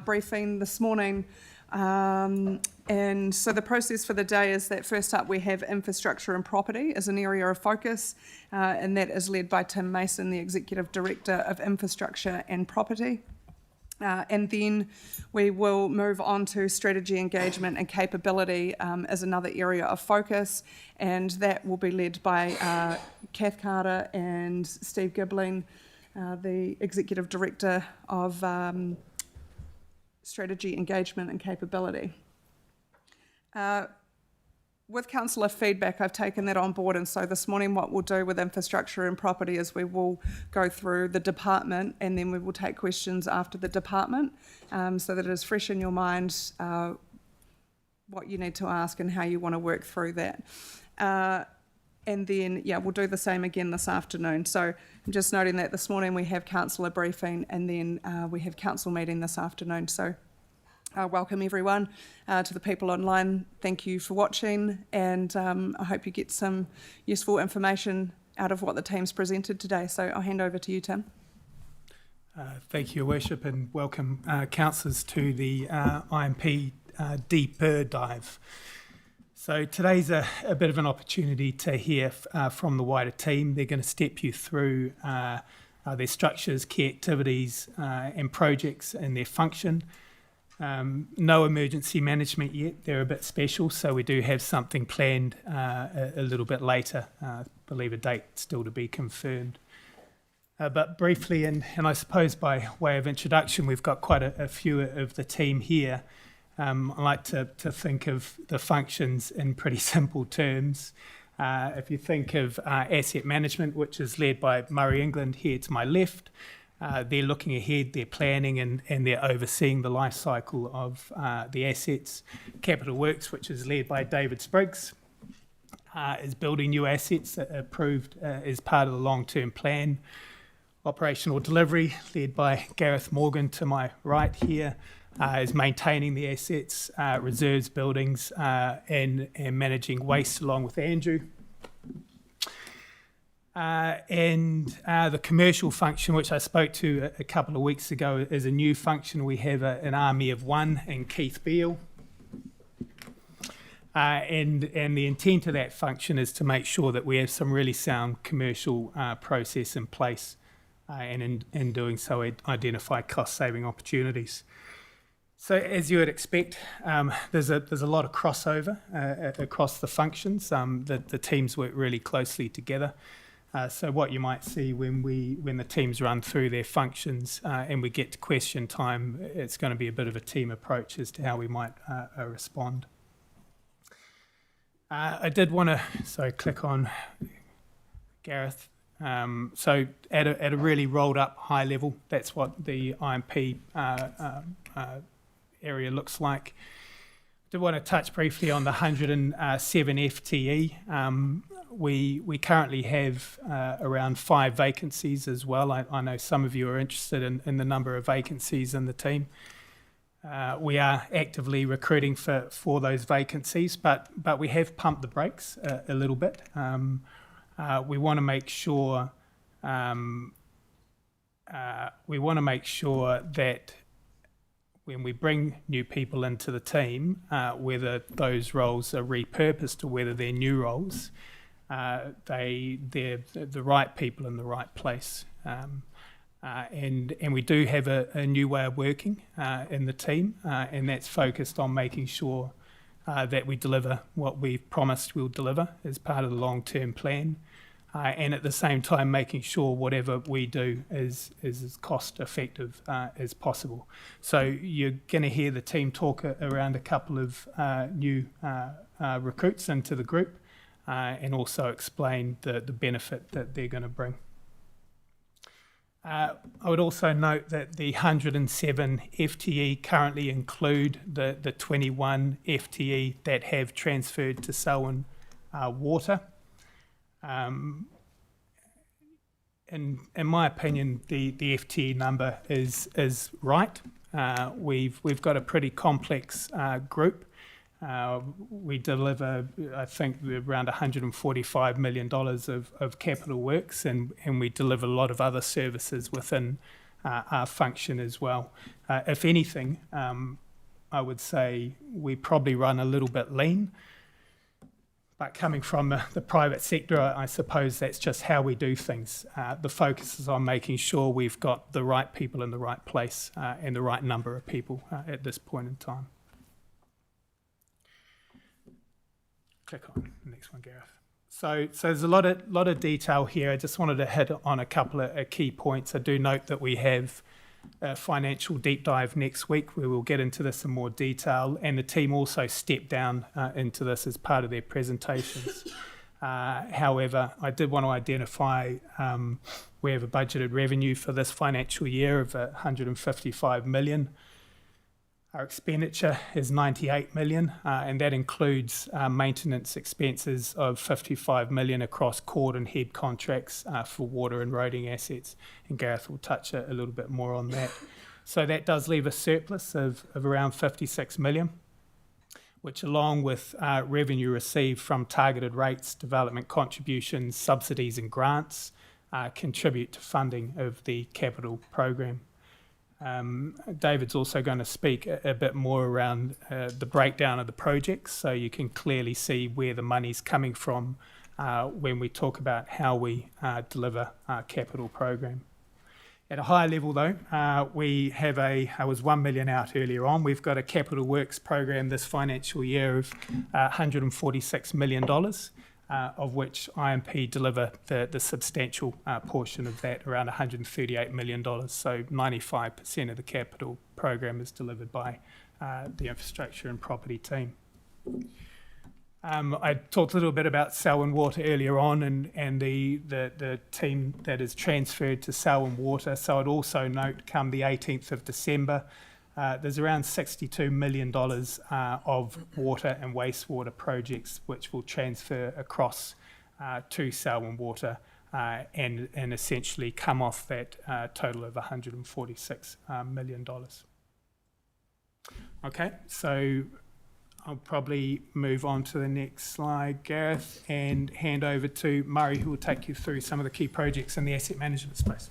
briefing this morning. And so the process for the day is that first up we have infrastructure and property as an area of focus, and that is led by Tim Mason, the Executive Director of Infrastructure and Property. And then we will move on to strategy, engagement and capability as another area of focus, and that will be led by Kath Carter and Steve Gibling, the Executive Director of Strategy, Engagement and Capability. With councillor feedback, I've taken that on board, and so this morning what we'll do with infrastructure and property is we will go through the department and then we will take questions after the department, so that it is fresh in your mind what you need to ask and how you want to work through that. And then, we'll do the same again this afternoon. So I'm just noting that this morning we have councillor briefing and then we have council meeting this afternoon. So welcome everyone. To the people online, thank you for watching, and I hope you get some useful information out of what the team's presented today. So I'll hand over to you, Tim. Thank you, Your Worship, and welcome councillors to the IMP deeper dive. So today's a bit of an opportunity to hear from the wider team. They're going to step you through their structures, key activities and projects and their function. No emergency management yet. They're a bit special, so we do have something planned a little bit later. I believe a date still to be confirmed. But briefly, and I suppose by way of introduction, we've got quite a few of the team here. I like to think of the functions in pretty simple terms. If you think of asset management, which is led by Murray England here to my left, they're looking ahead, they're planning and they're overseeing the life cycle of the assets. Capital Works, which is led by David Spriggs, is building new assets approved as part of the long-term plan. Operational delivery, led by Gareth Morgan to my right here, is maintaining the assets, reserves, buildings, and managing waste along with Andrew. And the commercial function, which I spoke to a couple of weeks ago, is a new function. We have an army of one in Keith Beale. And the intent of that function is to make sure that we have some really sound commercial process in place, and in doing so identify cost-saving opportunities. So as you would expect, there's a lot of crossover across the functions. The teams work really closely together. So what you might see when the teams run through their functions and we get to question time, it's going to be a bit of a team approach as to how we might respond. I did want to click on Gareth. So at a really rolled up high level, that's what the IMP area looks like. I did want to touch briefly on the 107 FTE. We currently have around 5 vacancies as well. I know some of you are interested in the number of vacancies in the team. We are actively recruiting for those vacancies, but we have pumped the brakes a little bit. We want to make sure that when we bring new people into the team, whether those roles are repurposed or whether they're new roles, they're the right people in the right place. And we do have a new way of working in the team, and that's focused on making sure that we deliver what we've promised we'll deliver as part of the long-term plan, and at the same time making sure whatever we do is as cost-effective as possible. So you're going to hear the team talk around a couple of new recruits into the group, and also explain the benefit that they're going to bring. I would also note that the 107 FTE currently include the 21 FTE that have transferred to Selwyn Water. In my opinion, the FTE number is right. We've got a pretty complex group. We deliver, I think, around $145 million of capital works, and we deliver a lot of other services within our function as well. If anything, I would say we probably run a little bit lean. But coming from the private sector, I suppose that's just how we do things. The focus is on making sure we've got the right people in the right place and the right number of people at this point in time. Click on the next one, Gareth. So there's a lot of detail here. I just wanted to hit on a couple of key points. I do note that we have a financial deep dive next week where we'll get into this in more detail, and the team also stepped down into this as part of their presentations. However, I did want to identify we have a budgeted revenue for this financial year of 155 million. Our expenditure is 98 million, and that includes maintenance expenses of 55 million across cord and head contracts for water and roading assets, and Gareth will touch a little bit more on that. So that does leave a surplus of around 56 million, which along with revenue received from targeted rates, development contributions, subsidies and grants contribute to funding of the capital program. David's also going to speak a bit more around the breakdown of the projects, so you can clearly see where the money's coming from when we talk about how we deliver our capital program. At a higher level though, we have I was 1 million out earlier on, we've got a capital works program this financial year of $146 million, of which IMP deliver the substantial portion of that, around $138 million. So 95% of the capital program is delivered by the infrastructure and property team. I talked a little bit about Selwyn Water earlier on and the team that is transferred to Selwyn Water. So I'd also note come the 18th of December, there's around $62 million of water and wastewater projects which will transfer across to Selwyn Water and essentially come off that total of $146 million. Okay, so I'll probably move on to the next slide, Gareth, and hand over to Murray, who will take you through some of the key projects in the asset management space.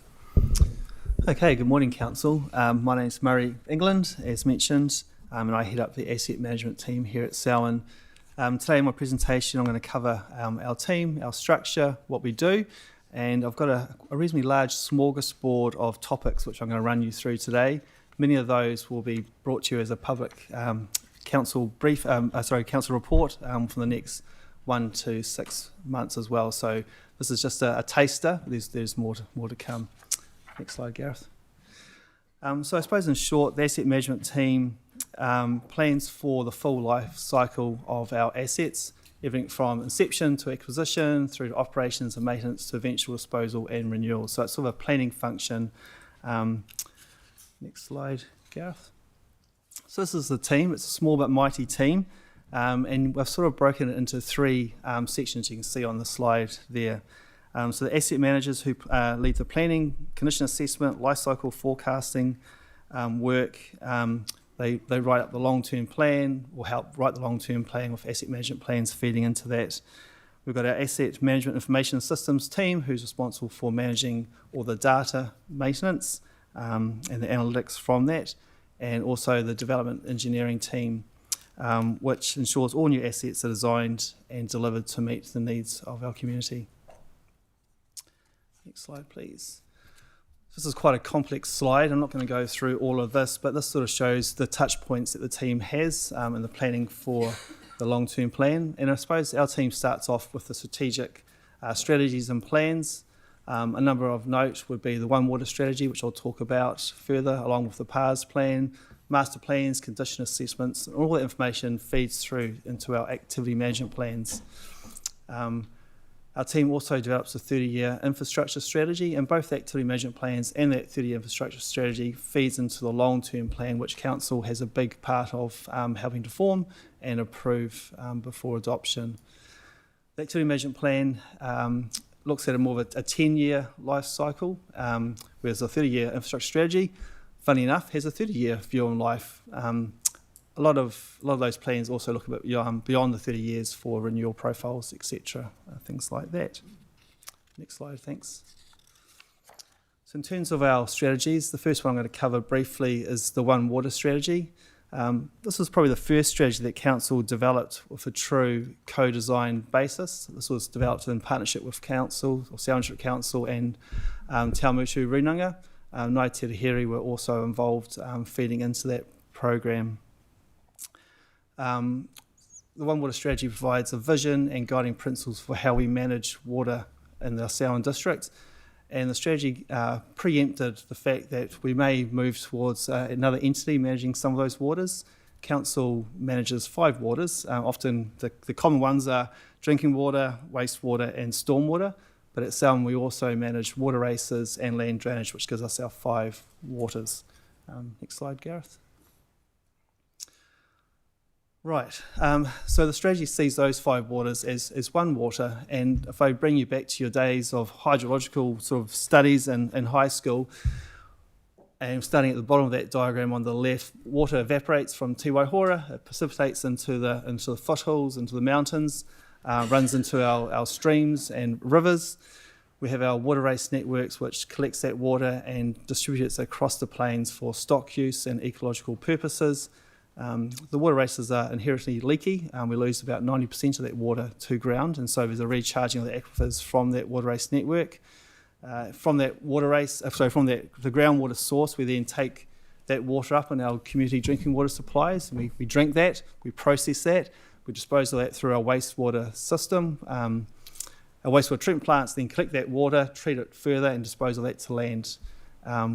Okay, good morning, Council. My name is Murray England, as mentioned, and I head up the asset management team here at Selwyn. Today in my presentation, I'm going to cover our team, our structure, what we do, and I've got a reasonably large smorgasbord of topics which I'm going to run you through today. Many of those will be brought to you as a public council report for the next 1 to 6 months as well. So this is just a taster. There's more to come. Next slide, Gareth. So I suppose in short, the asset management team plans for the full life cycle of our assets, everything from inception to acquisition, through to operations and maintenance to eventual disposal and renewal. So it's sort of a planning function. Next slide, Gareth. So this is the team. It's a small but mighty team, and we've sort of broken it into 3 sections you can see on the slide there. So the asset managers who lead the planning, condition assessment, life cycle forecasting work, they write up the long-term plan or help write the long-term plan with asset management plans feeding into that. We've got our asset management information systems team who's responsible for managing all the data maintenance and the analytics from that, and also the development engineering team which ensures all new assets are designed and delivered to meet the needs of our community. Next slide, please. This is quite a complex slide. I'm not going to go through all of this, but this sort of shows the touch points that the team has in the planning for the long-term plan. And I suppose our team starts off with the strategic strategies and plans. A number of note would be the One Water strategy, which I'll talk about further, along with the PARS plan, master plans, condition assessments, and all that information feeds through into our activity management plans. Our team also develops a 30-year infrastructure strategy, and both the activity management plans and that 30-year infrastructure strategy feeds into the long-term plan, which Council has a big part of helping to form and approve before adoption. The activity management plan looks at a more of a 10-year life cycle, whereas the 30-year infrastructure strategy, funny enough, has a 30-year view on life. A lot of those plans also look a bit beyond the 30 years for renewal profiles, etc., things like that. Next slide, thanks. So in terms of our strategies, the first one I'm going to cover briefly is the One Water strategy. This was probably the first strategy that Council developed with a true co-design basis. This was developed in partnership with Council, or Southern District Council, and Te Awamutu Runanga. Ngāi Te Reheri were also involved feeding into that program. The One Water strategy provides a vision and guiding principles for how we manage water in the Southern District. And the strategy preempted the fact that we may move towards another entity managing some of those waters. Council manages 5 waters. Often the common ones are drinking water, wastewater and stormwater. But at Southern we also manage water races and land drainage, which gives us our 5 waters. Next slide, Gareth. Right, so the strategy sees those 5 waters as one water, and if I bring you back to your days of hydrological sort of studies in high school, and starting at the bottom of that diagram on the left, water evaporates from Te Waihora, it precipitates into the foothills, into the mountains, runs into our streams and rivers. We have our water race networks which collects that water and distributes it across the plains for stock use and ecological purposes. The water races are inherently leaky. We lose about 90% of that water to ground, and so there's a recharging of the aquifers from that water race network. From that water race, from the groundwater source, we then take that water up in our community drinking water supplies. And we drink that, we process that, we dispose of that through our wastewater system. Our wastewater treatment plants then collect that water, treat it further, and dispose of that to land,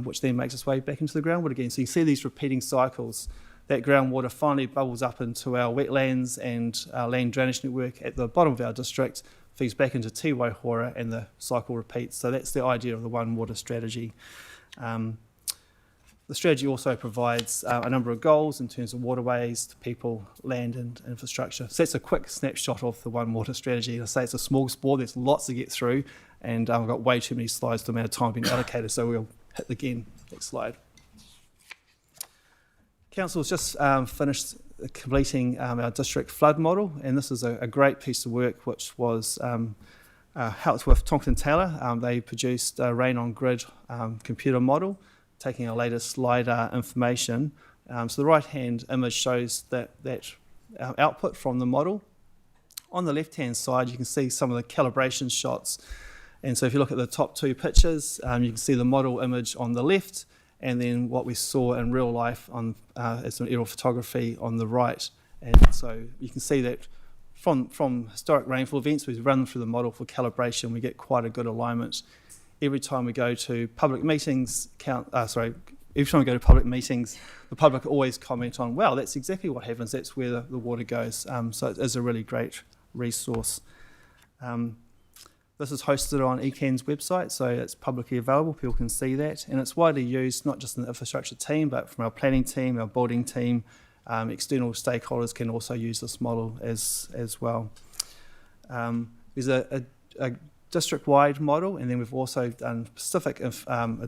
which then makes its way back into the groundwater again. So you see these repeating cycles. That groundwater finally bubbles up into our wetlands and our land drainage network at the bottom of our district, feeds back into Te Waihora, and the cycle repeats. So that's the idea of the One Water strategy. The strategy also provides a number of goals in terms of waterways, people, land and infrastructure. So that's a quick snapshot of the One Water strategy. I say it's a small sport, there's lots to get through, and I've got way too many slides to the amount of time being allocated, so we'll hit again. Next slide. Council's just finished completing our district flood model, and this is a great piece of work which was helped with Tonkin Taylor. They produced a rain on grid computer model, taking our latest LiDAR information. So the right hand image shows that output from the model. On the left hand side you can see some of the calibration shots, and so if you look at the top 2 pictures, you can see the model image on the left, and then what we saw in real life as an aerial photography on the right. And so you can see that from historic rainfall events, we run through the model for calibration, we get quite a good alignment. Every time we go to public meetings, the public always comment on, wow, that's exactly what happens, that's where the water goes. So it is a really great resource. This is hosted on ECAN's website, so it's publicly available, people can see that, and it's widely used not just in the infrastructure team, but from our planning team, our building team, external stakeholders can also use this model as well. There's a district-wide model, and then we've also done specific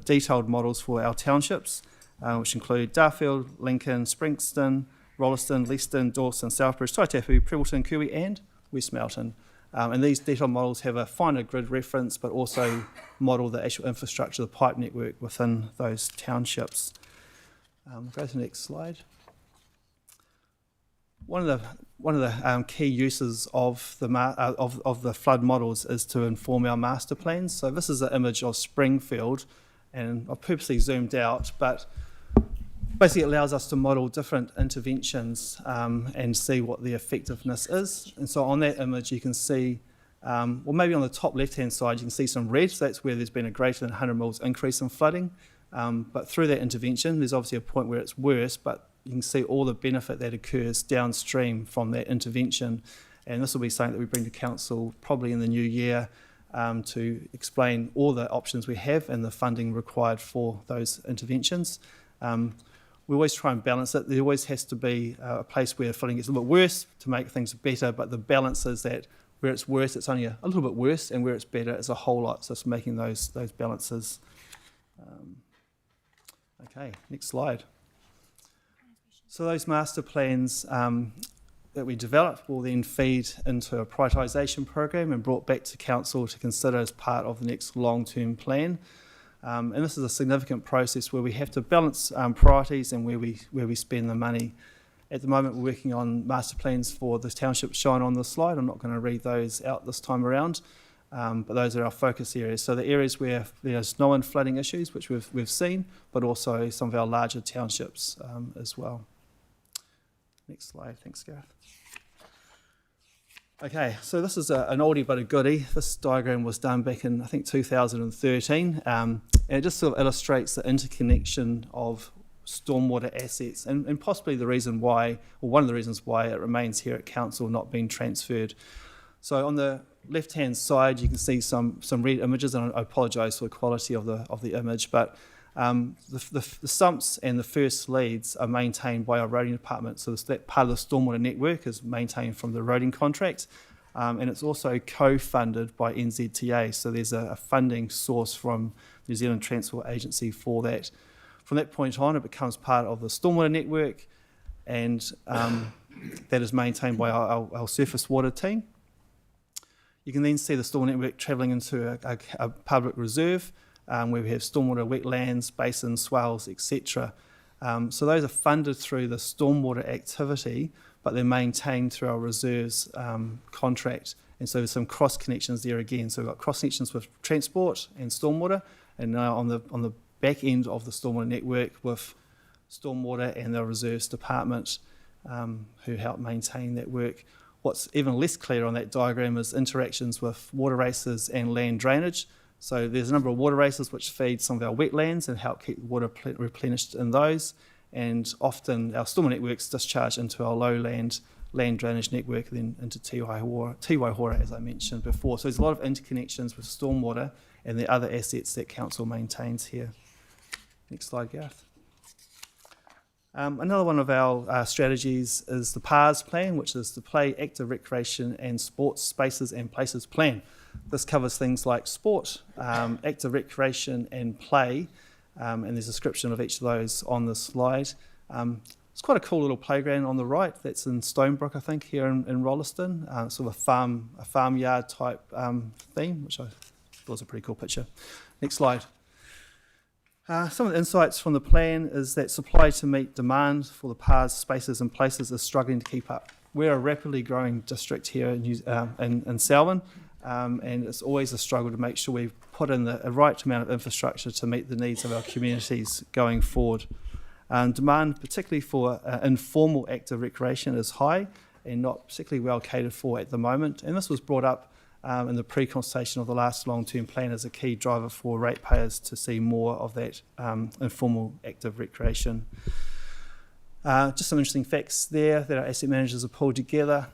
detailed models for our townships, which include Darfield, Lincoln, Springston, Rolleston, Leeston, Dawson, Southbridge, Taitapu, Prebbleton, Kui and West Melton. And these detailed models have a finer grid reference, but also model the actual infrastructure, the pipe network within those townships. Go to the next slide. One of the key uses of the flood models is to inform our master plans. So this is an image of Springfield, and I've purposely zoomed out, but basically it allows us to model different interventions and see what the effectiveness is. And so on that image you can see, well, maybe on the top left hand side you can see some red, so that's where there's been a greater than 100 mils increase in flooding. But through that intervention there's obviously a point where it's worse, but you can see all the benefit that occurs downstream from that intervention. And this will be something that we bring to Council probably in the new year to explain all the options we have and the funding required for those interventions. We always try and balance it. There always has to be a place where flooding gets a little bit worse to make things better, but the balance is that where it's worse, it's only a little bit worse, and where it's better, it's a whole lot. So it's making those balances. Okay, next slide. So those master plans that we develop will then feed into a prioritisation program and brought back to Council to consider as part of the next long-term plan. And this is a significant process where we have to balance priorities and where we spend the money. At the moment, we're working on master plans for the townships shown on the slide. I'm not going to read those out this time around, but those are our focus areas. So the areas where there's no flooding issues, which we've seen, but also some of our larger townships as well. Next slide. Thanks, Gareth. Okay, so this is an oldie but a goodie. This diagram was done back in, I think, 2013, and it just sort of illustrates the interconnection of stormwater assets and possibly the reason why, or one of the reasons why it remains here at council, not being transferred. So on the left-hand side, you can see some red images, and I apologise for the quality of the image, but the sumps and the first leads are maintained by our roading department. So that part of the stormwater network is maintained from the roading contract, and it's also co-funded by NZTA. So there's a funding source from New Zealand Transport Agency for that. From that point on, it becomes part of the stormwater network, and that is maintained by our surface water team. You can then see the stormwater network travelling into a public reserve, where we have stormwater wetlands, basins, swales, etc. So those are funded through the stormwater activity, but they're maintained through our reserves contract. And so there's some cross connections there again. So we've got cross connections with transport and stormwater, and now on the back end of the stormwater network with stormwater and the reserves department who help maintain that work. What's even less clear on that diagram is interactions with water races and land drainage. So there's a number of water races which feed some of our wetlands and help keep water replenished in those, and often our stormwater networks discharge into our lowland land drainage network, then into Te Waihora, as I mentioned before. So there's a lot of interconnections with stormwater and the other assets that council maintains here. Next slide, Gareth. Another one of our strategies is the PARS plan, which is the Play, Active Recreation and Sports Spaces and Places plan. This covers things like sport, active recreation and play, and there's a description of each of those on the slide. It's quite a cool little playground on the right. That's in Stonebrook, I think, here in Rolleston. Sort of a farmyard type theme, which I thought was a pretty cool picture. Next slide. Some of the insights from the plan is that supply to meet demand for the PARS spaces and places is struggling to keep up. We're a rapidly growing district here in Selwyn, and it's always a struggle to make sure we put in the right amount of infrastructure to meet the needs of our communities going forward. Demand, particularly for informal active recreation, is high and not particularly well catered for at the moment, and this was brought up in the pre-consultation of the last long-term plan as a key driver for ratepayers to see more of that informal active recreation. Just some interesting facts there that our asset managers have pulled together.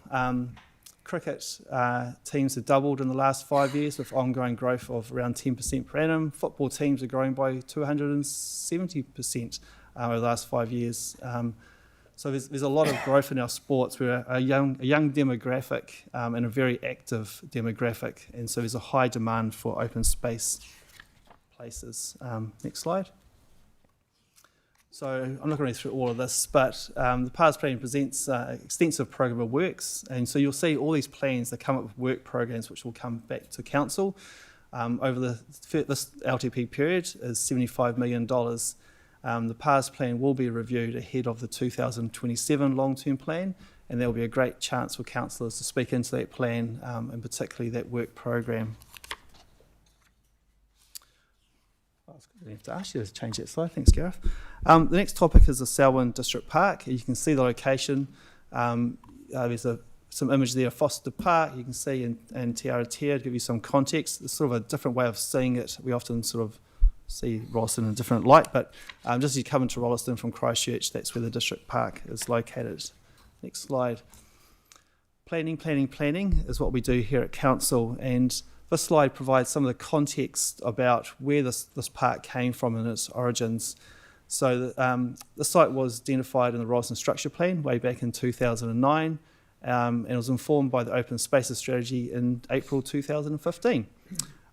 Cricket teams have doubled in the last 5 years with ongoing growth of around 10% per annum. Football teams are growing by 270% over the last 5 years. So there's a lot of growth in our sports. We're a young demographic and a very active demographic, and so there's a high demand for open space places. Next slide. So I'm not going to read through all of this, but the PARS plan presents extensive program of works, and so you'll see all these plans that come up with work programs which will come back to council. Over this LTP period is $75 million. The PARS plan will be reviewed ahead of the 2027 long-term plan, and there will be a great chance for councillors to speak into that plan, and particularly that work program. I have to ask you to change that slide. Thanks, Gareth. The next topic is the Selwyn District Park. You can see the location. There's some image there of Foster Park. You can see in Te Aratia, to give you some context. It's sort of a different way of seeing it. We often sort of see Rolleston in a different light, but just as you come into Rolleston from Christchurch, that's where the district park is located. Next slide. Planning is what we do here at council, and this slide provides some of the context about where this park came from in its origins. So the site was identified in the Rolleston Structure Plan way back in 2009, and it was informed by the Open Spaces Strategy in April 2015.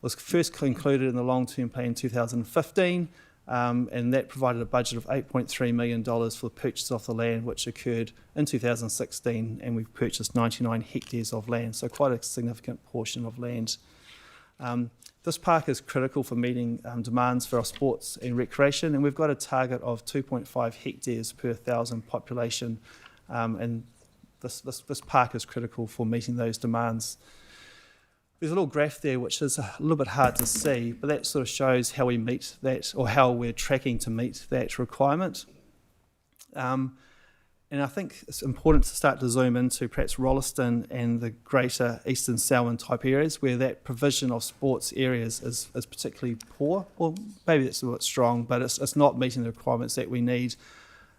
Was first concluded in the long-term plan in 2015, and that provided a budget of $8.3 million for the purchase of the land, which occurred in 2016, and we purchased 99 hectares of land, so quite a significant portion of land. This park is critical for meeting demands for our sports and recreation, and we've got a target of 2.5 hectares per 1,000 population, and this park is critical for meeting those demands. There's a little graph there which is a little bit hard to see, but that sort of shows how we meet that, or how we're tracking to meet that requirement. And I think it's important to start to zoom into perhaps Rolleston and the greater Eastern Selwyn type areas where that provision of sports areas is particularly poor, or maybe that's a bit strong, but it's not meeting the requirements that we need.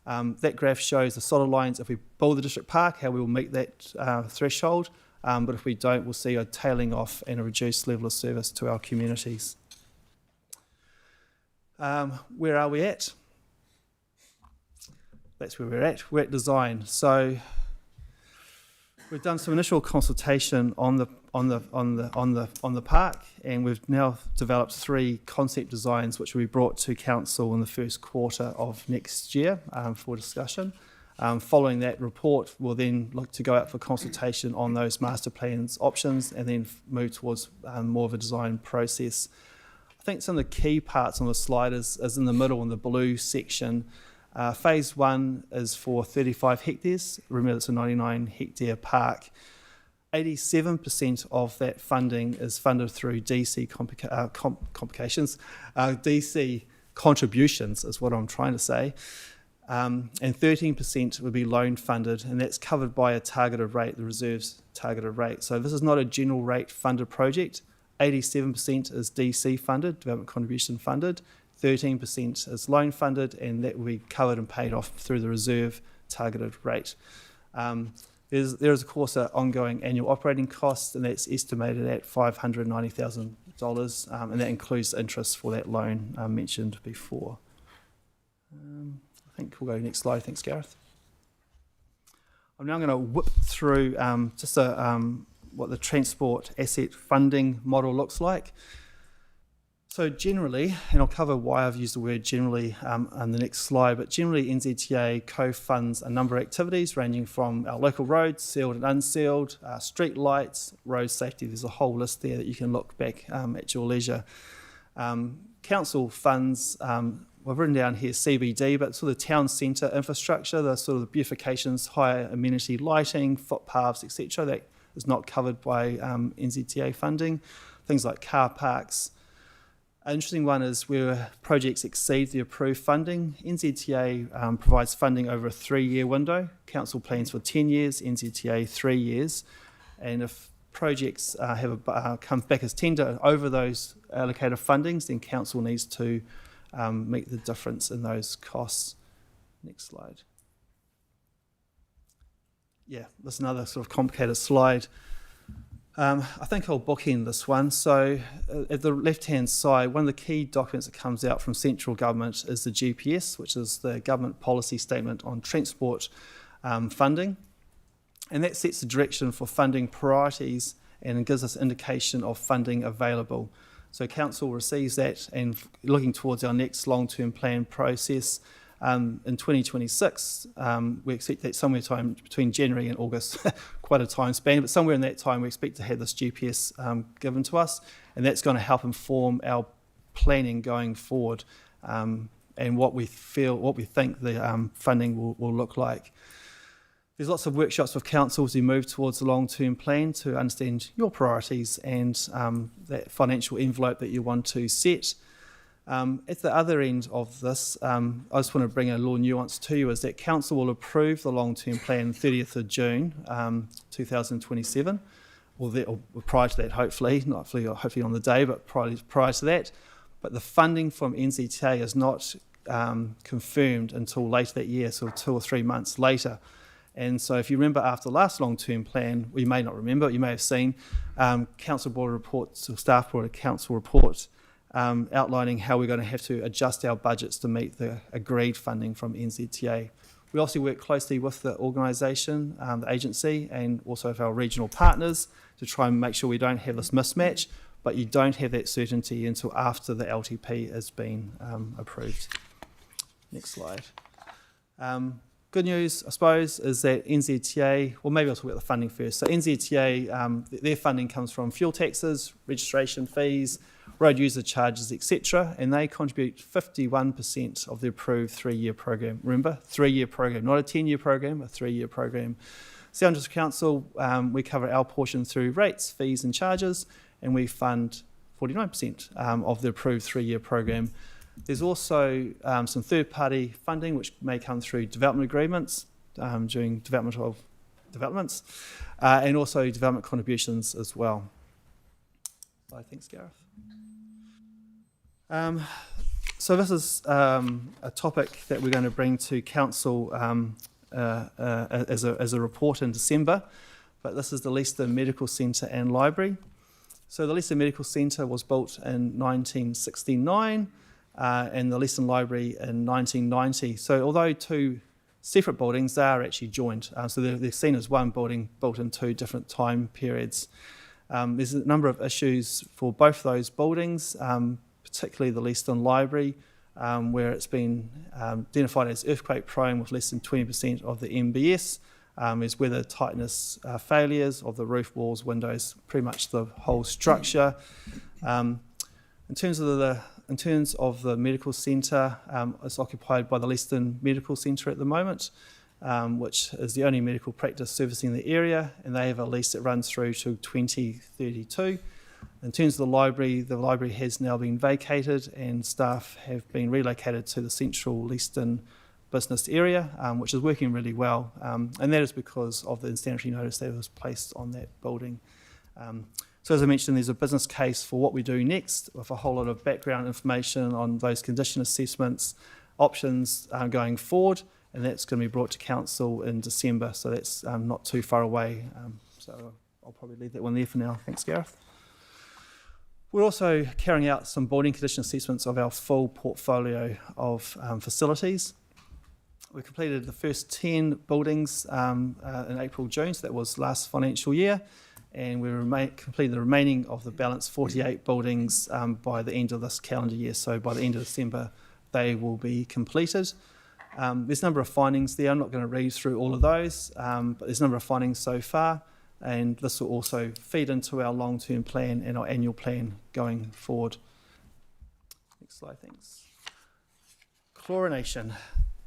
That graph shows the solid lines if we build the district park, how we will meet that threshold, but if we don't, we'll see a tailing off and a reduced level of service to our communities. Where are we at? That's where we're at. We're at design. So we've done some initial consultation on the park, and we've now developed 3 concept designs which will be brought to council in the first quarter of next year for discussion. Following that report, we'll then look to go out for consultation on those master plans options, and then move towards more of a design process. I think some of the key parts on the slide is in the middle in the blue section. Phase 1 is for 35 hectares. Remember, it's a 99 hectare park. 87% of that funding is funded through DC DC contributions is what I'm trying to say. And 13% would be loan funded, and that's covered by a targeted rate, the reserves targeted rate. So this is not a general rate funded project. 87% is DC funded, development contribution funded. 13% is loan funded, and that will be covered and paid off through the reserve targeted rate. There is, of course, an ongoing annual operating cost, and that's estimated at $590,000, and that includes interest for that loan mentioned before. I think we'll go to the next slide. Thanks, Gareth. I'm now going to whip through what the transport asset funding model looks like. So generally, and I'll cover why I've used the word generally on the next slide, but generally NZTA co-funds a number of activities ranging from our local roads, sealed and unsealed, street lights, road safety. There's a whole list there that you can look back at your leisure. Council funds, we've written down here CBD, but sort of town centre infrastructure, the sort of the beautifications, higher amenity lighting, footpaths, etc. That is not covered by NZTA funding. Things like car parks. An interesting one is where projects exceed the approved funding. NZTA provides funding over a 3-year window. Council plans for 10 years, NZTA 3 years. And if projects come back as tender over those allocated fundings, then council needs to meet the difference in those costs. Next slide. Yeah, this is another sort of complicated slide. I think I'll bookend this one. So at the left-hand side, one of the key documents that comes out from central government is the GPS, which is the government policy statement on transport funding. And that sets the direction for funding priorities and gives us indication of funding available. So council receives that, and looking towards our next long-term plan process, in 2026, we expect that somewhere time between January and August, quite a time span, but somewhere in that time we expect to have this GPS given to us, and that's going to help inform our planning going forward, and what we think the funding will look like. There's lots of workshops with council as we move towards the long-term plan to understand your priorities and that financial envelope that you want to set. At the other end of this, I just want to bring a little nuance to you, is that council will approve the long-term plan 30th of June 2027, or prior to that, hopefully on the day, but prior to that. But the funding from NZTA is not confirmed until later that year, so 2 or 3 months later. And so if you remember after the last long-term plan, well, you may not remember, you may have seen council board reports, or staff board of council reports, outlining how we're going to have to adjust our budgets to meet the agreed funding from NZTA. We also work closely with the organisation, the agency, and also with our regional partners to try and make sure we don't have this mismatch, but you don't have that certainty until after the LTP has been approved. Next slide. Good news, I suppose, is that NZTA, well, maybe I'll talk about the funding first. So NZTA, their funding comes from fuel taxes, registration fees, road user charges, etc., and they contribute 51% of the approved 3-year program. Remember, 3-year program, not a 10-year program, a 3-year program. Southern District Council, we cover our portion through rates, fees and charges, and we fund 49% of the approved 3-year program. There's also some third-party funding which may come through development agreements during development of developments, and also development contributions as well. So thanks, Gareth. So this is a topic that we're going to bring to Council as a report in December, but this is the Leicester Medical Centre and Library. So the Leicester Medical Centre was built in 1969, and the Leicester Library in 1990. So although two separate buildings, they are actually joined. So they're seen as one building built in two different time periods. There's a number of issues for both those buildings, particularly the Leicester Library, where it's been identified as earthquake prone with less than 20% of the MBS. There's weather tightness failures of the roof, walls, windows, pretty much the whole structure. In terms of the medical centre, it's occupied by the Leicester Medical Centre at the moment, which is the only medical practice servicing the area, and they have a lease that runs through to 2032. In terms of the library has now been vacated and staff have been relocated to the central Leicester business area, which is working really well, and that is because of the insanitary notice that was placed on that building. So as I mentioned, there's a business case for what we do next with a whole lot of background information on those condition assessments, options going forward, and that's going to be brought to Council in December, so that's not too far away. So I'll probably leave that one there for now. Thanks, Gareth. We're also carrying out some building condition assessments of our full portfolio of facilities. We completed the first 10 buildings in April, June, so that was last financial year, and we completed the remaining of the balance 48 buildings by the end of this calendar year. So by the end of December, they will be completed. There's a number of findings there. I'm not going to read through all of those, but there's a number of findings so far, and this will also feed into our long-term plan and our annual plan going forward. Next slide, thanks. Chlorination.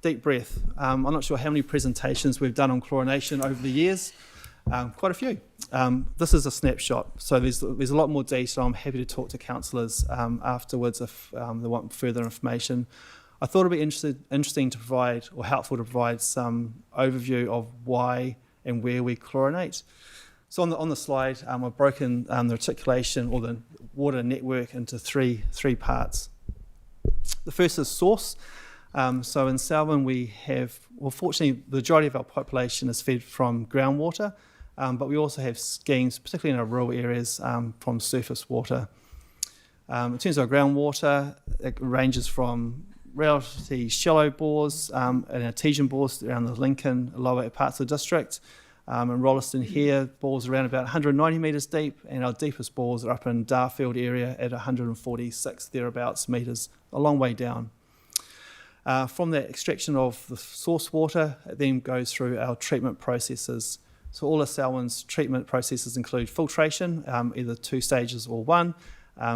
Deep breath. I'm not sure how many presentations we've done on chlorination over the years. Quite a few. This is a snapshot, so there's a lot more detail. I'm happy to talk to councillors afterwards if they want further information. I thought it'd be interesting to provide, or helpful to provide, some overview of why and where we chlorinate. So on the slide, I've broken the reticulation or the water network into three parts. The first is source. So in Selwyn we have, well, fortunately the majority of our population is fed from groundwater, but we also have schemes, particularly in our rural areas, from surface water. In terms of our groundwater, it ranges from relatively shallow bores and artesian bores around the Lincoln lower parts of the district. In Rolleston here, bores around about 190 metres deep, and our deepest bores are up in Darfield area at 146 thereabouts metres, a long way down. From that extraction of the source water, it then goes through our treatment processes. So all of Selwyn's treatment processes include filtration, either 2 stages or 1,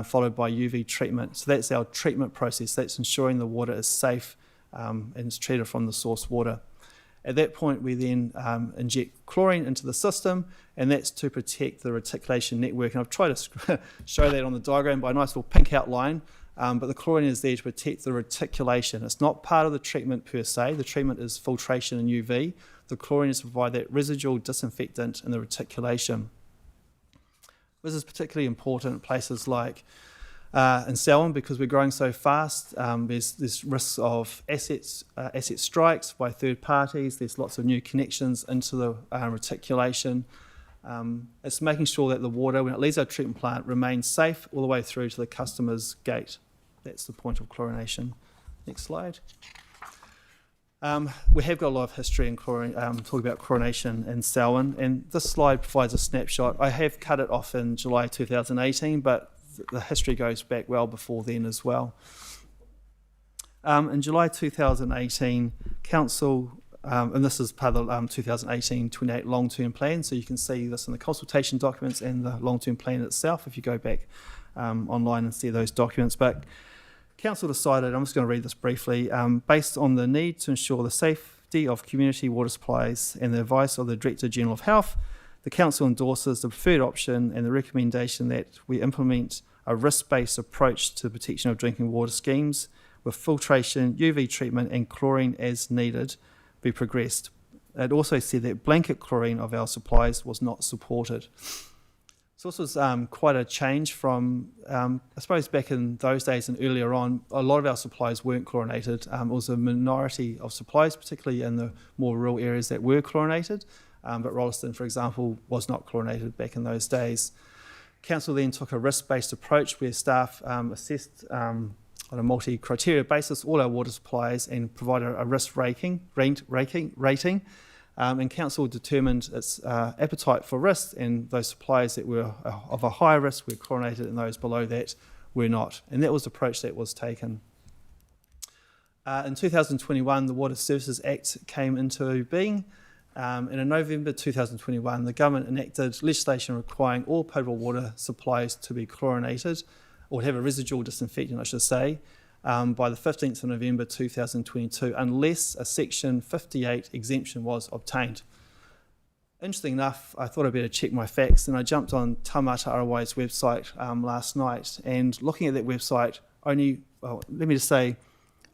followed by UV treatment. So that's our treatment process. That's ensuring the water is safe and is treated from the source water. At that point, we then inject chlorine into the system, and that's to protect the reticulation network. And I've tried to show that on the diagram by a nice little pink outline. But the chlorine is there to protect the reticulation. It's not part of the treatment per se. The treatment is filtration and UV. The chlorine is to provide that residual disinfectant in the reticulation. This is particularly important in places like in Selwyn because we're growing so fast. There's risks of asset strikes by third parties. There's lots of new connections into the reticulation. It's making sure that the water, when it leaves our treatment plant, remains safe all the way through to the customer's gate. That's the point of chlorination. Next slide. We have got a lot of history in talking about chlorination in Selwyn, and this slide provides a snapshot. I have cut it off in July 2018, but the history goes back well before then as well. In July 2018, Council and this is part of the 2018-28 long-term plan, so you can see this in the consultation documents and the long-term plan itself if you go back online and see those documents. But Council decided, I'm just going to read this briefly, based on the need to ensure the safety of community water supplies and the advice of the Director General of Health, the Council endorses the preferred option and the recommendation that we implement a risk-based approach to the protection of drinking water schemes with filtration, UV treatment and chlorine as needed be progressed. It also said that blanket chlorine of our supplies was not supported. So this was quite a change from, I suppose back in those days and earlier on, a lot of our supplies weren't chlorinated. It was a minority of supplies, particularly in the more rural areas that were chlorinated, but Rolleston, for example, was not chlorinated back in those days. Council then took a risk-based approach where staff assessed on a multi-criteria basis all our water supplies and provided a risk rating. And Council determined its appetite for risk, and those supplies that were of a higher risk were chlorinated and those below that were not. And that was the approach that was taken. In 2021, the Water Services Act came into being. And in November 2021, the government enacted legislation requiring all potable water supplies to be chlorinated, or have a residual disinfectant, I should say, by the 15th of November 2022, unless a Section 58 exemption was obtained. Interesting enough, I thought I'd better check my facts, and I jumped on Taumata Arawai's website last night, and looking at that website, let me just say,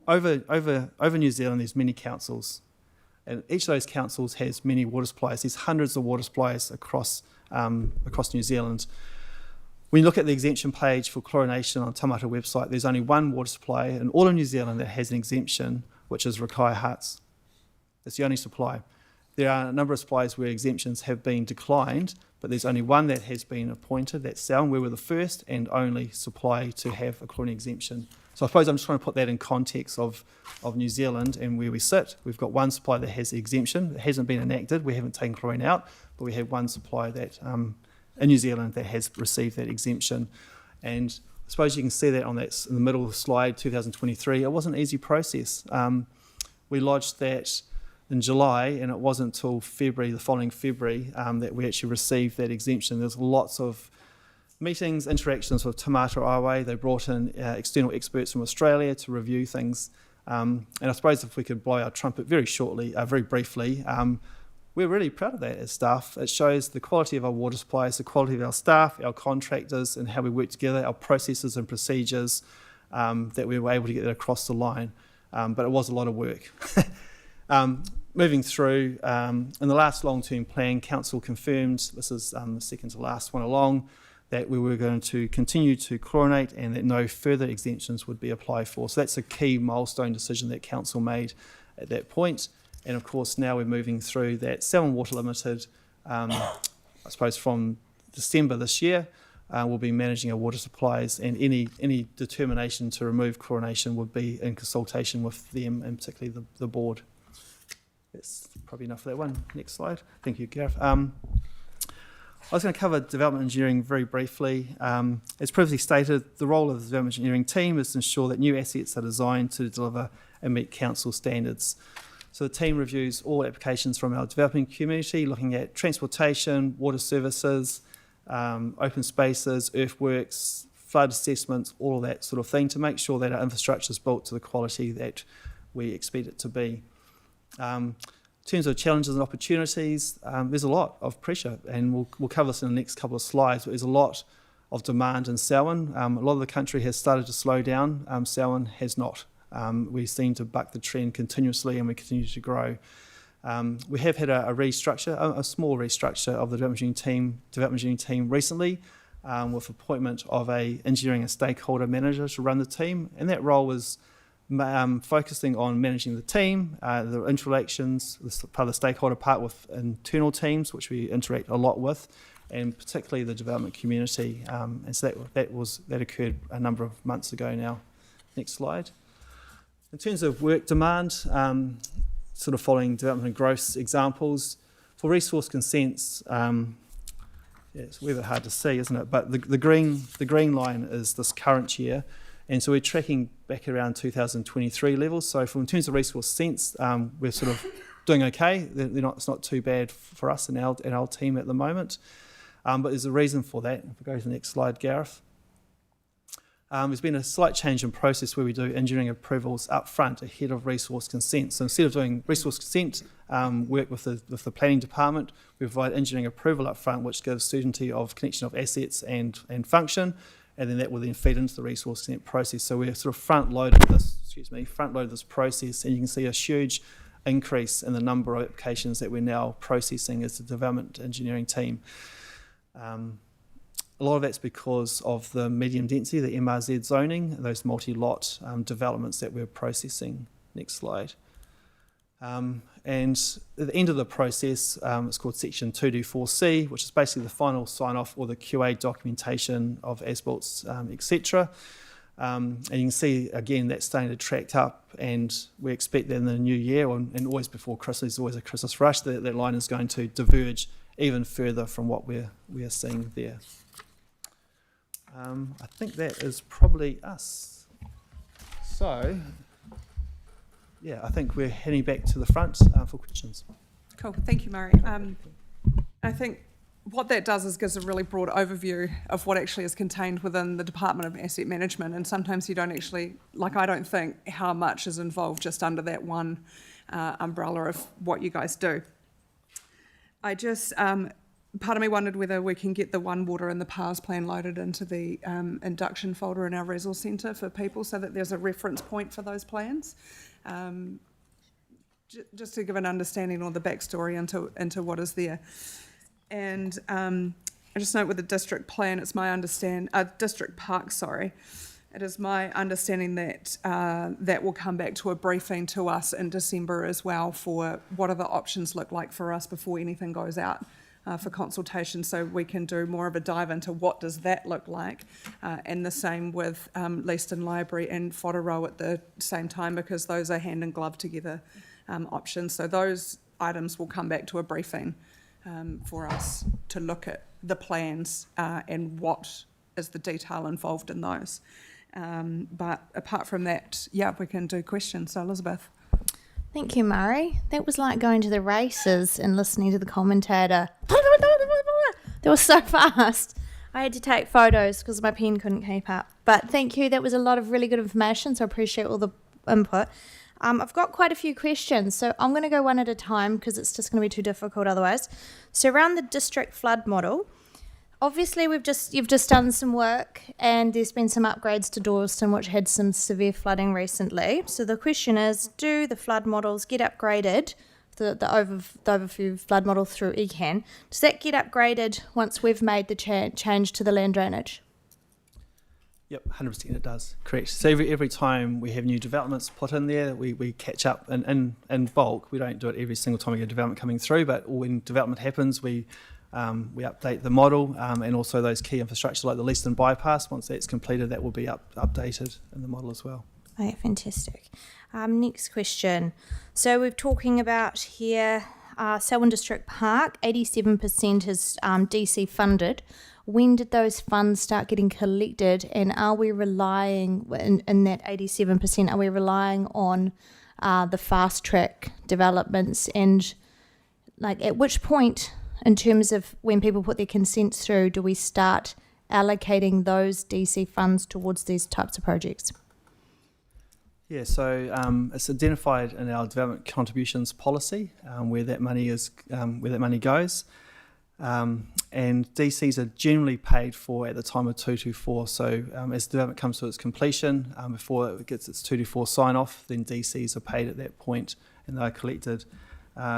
over New Zealand, there's many councils, and each of those councils has many water supplies. There's hundreds of water supplies across New Zealand. When you look at the exemption page for chlorination on Taumata website, there's only one water supply in all of New Zealand that has an exemption, which is Rakai Huts. It's the only supply. There are a number of supplies where exemptions have been declined, but there's only one that has been appointed, that's Selwyn. We were the first and only supply to have a chlorine exemption. So I suppose I'm just trying to put that in context of New Zealand and where we sit. We've got one supply that has the exemption. It hasn't been enacted. We haven't taken chlorine out, but we have one supply that in New Zealand that has received that exemption. And I suppose you can see that in the middle of the slide, 2023. It wasn't an easy process. We lodged that in July, and it wasn't until February, the following February, that we actually received that exemption. There's lots of meetings, interactions with Taumata Arawai. They brought in external experts from Australia to review things. And I suppose if we could blow our trumpet very briefly, we're really proud of that as staff. It shows the quality of our water supplies, the quality of our staff, our contractors, and how we work together, our processes and procedures, that we were able to get that across the line. But it was a lot of work. Moving through, in the last long-term plan, Council confirmed, this is the second to last one along, that we were going to continue to chlorinate and that no further exemptions would be applied for. So that's a key milestone decision that Council made at that point. And of course, now we're moving through that Selwyn Water Limited, I suppose from December this year, we'll be managing our water supplies, and any determination to remove chlorination would be in consultation with them, and particularly the board. That's probably enough for that one. Next slide. Thank you, Gareth. I was going to cover development engineering very briefly. As previously stated, the role of the development engineering team is to ensure that new assets are designed to deliver and meet council standards. So the team reviews all applications from our developing community, looking at transportation, water services, open spaces, earthworks, flood assessments, all of that sort of thing, to make sure that our infrastructure is built to the quality that we expect it to be. In terms of challenges and opportunities, there's a lot of pressure, and we'll cover this in the next couple of slides, but there's a lot of demand in Selwyn. A lot of the country has started to slow down. Selwyn has not. We seem to buck the trend continuously, and we continue to grow. We have had a restructure, a small restructure of the development engineering team recently, with appointment of a engineering and stakeholder manager to run the team, and that role was focusing on managing the team, the interactions, part of the stakeholder part with internal teams, which we interact a lot with, and particularly the development community. And so that occurred a number of months ago now. Next slide. In terms of work demand, sort of following development and growth examples, for resource consents, it's a bit hard to see, isn't it? But the green line is this current year, and so we're tracking back around 2023 levels. So in terms of resource consents, we're sort of doing okay. It's not too bad for us and our team at the moment. But there's a reason for that. If we go to the next slide, Gareth. There's been a slight change in process where we do engineering approvals up front ahead of resource consent. So instead of doing resource consent work with the planning department, we provide engineering approval up front, which gives certainty of connection of assets and function, and then that will then feed into the resource consent process. So we're sort of front-loaded this process, and you can see a huge increase in the number of applications that we're now processing as the development engineering team. A lot of that's because of the medium density, the MRZ zoning, those multi-lot developments that we're processing. Next slide. And at the end of the process, it's called Section 224C, which is basically the final sign-off or the QA documentation of as-built, etc. And you can see, again, that's starting to track up, and we expect that in the new year, and always before Christmas, there's always a Christmas rush, that line is going to diverge even further from what we are seeing there. I think that is probably us. So, yeah, I think we're heading back to the front for questions. Cool, thank you, Murray. I think what that does is gives a really broad overview of what actually is contained within the Department of Asset Management, and sometimes you don't actually, I don't think how much is involved just under that one umbrella of what you guys do. I just, part of me wondered whether we can get the One Water and the PARS plan loaded into the induction folder in our resource centre for people so that there's a reference point for those plans. Just to give an understanding or the backstory into what is there. And I just note with the district plan, it's my district park, it is my understanding that that will come back to a briefing to us in December as well for what are the options look like for us before anything goes out for consultation, so we can do more of a dive into what does that look like, and the same with Leaston Library and Whateroa at the same time, because those are hand in glove together options. So those items will come back to a briefing for us to look at the plans and what is the detail involved in those. But apart from that, yeah, we can do questions. So Elizabeth. Thank you, Murray. That was like going to the races and listening to the commentator. That was so fast. I had to take photos because my pen couldn't keep up. But thank you. That was a lot of really good information, so I appreciate all the input. I've got quite a few questions, so I'm going to go one at a time because it's just going to be too difficult otherwise. So around the district flood model, obviously you've just done some work and there's been some upgrades to Dawson which had some severe flooding recently. So the question is, do the flood models get upgraded, the overview flood model through ECAN, does that get upgraded once we've made the change to the land drainage? Yep, 100% it does. Correct. So every time we have new developments put in there, we catch up in bulk. We don't do it every single time we get a development coming through, but when development happens, we update the model and also those key infrastructure like the Leaston bypass. Once that's completed, that will be updated in the model as well. Okay, fantastic. Next question. So we're talking about here Selwyn District Park, 87% is DC funded. When did those funds start getting collected, and are we relying, in that 87%, are we relying on the fast track developments, and at which point in terms of when people put their consents through do we start allocating those DC funds towards these types of projects? Yeah, so it's identified in our development contributions policy where that money goes. And DCs are generally paid for at the time of 224. So as the development comes to its completion, before it gets its 224 sign-off, then DCs are paid at that point and they're collected.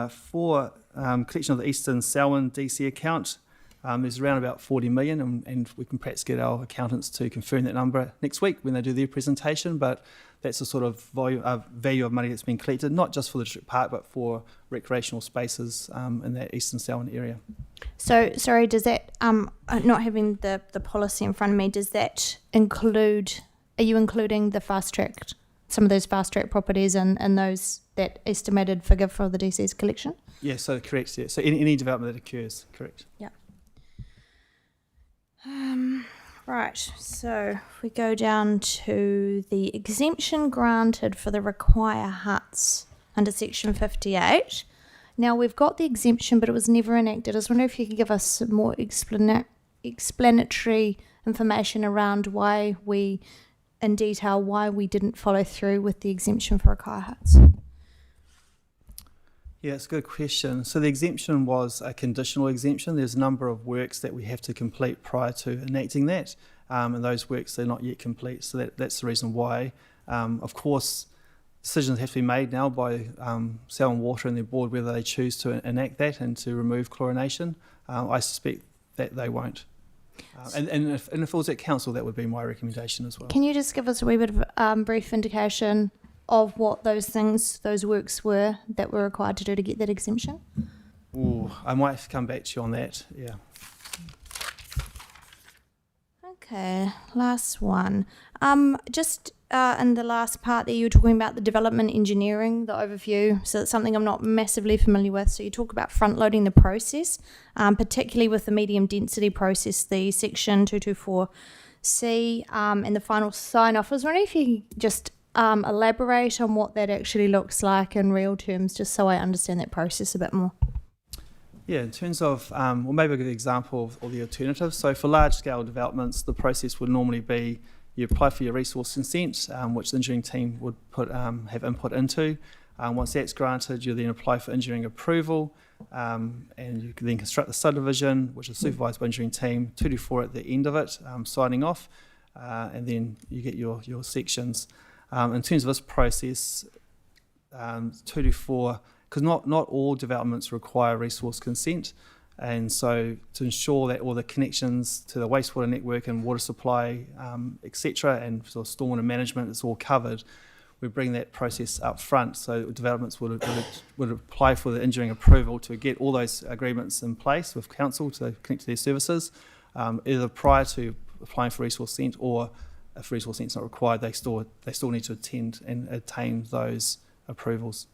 For collection of the Eastern Selwyn DC account, there's around about 40 million, and we can perhaps get our accountants to confirm that number next week when they do their presentation, but that's the sort of value of money that's been collected, not just for the district park, but for recreational spaces in that Eastern Selwyn area. So, sorry, does that, not having the policy in front of me, does that include, are you including the fast track, some of those fast track properties and those, that estimated figure for the DC's collection? Yeah, so correct, yeah. So any development that occurs, correct. Yeah. Right, so if we go down to the exemption granted for the require huts under section 58, Now, we've got the exemption, but it was never enacted. I was wondering if you could give us some more explanatory information around why we didn't follow through with the exemption for Rakaia huts. Yeah, it's a good question. So the exemption was a conditional exemption. There's a number of works that we have to complete prior to enacting that, and those works are not yet complete. So that's the reason why. Of course, decisions have to be made now by Sound and Water and their board whether they choose to enact that and to remove chlorination. I suspect that they won't. And if it was at council, that would be my recommendation as well. Can you just give us a wee bit of brief indication of what those works were that were required to do to get that exemption? Ooh, I might have to come back to you on that, yeah. Okay, last one. Just in the last part there, you were talking about the development engineering, the overview. So it's something I'm not massively familiar with. So you talk about front loading the process, particularly with the medium density process, the section 224C, and the final sign off. I was wondering if you could just elaborate on what that actually looks like in real terms, just so I understand that process a bit more. Yeah, in terms of, well, maybe I'll give an example of all the alternatives. So for large-scale developments, the process would normally be you apply for your resource consent, which the engineering team would have input into. Once that's granted, you then apply for engineering approval, and you can then construct the subdivision, which is supervised by engineering team, 224 at the end of it, signing off, and then you get your sections. In terms of this process, 224, because not all developments require resource consent, and so to ensure that all the connections to the wastewater network and water supply, etc., and sort of stormwater management is all covered, we bring that process up front. So developments would apply for the engineering approval to get all those agreements in place with council to connect to their services, either prior to applying for resource consent, or if resource consent is not required, they still need to attend and attain those approvals.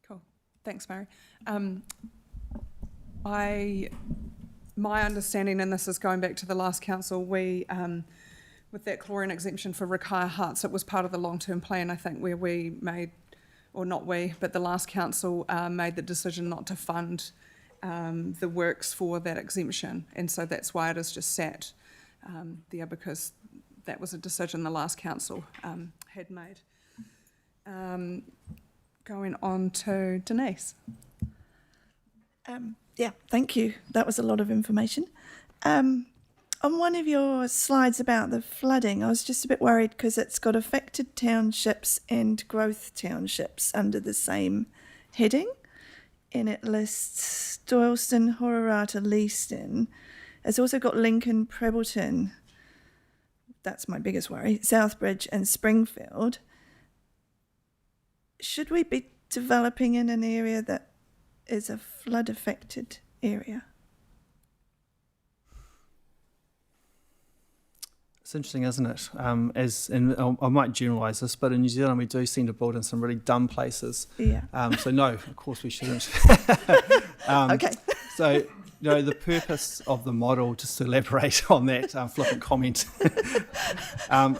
Cool. Thanks, Mary. My understanding, and this is going back to the last council, we with that chlorine exemption for Rakaia huts, it was part of the long-term plan, I think, where we made, or not we, but the last council made the decision not to fund the works for that exemption, and so that's why it is just sat there, because that was a decision the last council had made. Going on to Denise. Yeah, thank you. That was a lot of information. On one of your slides about the flooding, I was just a bit worried because it's got affected townships and growth townships under the same heading. And it lists Doyleston, Hororata, Leaston. It's also got Lincoln, Prebleton. That's my biggest worry. Southbridge and Springfield. Should we be developing in an area that is a flood-affected area? It's interesting, isn't it? I might generalise this, but in New Zealand we do seem to build in some really dumb places. Yeah. So no, of course we shouldn't. Okay. So, the purpose of the model, just to elaborate on that flippant comment,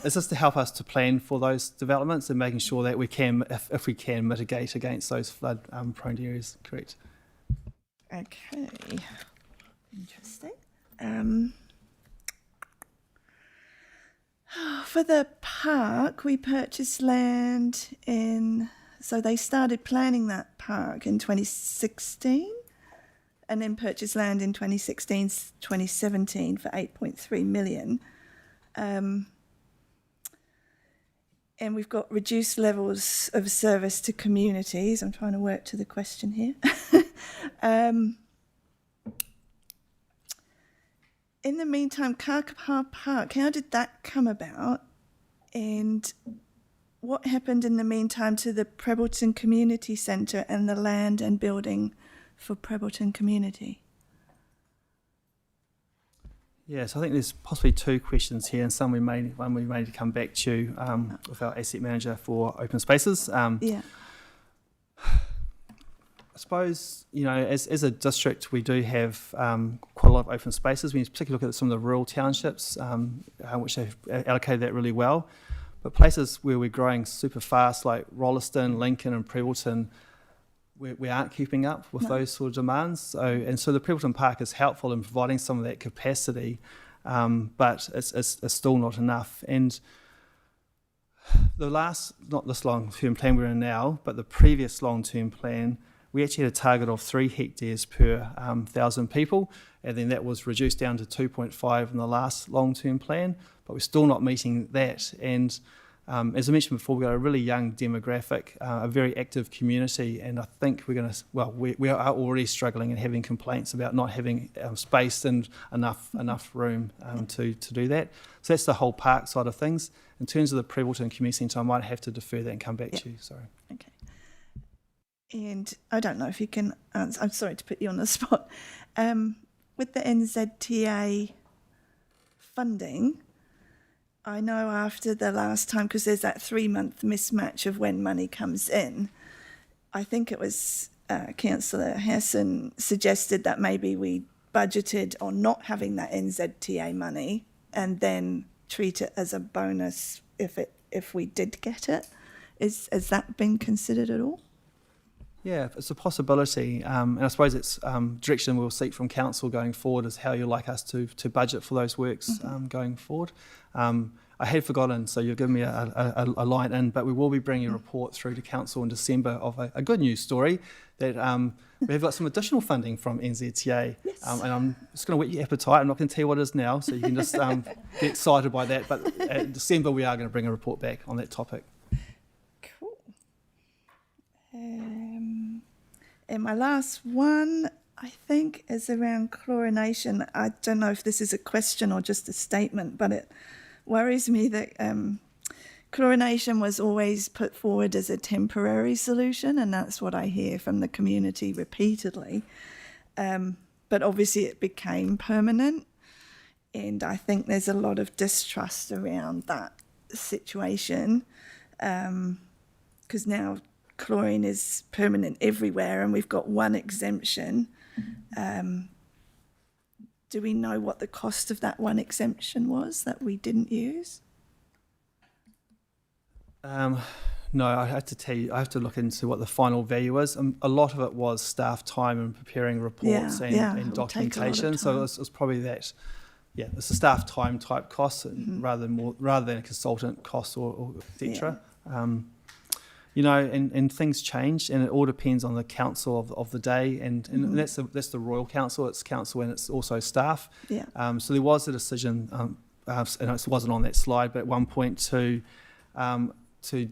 is just to help us to plan for those developments and making sure that we can, if we can, mitigate against those flood-prone areas. Correct. Okay. Interesting. For the park, we purchased land so they started planning that park in 2016 and then purchased land in 2016, 2017 for 8.3 million. And we've got reduced levels of service to communities. I'm trying to work to the question here. In the meantime, Kakapa Park, how did that come about? And what happened in the meantime to the Prebleton Community Centre and the land and building for Prebleton Community? Yes, I think there's possibly two questions here, and one we may come back to with our asset manager for open spaces. Yeah. I suppose, as a district, we do have quite a lot of open spaces. We particularly look at some of the rural townships, which have allocated that really well. But places where we're growing super fast, like Rolleston, Lincoln and Prebbleton, we aren't keeping up with those sort of demands. So the Prebbleton Park is helpful in providing some of that capacity, but it's still not enough. And the last, not this long-term plan we're in now, but the previous long-term plan, we actually had a target of 3 hectares per 1,000 people, and then that was reduced down to 2.5 in the last long-term plan, but we're still not meeting that. And as I mentioned before, we've got a really young demographic, a very active community, and I think we're going to, we are already struggling and having complaints about not having space and enough room to do that. So that's the whole park side of things. In terms of the Prebbleton Community Centre, I might have to defer that and come back to you, sorry. Okay. And I don't know if you can answer, I'm sorry to put you on the spot. With the NZTA funding, I know after the last time, because there's that 3-month mismatch of when money comes in, I think it was Councillor Hassan suggested that maybe we budgeted on not having that NZTA money and then treat it as a bonus if we did get it. Has that been considered at all? Yeah, it's a possibility, and I suppose it's direction we'll seek from council going forward is how you'd like us to budget for those works going forward. I had forgotten, so you've given me a line in, but we will be bringing a report through to council in December of a good news story that we've got some additional funding from NZTA, Yes. and I'm just going to whet your appetite. I'm not going to tell you what it is now, so you can just get excited by that. But in December we are going to bring a report back on that topic. Cool. And my last one, I think, is around chlorination. I don't know if this is a question or just a statement, but it worries me that chlorination was always put forward as a temporary solution, and that's what I hear from the community repeatedly. But obviously it became permanent, and I think there's a lot of distrust around that situation, because now chlorine is permanent everywhere and we've got one exemption. Do we know what the cost of that one exemption was that we didn't use? No, I have to tell you, I have to look into what the final value is. A lot of it was staff time and preparing reports and it will take a lot of documentation. So time. it's probably that. Yeah, it's a staff time type cost rather than a consultant cost or et cetera. You know, and things change, and it all depends on the council of the day, and that's the Royal Council. It's council and it's also staff. Yeah. So there was a decision, and it wasn't on that slide, but at one point to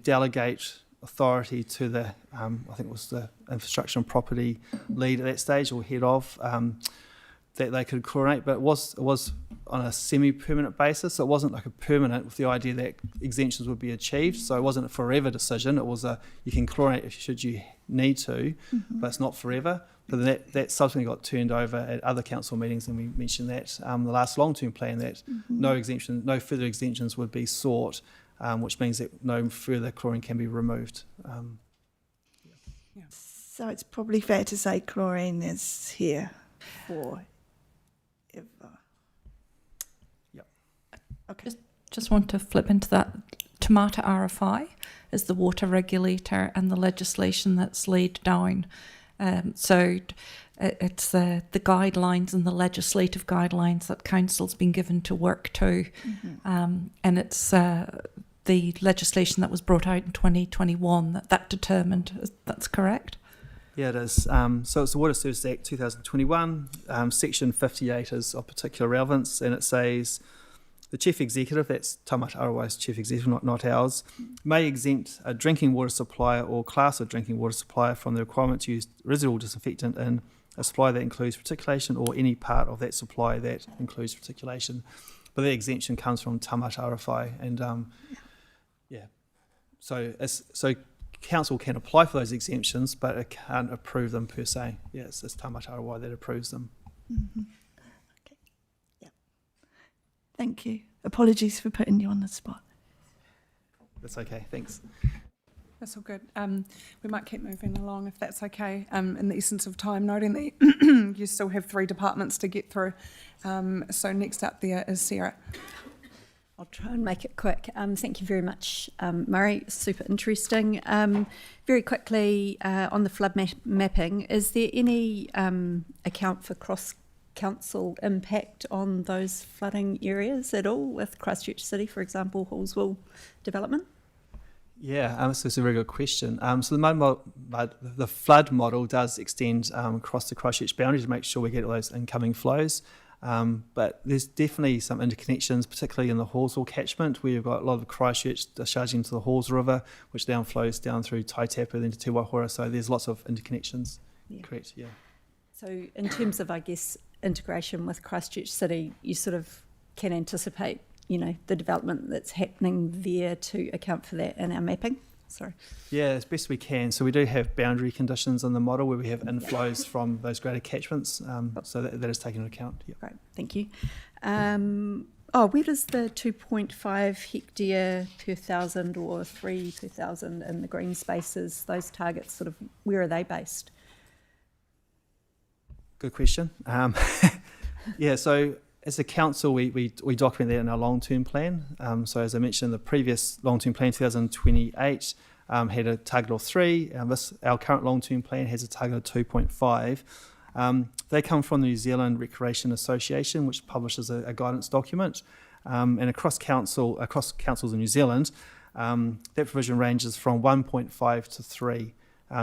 delegate authority to the I think it was the infrastructure and property lead at that stage, or head of, that they could chlorinate, but it was on a semi-permanent basis. So it wasn't like a permanent with the idea that exemptions would be achieved. So it wasn't a forever decision. It was you can chlorinate should you need to, but it's not forever. But that subsequently got turned over at other council meetings, and we mentioned that the last long-term plan that no further exemptions would be sought, which means that no further chlorine can be removed. So it's probably fair to say chlorine is here forever. Yep. Okay. Just want to flip into that. Tomato RFI is the water regulator and the legislation that's laid down. So it's the guidelines and the legislative guidelines that council's been given to work to. And it's the legislation that was brought out in 2021 that determined. That's correct? Yeah, it is. So it's the Water Services Act 2021. Section 58 is of particular relevance, and it says the Chief Executive, that's Taumata Arawai's Chief Executive, not ours, may exempt a drinking water supplier or class of drinking water supplier from the requirement to use residual disinfectant in a supply that includes reticulation or any part of that supply that includes reticulation. But that exemption comes from Taumata Arawai, and so council can apply for those exemptions, but it can't approve them per se. Yeah, it's Taumata Arawai that approves them. Okay. Yeah. Thank you. Apologies for putting you on the spot. That's okay, thanks. That's all good. We might keep moving along if that's okay. In the essence of time, noting that you still have 3 departments to get through. So next up there is Sarah. I'll try and make it quick. Thank you very much, Murray. Super interesting. Very quickly, on the flood mapping, is there any account for cross-council impact on those flooding areas at all with Christchurch City, for example, Hallsville development? Yeah, so it's a very good question. So the flood model does extend across the Christchurch boundary to make sure we get all those incoming flows. But there's definitely some interconnections, particularly in the Hallsville catchment, where you've got a lot of Christchurch discharging to the Halls River, which then flows down through Taitapa then to Te Waihoara. So there's lots of interconnections. Yeah. Correct, yeah. So in terms of, I guess, integration with Christchurch City, you sort of can anticipate, the development that's happening there to account for that in our mapping? Sorry. Yeah, as best we can. So we do have boundary conditions in the model where we have inflows from those greater catchments. So that is taken into account. Yep. Great, thank you. Where does the 2.5 hectare per thousand or 3 per thousand in the green spaces, those targets, where are they based? Good question. Yeah, so as a council, we document that in our long-term plan. So as I mentioned, the previous long-term plan, 2028, had a target of 3. Our current long-term plan has a target of 2.5. They come from the New Zealand Recreation Association, which publishes a guidance document. And across councils in New Zealand, that provision ranges from 1.5 to 3.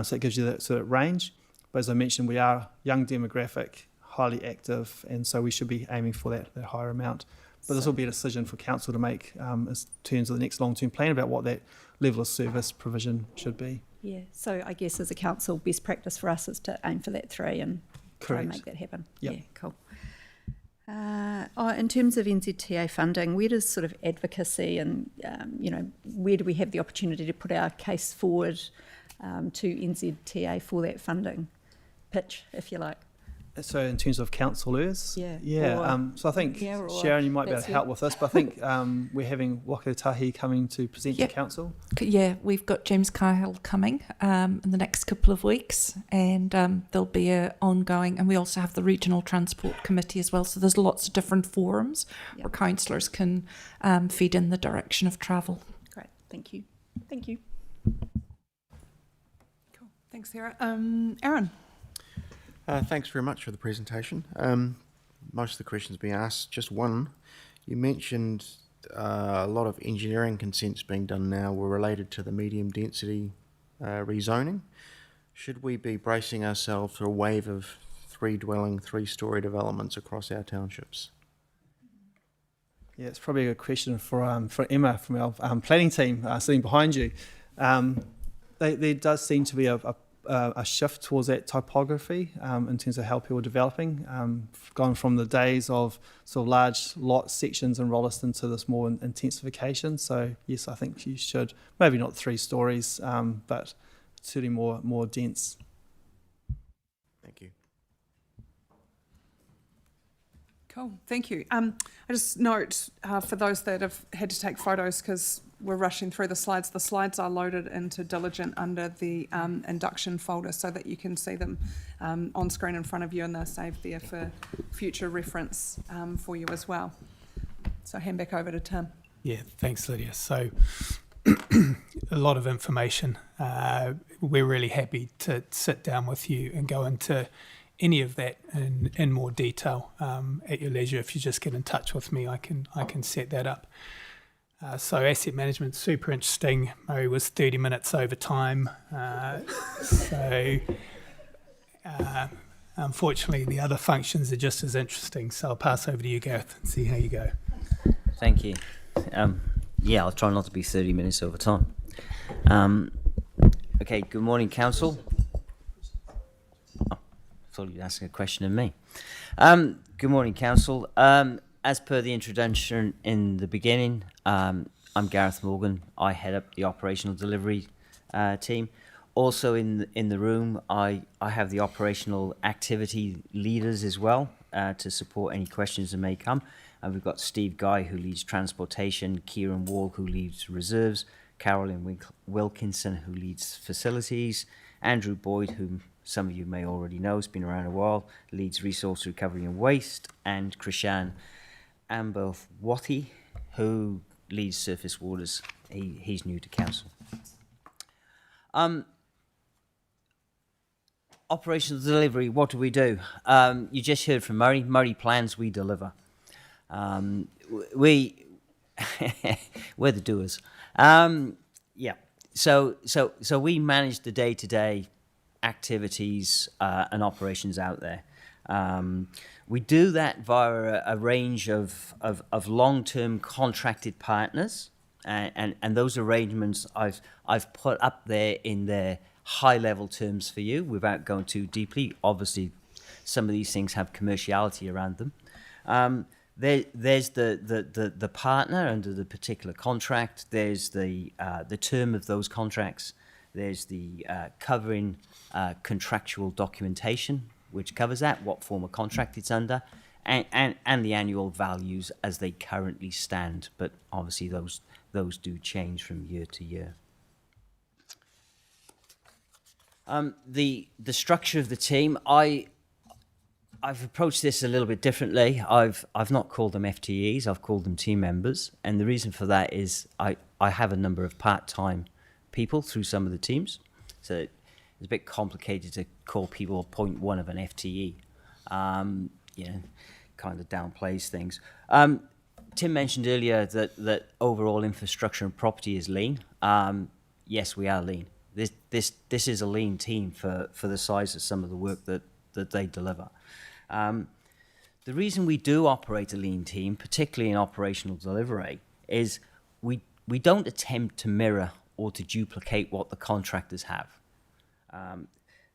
So it gives you that sort of range. But as I mentioned, we are young demographic, highly active, and so we should be aiming for that higher amount. But this will be a decision for council to make in terms of the next long-term plan about what that level of service provision should be. Yeah, so I guess as a council, best practice for us is to aim for that 3 and try and make that happen. Yep. Yeah, cool. In terms of NZTA funding, where does sort of advocacy and, where do we have the opportunity to put our case forward to NZTA for that funding pitch, if you like? So in terms of councillors, Yeah. so I think Sharon, you might be able to help with this, but I think we're having Wakatahi coming to present to council. Yeah, we've got James Cahill coming in the next couple of weeks, and there'll be a ongoing, and we also have the Regional Transport Committee as well. So there's lots of different forums where councillors can feed in the direction of travel. Great, thank you. Thank you. Cool. Thanks, Sarah. Aaron. Thanks very much for the presentation. Most of the questions being asked. Just one, you mentioned a lot of engineering consents being done now were related to the medium density rezoning. Should we be bracing ourselves for a wave of 3-story developments across our townships? Yeah, it's probably a good question for Emma from our planning team sitting behind you. There does seem to be a shift towards that typography in terms of how people are developing, gone from the days of sort of large lot sections in Rolleston to this more intensification. So yes, I think you should, maybe not 3 stories, but certainly more dense. Thank you. Cool, thank you. I just note for those that have had to take photos, because we're rushing through the slides are loaded into Diligent under the induction folder so that you can see them on screen in front of you, and they're saved there for future reference for you as well. So hand back over to Tim. Yeah, thanks, Lydia. So a lot of information. We're really happy to sit down with you and go into any of that in more detail at your leisure. If you just get in touch with me, I can set that up. So asset management, super interesting. Murray was 30 minutes over time. Unfortunately, the other functions are just as interesting. So I'll pass over to you, Gareth, and see how you go. Thank you. I'll try not to be 30 minutes over time. Okay, good morning, Council. Thought you'd asking a question of me. Good morning, Council. As per the introduction in the beginning, I'm Gareth Morgan. I head up the operational delivery team. Also in the room, I have the operational activity leaders as well to support any questions that may come. And we've got Steve Guy, who leads transportation, Kieran Wall, who leads reserves, Carolyn Wilkinson, who leads facilities, Andrew Boyd, whom some of you may already know, has been around a while, leads resource recovery and waste, and Krishan Ambelwati, who leads surface waters. He's new to council. Operational delivery, what do we do? You just heard from Murray. Murray plans, we deliver. We're the doers. Yeah. So we manage the day-to-day activities and operations out there. We do that via a range of long-term contracted partners, and those arrangements I've put up there in their high-level terms for you without going too deeply. Obviously, some of these things have commerciality around them. There's the partner under the particular contract. There's the term of those contracts. There's the covering contractual documentation, which covers that, what form of contract it's under, and the annual values as they currently stand. But obviously those do change from year to year. The structure of the team, I've approached this a little bit differently. I've not called them FTEs, I've called them team members. And the reason for that is I have a number of part-time people through some of the teams. So it's a bit complicated to call people 0.1 of an FTE. Kind of downplays things. Tim mentioned earlier that overall infrastructure and property is lean. Yes, we are lean. This is a lean team for the size of some of the work that they deliver. The reason we do operate a lean team, particularly in operational delivery, is we don't attempt to mirror or to duplicate what the contractors have.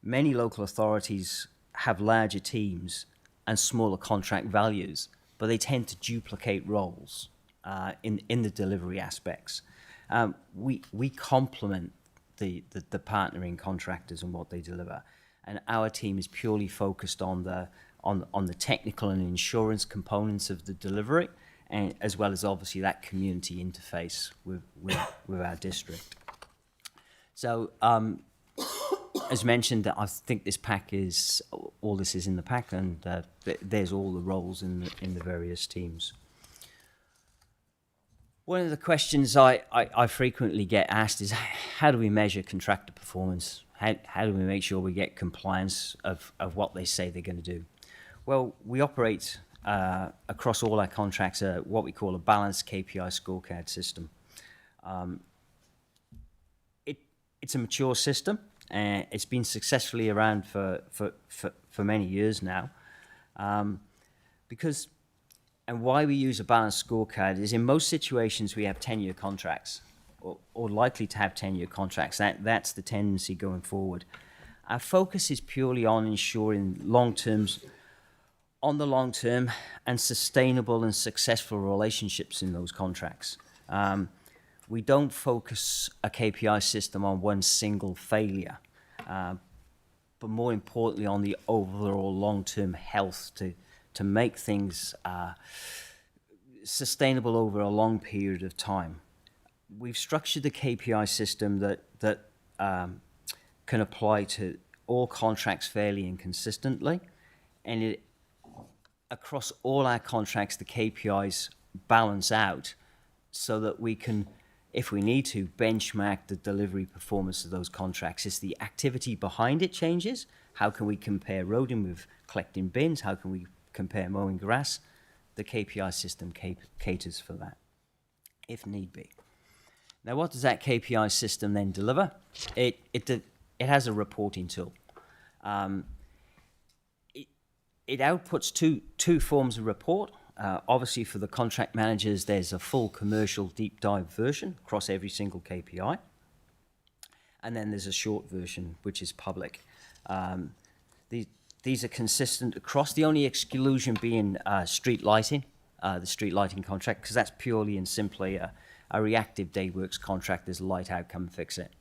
Many local authorities have larger teams and smaller contract values, but they tend to duplicate roles in the delivery aspects. We complement the partnering contractors and what they deliver, and our team is purely focused on the technical and insurance components of the delivery, and as well as obviously that community interface with our district. So as mentioned, I think this pack is all this is in the pack, and there's all the roles in the various teams. One of the questions I frequently get asked is, how do we measure contractor performance? How do we make sure we get compliance of what they say they're going to do? Well, we operate across all our contracts what we call a balanced KPI scorecard system. It's a mature system. It's been successfully around for many years now. Because, and why we use a balanced scorecard is in most situations we have 10-year contracts, or likely to have 10-year contracts. That's the tendency going forward. Our focus is purely on ensuring on the long term and sustainable and successful relationships in those contracts. We don't focus a KPI system on one single failure, but more importantly on the overall long-term health to make things sustainable over a long period of time. We've structured the KPI system that can apply to all contracts fairly and consistently, and across all our contracts the KPIs balance out so that we can, if we need to, benchmark the delivery performance of those contracts. It's the activity behind it changes. How can we compare roading with collecting bins? How can we compare mowing grass? The KPI system caters for that, if need be. Now, what does that KPI system then deliver? It has a reporting tool. It outputs two forms of report. Obviously, for the contract managers, there's a full commercial deep dive version across every single KPI. And then there's a short version, which is public. These are consistent across, the only exclusion being street lighting, the street lighting contract, because that's purely and simply a reactive day works contract. There's a light out, come fix it.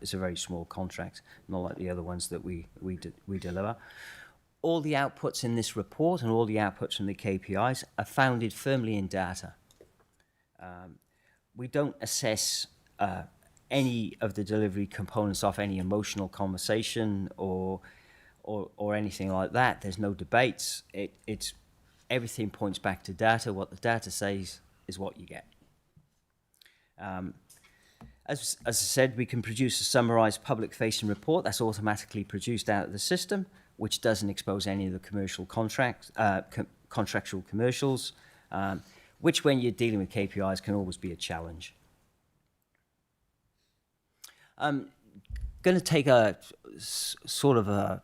It's a very small contract, not like the other ones that we deliver. All the outputs in this report and all the outputs from the KPIs are founded firmly in data. We don't assess any of the delivery components off any emotional conversation or anything like that. There's no debates. It's everything points back to data. What the data says is what you get. As I said, we can produce a summarised public-facing report that's automatically produced out of the system, which doesn't expose any of the commercial contractual commercials, which when you're dealing with KPIs can always be a challenge. I'm going to take a sort of a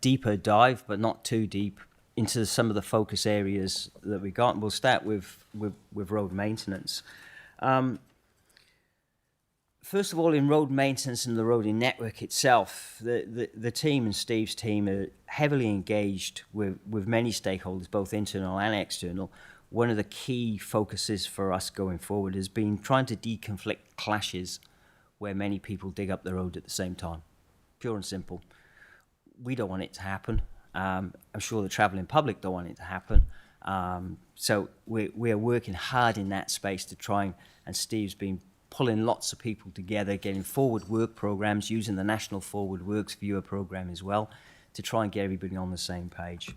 deeper dive, but not too deep, into some of the focus areas that we got. And we'll start with road maintenance. First of all, in road maintenance and the roading network itself, the team and Steve's team are heavily engaged with many stakeholders, both internal and external. One of the key focuses for us going forward has been trying to deconflict clashes where many people dig up the road at the same time. Pure and simple. We don't want it to happen. I'm sure the travelling public don't want it to happen. So we are working hard in that space to try and Steve's been pulling lots of people together, getting forward work programs, using the National Forward Works Viewer program as well, to try and get everybody on the same page.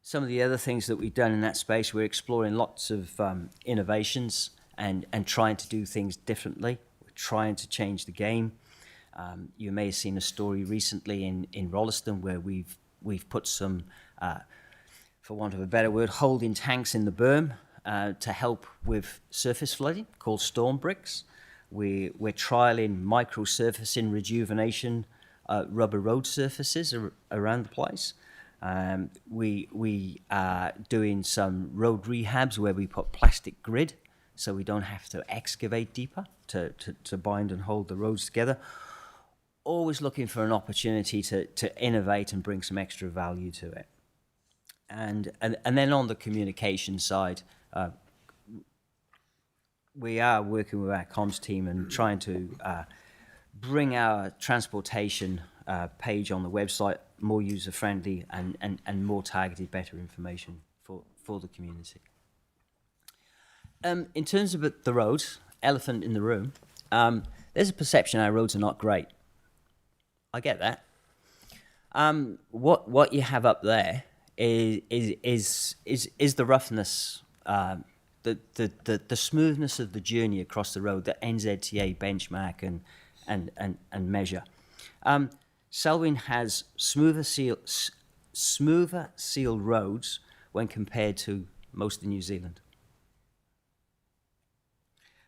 Some of the other things that we've done in that space, we're exploring lots of innovations and trying to do things differently. We're trying to change the game. You may have seen a story recently in Rolleston where we've put some, for want of a better word, holding tanks in the berm to help with surface flooding, called storm bricks. We're trialling micro-surfacing rejuvenation rubber road surfaces around the place. We are doing some road rehabs where we put plastic grid so we don't have to excavate deeper to bind and hold the roads together. Always looking for an opportunity to innovate and bring some extra value to it. And then on the communication side, we are working with our comms team and trying to bring our transportation page on the website more user-friendly and more targeted, better information for the community. In terms of the roads, elephant in the room, there's a perception our roads are not great. I get that. What you have up there is the roughness, the smoothness of the journey across the road that NZTA benchmark and measure. Selwyn has smoother sealed roads when compared to most of New Zealand.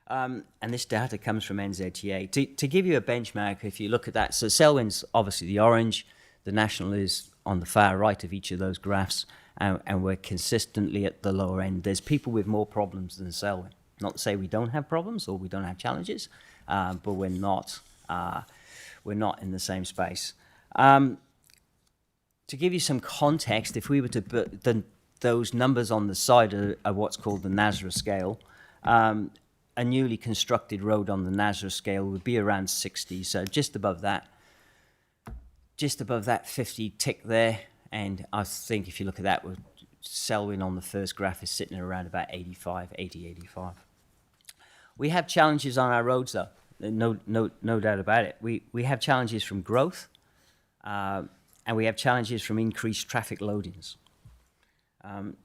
And this data comes from NZTA. To give you a benchmark, if you look at that, so Selwyn's obviously the orange, the national is on the far right of each of those graphs, and we're consistently at the lower end. There's people with more problems than Selwyn. Not to say we don't have problems or we don't have challenges, but we're not in the same space. To give you some context, if we were to put those numbers on the side of what's called the NASRA scale, a newly constructed road on the NASRA scale would be around 60, so just above that 50 tick there. And I think if you look at that, Selwyn on the first graph is sitting around about 85. We have challenges on our roads, though. No doubt about it. We have challenges from growth, and we have challenges from increased traffic loadings.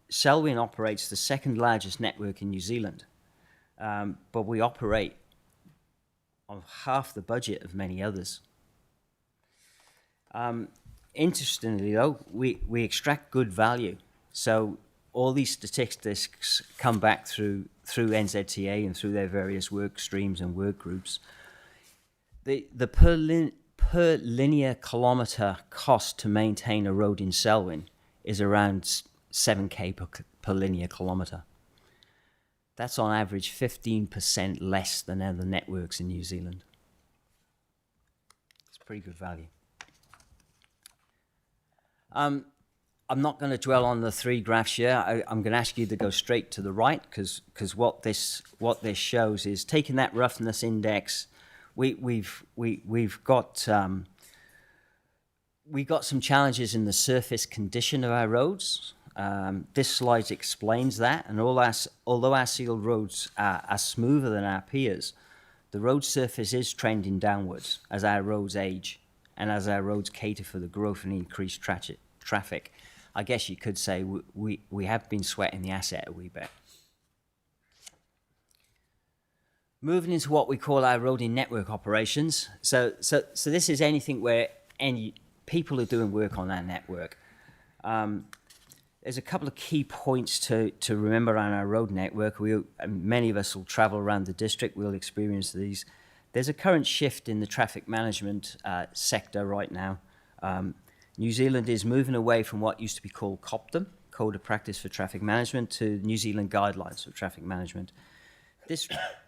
Selwyn operates the second largest network in New Zealand, but we operate on half the budget of many others. Interestingly, though, we extract good value. So all these statistics come back through NZTA and through their various work streams and work groups. The per linear kilometre cost to maintain a road in Selwyn is around 7k per linear kilometre. That's on average 15% less than other networks in New Zealand. It's pretty good value. I'm not going to dwell on the three graphs here. I'm going to ask you to go straight to the right because what this shows is taking that roughness index. We've got some challenges in the surface condition of our roads. This slide explains that, and although our sealed roads are smoother than our peers, the road surface is trending downwards as our roads age and as our roads cater for the growth and increased traffic. I guess you could say we have been sweating the asset a wee bit. Moving into what we call our roading network operations. So this is anything where any people are doing work on our network. There's a couple of key points to remember on our road network. Many of us will travel around the district. We'll experience these. There's a current shift in the traffic management sector right now. New Zealand is moving away from what used to be called COPTM, Code of Practice for Traffic Management, to New Zealand Guidelines for Traffic Management.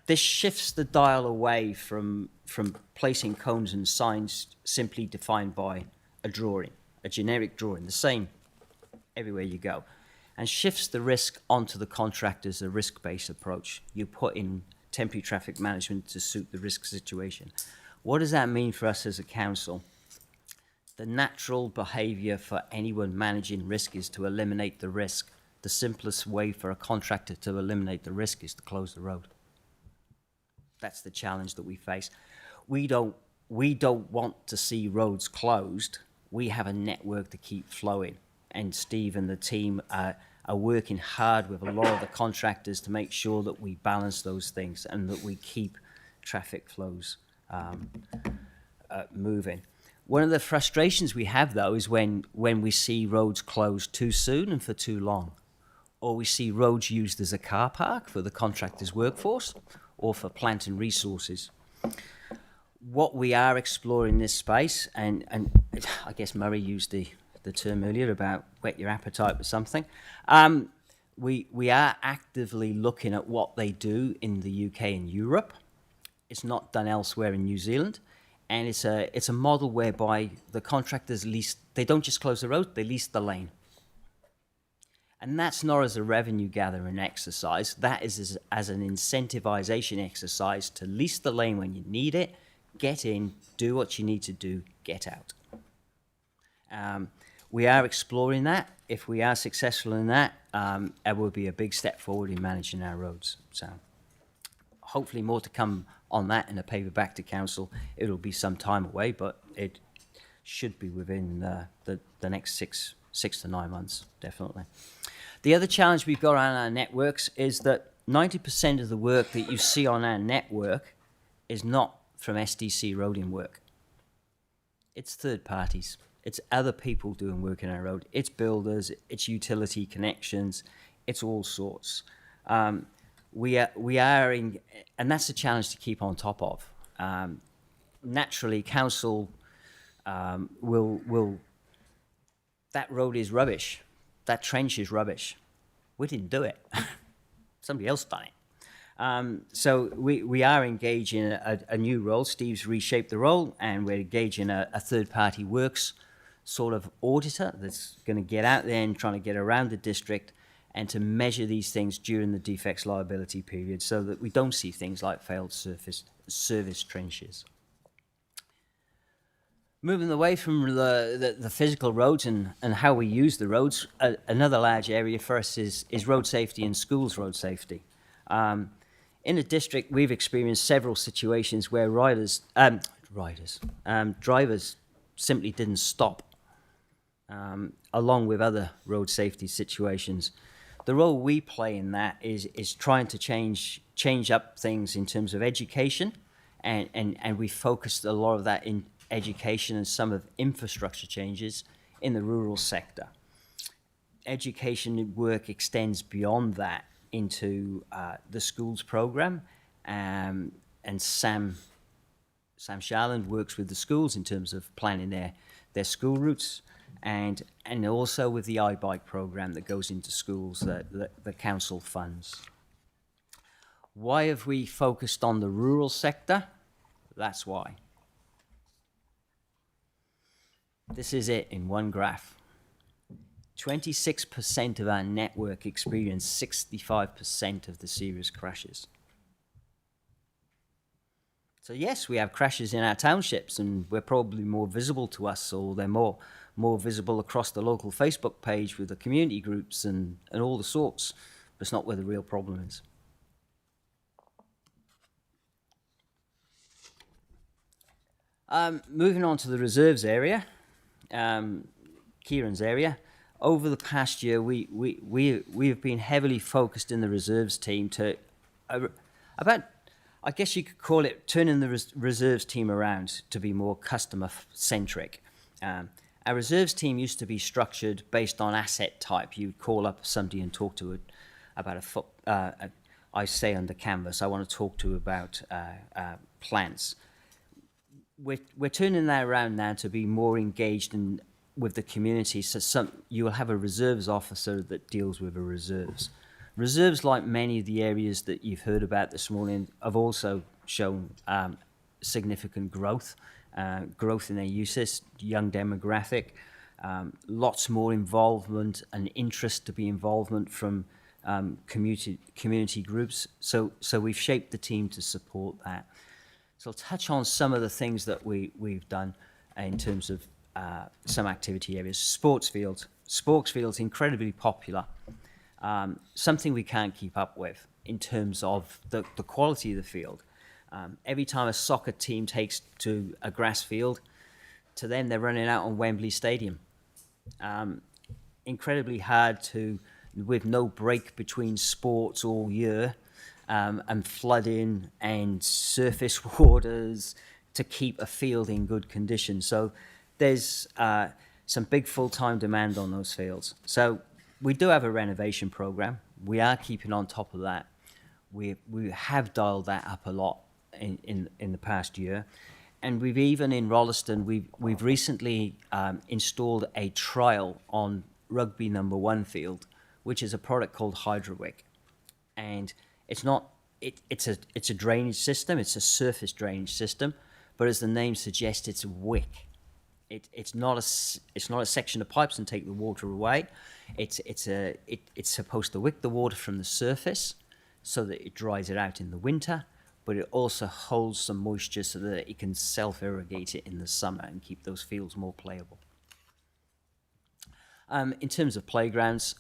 This shifts the dial away from placing cones and signs simply defined by a drawing, a generic drawing, the same everywhere you go, and shifts the risk onto the contractors, a risk-based approach. You put in temporary traffic management to suit the risk situation. What does that mean for us as a council? The natural behaviour for anyone managing risk is to eliminate the risk. The simplest way for a contractor to eliminate the risk is to close the road. That's the challenge that we face. We don't want to see roads closed. We have a network to keep flowing. And Steve and the team are working hard with a lot of the contractors to make sure that we balance those things and that we keep traffic flows moving. One of the frustrations we have, though, is when we see roads closed too soon and for too long, or we see roads used as a car park for the contractor's workforce or for plant and resources. What we are exploring in this space, and I guess Murray used the term earlier about whet your appetite with something, we are actively looking at what they do in the UK and Europe. It's not done elsewhere in New Zealand. And it's a model whereby the contractors they don't just close the road, they lease the lane. And that's not as a revenue gathering exercise, that is as an incentivization exercise to lease the lane when you need it, get in, do what you need to do, get out. We are exploring that. If we are successful in that, it will be a big step forward in managing our roads. So hopefully more to come on that in a paper back to council. It'll be some time away, but it should be within the next six to 9 months, definitely. The other challenge we've got on our networks is that 90% of the work that you see on our network is not from SDC roading work. It's third parties. It's other people doing work in our road. It's builders, it's utility connections, it's all sorts. We are in, and that's a challenge to keep on top of. Naturally, council will. That road is rubbish. That trench is rubbish. We didn't do it. Somebody else done it. So we are engaging a new role. Steve's reshaped the role, and we're engaging a third-party works sort of auditor that's going to get out there and trying to get around the district and to measure these things during the defects liability period so that we don't see things like failed service trenches. Moving away from the physical roads and how we use the roads, another large area for us is road safety and schools road safety. In the district, we've experienced several situations where drivers simply didn't stop, along with other road safety situations. The role we play in that is trying to change up things in terms of education, and we focused a lot of that in education and some of infrastructure changes in the rural sector. Education work extends beyond that into the schools program, and Sam Sharland works with the schools in terms of planning their school routes, and also with the iBike program that goes into schools that the council funds. Why have we focused on the rural sector? That's why. This is it in one graph. 26% of our network experience 65% of the serious crashes. So yes, we have crashes in our townships, and we're probably more visible to us, or they're more visible across the local Facebook page with the community groups and all the sorts, but it's not where the real problem is. Moving on to the reserves area, Kieran's area. Over the past year, we have been heavily focused in the reserves team to about I guess you could call it turning the reserves team around to be more customer centric. Our reserves team used to be structured based on asset type. You'd call up somebody and talk to it about I say under canvas, I want to talk to about plants. We're turning that around now to be more engaged with the community. So you will have a reserves officer that deals with the reserves. Reserves, like many of the areas that you've heard about this morning, have also shown significant growth in their uses, young demographic, lots more involvement and interest to be involvement from community groups. So we've shaped the team to support that. So I'll touch on some of the things that we've done in terms of some activity areas. Sports fields. Sports fields incredibly popular. Something we can't keep up with in terms of the quality of the field. Every time a soccer team takes to a grass field, to them they're running out on Wembley Stadium. Incredibly hard with no break between sports all year, and flooding and surface waters to keep a field in good condition. So there's some big full-time demand on those fields. So we do have a renovation program. We are keeping on top of that. We have dialed that up a lot in the past year. And we've even in Rolleston, we've recently installed a trial on Rugby number 1 field, which is a product called Hydrowick. And it's a drainage system. It's a surface drainage system, but as the name suggests, it's a wick. It's not a section of pipes and take the water away. It's supposed to wick the water from the surface so that it dries it out in the winter, but it also holds some moisture so that it can self-irrigate it in the summer and keep those fields more playable. In terms of playgrounds,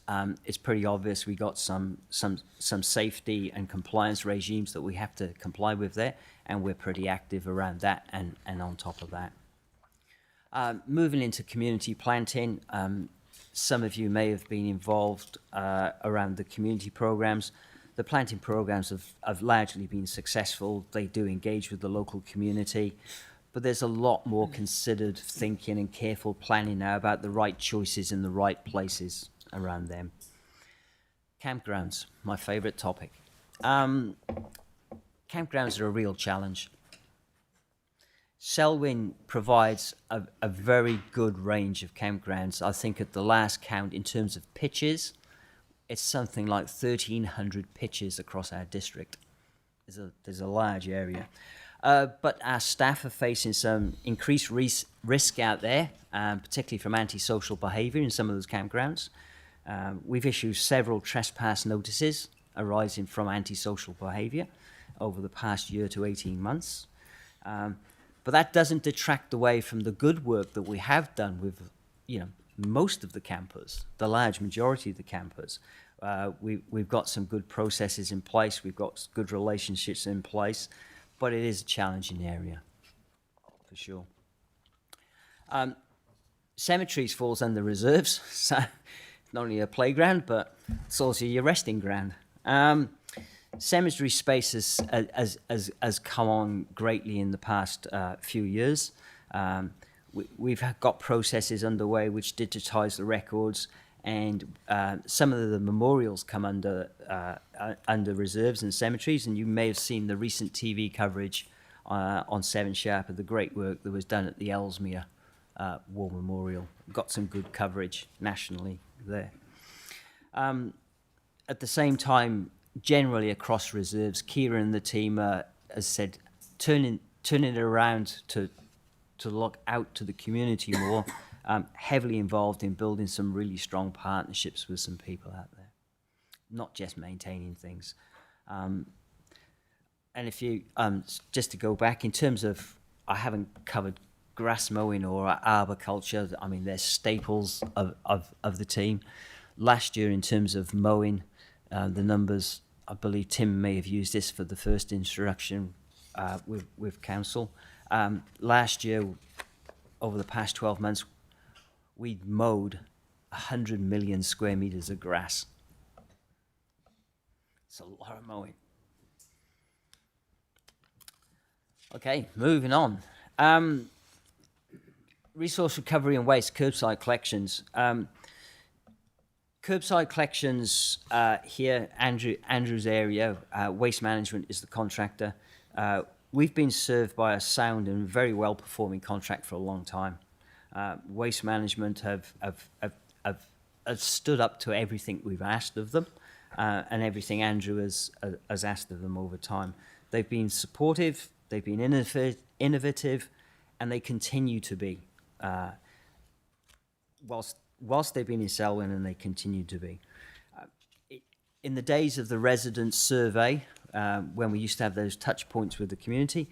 it's pretty obvious we got some safety and compliance regimes that we have to comply with there, and we're pretty active around that and on top of that. Moving into community planting, some of you may have been involved around the community programs. The planting programs have largely been successful. They do engage with the local community, but there's a lot more considered thinking and careful planning now about the right choices in the right places around them. Campgrounds, my favourite topic. Campgrounds are a real challenge. Selwyn provides a very good range of campgrounds. I think at the last count, in terms of pitches, it's something like 1,300 pitches across our district. There's a large area. But our staff are facing some increased risk out there, particularly from antisocial behaviour in some of those campgrounds. We've issued several trespass notices arising from antisocial behaviour over the past year to 18 months. But that doesn't detract away from the good work that we have done with, most of the campers, the large majority of the campers. We've got some good processes in place. We've got good relationships in place, but it is a challenging area, for sure. Cemeteries falls under reserves, so not only a playground, but it's also your resting ground. Cemetery space has come on greatly in the past few years. We've got processes underway which digitise the records, and some of the memorials come under reserves and cemeteries. And you may have seen the recent TV coverage on 7 Sharp of the great work that was done at the Ellesmere War Memorial. Got some good coverage nationally there. At the same time, generally across reserves, Kira and the team, as said, turning it around to look out to the community more, heavily involved in building some really strong partnerships with some people out there, not just maintaining things. And if you, just to go back, in terms of, I haven't covered grass mowing or arboriculture. I mean, they're staples of the team. Last year, in terms of mowing, the numbers, I believe Tim may have used this for the first introduction with council. Last year, over the past 12 months, we'd mowed 100 million square metres of grass. It's a lot of mowing. Okay, moving on. Resource recovery and waste, curbside collections. Curbside collections here, Andrew's area, waste management is the contractor. We've been served by a sound and very well performing contract for a long time. Waste management have stood up to everything we've asked of them, and everything Andrew has asked of them over time. They've been supportive, they've been innovative, and they continue to be. Whilst they've been in Selwyn, and they continue to be. In the days of the residents' survey, when we used to have those touch points with the community,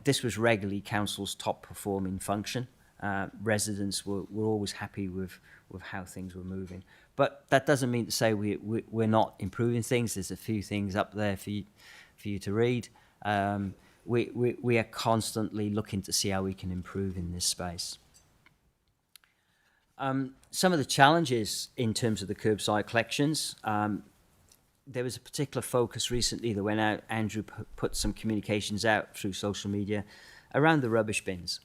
this was regularly council's top performing function. Residents were always happy with how things were moving. But that doesn't mean to say we're not improving things. There's a few things up there for you to read. We are constantly looking to see how we can improve in this space. Some of the challenges in terms of the curbside collections, there was a particular focus recently that went out. Andrew put some communications out through social media around the rubbish bins.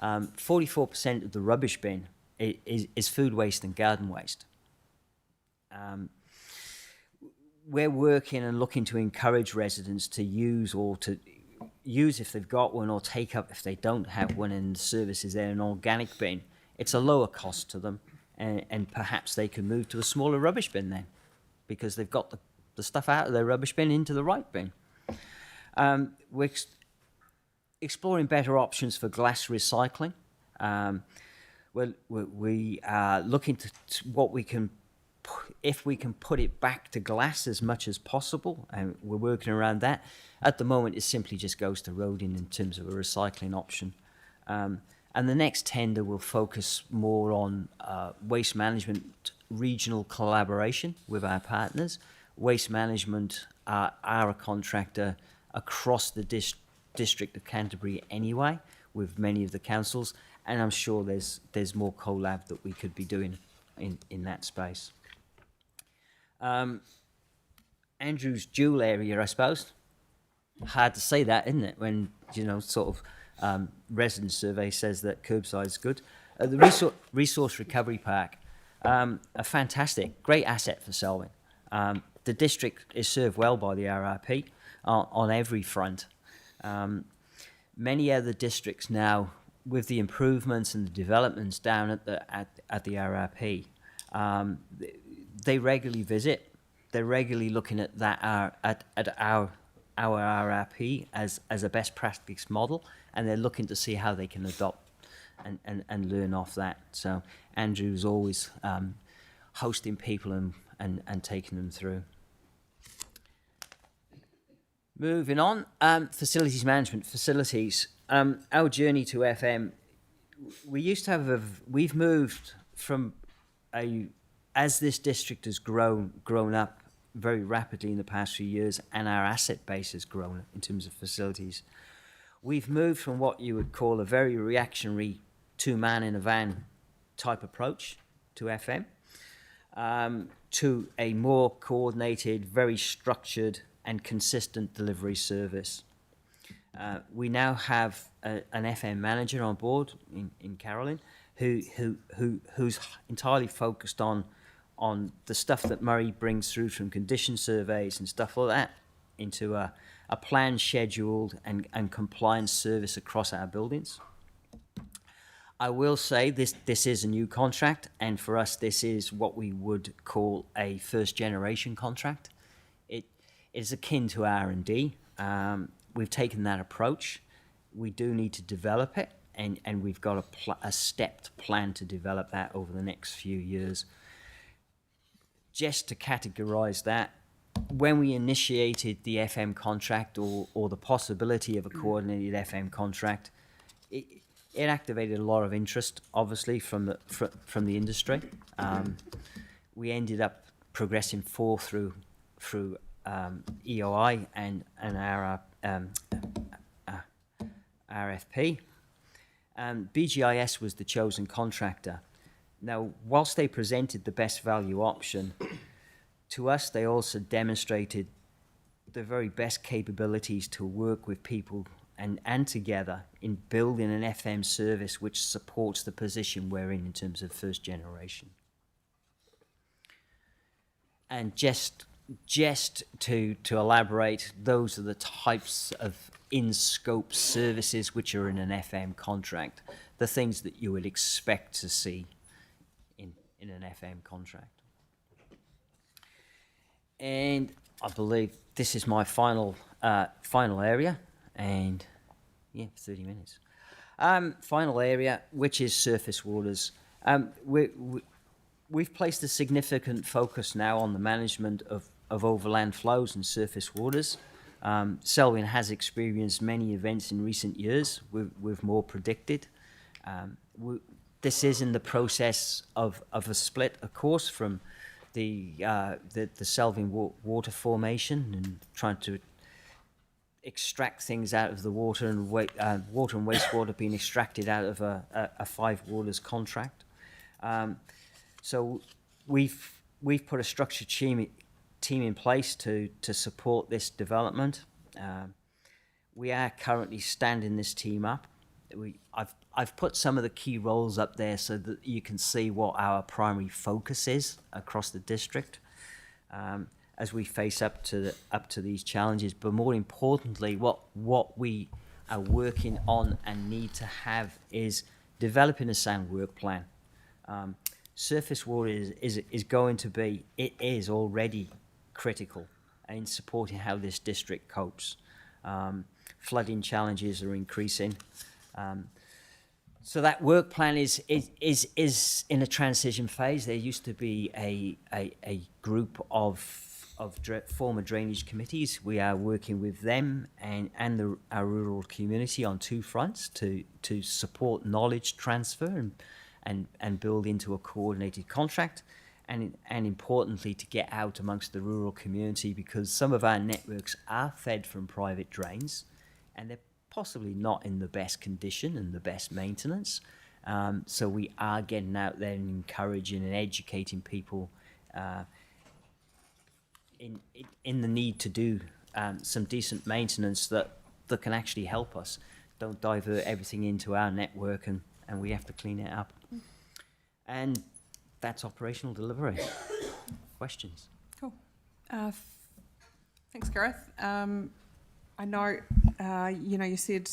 44% of the rubbish bin is food waste and garden waste. We're working and looking to encourage residents to use if they've got one, or take up if they don't have one, and the service is there, an organic bin. It's a lower cost to them, and perhaps they can move to a smaller rubbish bin then, because they've got the stuff out of their rubbish bin into the right bin. We're exploring better options for glass recycling. We are looking to what we can, if we can put it back to glass as much as possible, and we're working around that. At the moment, it simply just goes to roading in terms of a recycling option. And the next tender will focus more on waste management regional collaboration with our partners. Waste management are a contractor across the District of Canterbury anyway, with many of the councils, and I'm sure there's more collab that we could be doing in that space. Andrew's dual area, I suppose. Hard to say that, isn't it, when, sort of resident survey says that curbside is good. The resource recovery park, a fantastic, great asset for Selwyn. The district is served well by the RRP on every front. Many other districts now, with the improvements and the developments down at the RRP, they regularly visit. They're regularly looking at that at our RRP as a best practice model, and they're looking to see how they can adopt and learn off that. So Andrew's always hosting people and taking them through. Moving on, facilities management, facilities. Our journey to FM, we used to have we've moved from as this district has grown up very rapidly in the past few years, and our asset base has grown in terms of facilities. We've moved from what you would call a very reactionary two-man in a van type approach to FM, to a more coordinated, very structured and consistent delivery service. We now have an FM manager on board in Carolyn, who's entirely focused on the stuff that Murray brings through from condition surveys and stuff like that into a planned, scheduled and compliance service across our buildings. I will say this is a new contract, and for us this is what we would call a first generation contract. It is akin to R&D. We've taken that approach. We do need to develop it, and we've got a stepped plan to develop that over the next few years. Just to categorise that, when we initiated the FM contract or the possibility of a coordinated FM contract, it activated a lot of interest, obviously, from the industry. We ended up progressing 4 through EOI and our RFP. BGIS was the chosen contractor. Now, whilst they presented the best value option, to us they also demonstrated the very best capabilities to work with people and together in building an FM service which supports the position we're in terms of first generation. And just to elaborate, those are the types of in-scope services which are in an FM contract, the things that you would expect to see in an FM contract. And I believe this is my final area, and yeah, 30 minutes. Final area, which is surface waters. We've placed a significant focus now on the management of overland flows and surface waters. Selwyn has experienced many events in recent years with more predicted. This is in the process of a split, of course, from the Selwyn water formation and trying to extract things out of the water and water and wastewater being extracted out of a five waters contract. So we've put a structured team in place to support this development. We are currently standing this team up. I've put some of the key roles up there so that you can see what our primary focus is across the district as we face up to these challenges. But more importantly, what we are working on and need to have is developing a sound work plan. Surface water is going to be, it is already critical in supporting how this district copes. Flooding challenges are increasing. So that work plan is in a transition phase. There used to be a group of former drainage committees. We are working with them and our rural community on two fronts to support knowledge transfer and build into a coordinated contract, and importantly to get out amongst the rural community, because some of our networks are fed from private drains and they're possibly not in the best condition and the best maintenance. So we are getting out there and encouraging and educating people in the need to do some decent maintenance that can actually help us. Don't divert everything into our network and we have to clean it up. And that's operational delivery. Questions? Cool. Thanks, Gareth. I know, you said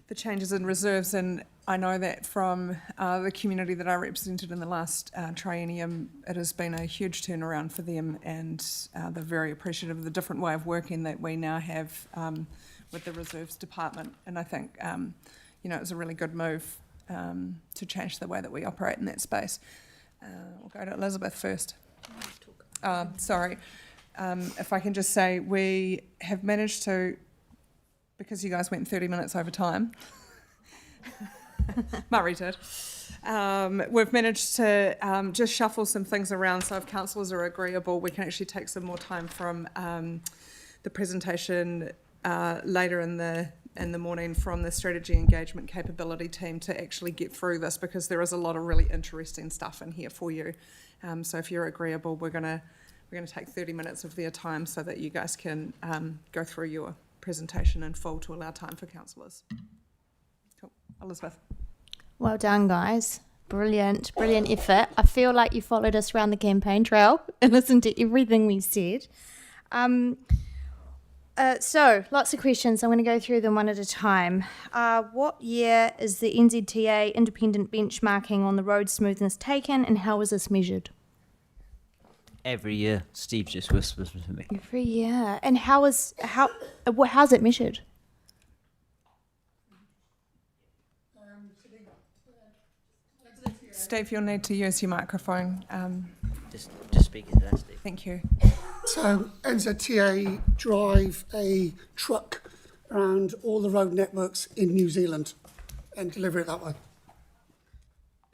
the changes in reserves, and I know that from the community that I represented in the last triennium, it has been a huge turnaround for them, and they're very appreciative of the different way of working that we now have with the reserves department. And I think, it's a really good move to change the way that we operate in that space. We'll go to Elizabeth first. Sorry. If I can just say, we have managed to, because you guys went 30 minutes over time, Murray did, we've managed to just shuffle some things around, so if councillors are agreeable, we can actually take some more time from the presentation later in the morning from the strategy engagement capability team to actually get through this, because there is a lot of really interesting stuff in here for you. So if you're agreeable, we're going to take 30 minutes of their time so that you guys can go through your presentation in full to allow time for councillors. Cool. Elizabeth. Well done, guys. Brilliant effort. I feel like you followed us around the campaign trail and listened to everything we said. So, lots of questions. I'm going to go through them one at a time. What year is the NZTA independent benchmarking on the road smoothness taken, and how is this measured? Every year. Steve just whispers to me. Every year. And how's it measured? Steve, you'll need to use your microphone. Just speak into that, Steve. Thank you. So NZTA drive a truck around all the road networks in New Zealand and deliver it that way.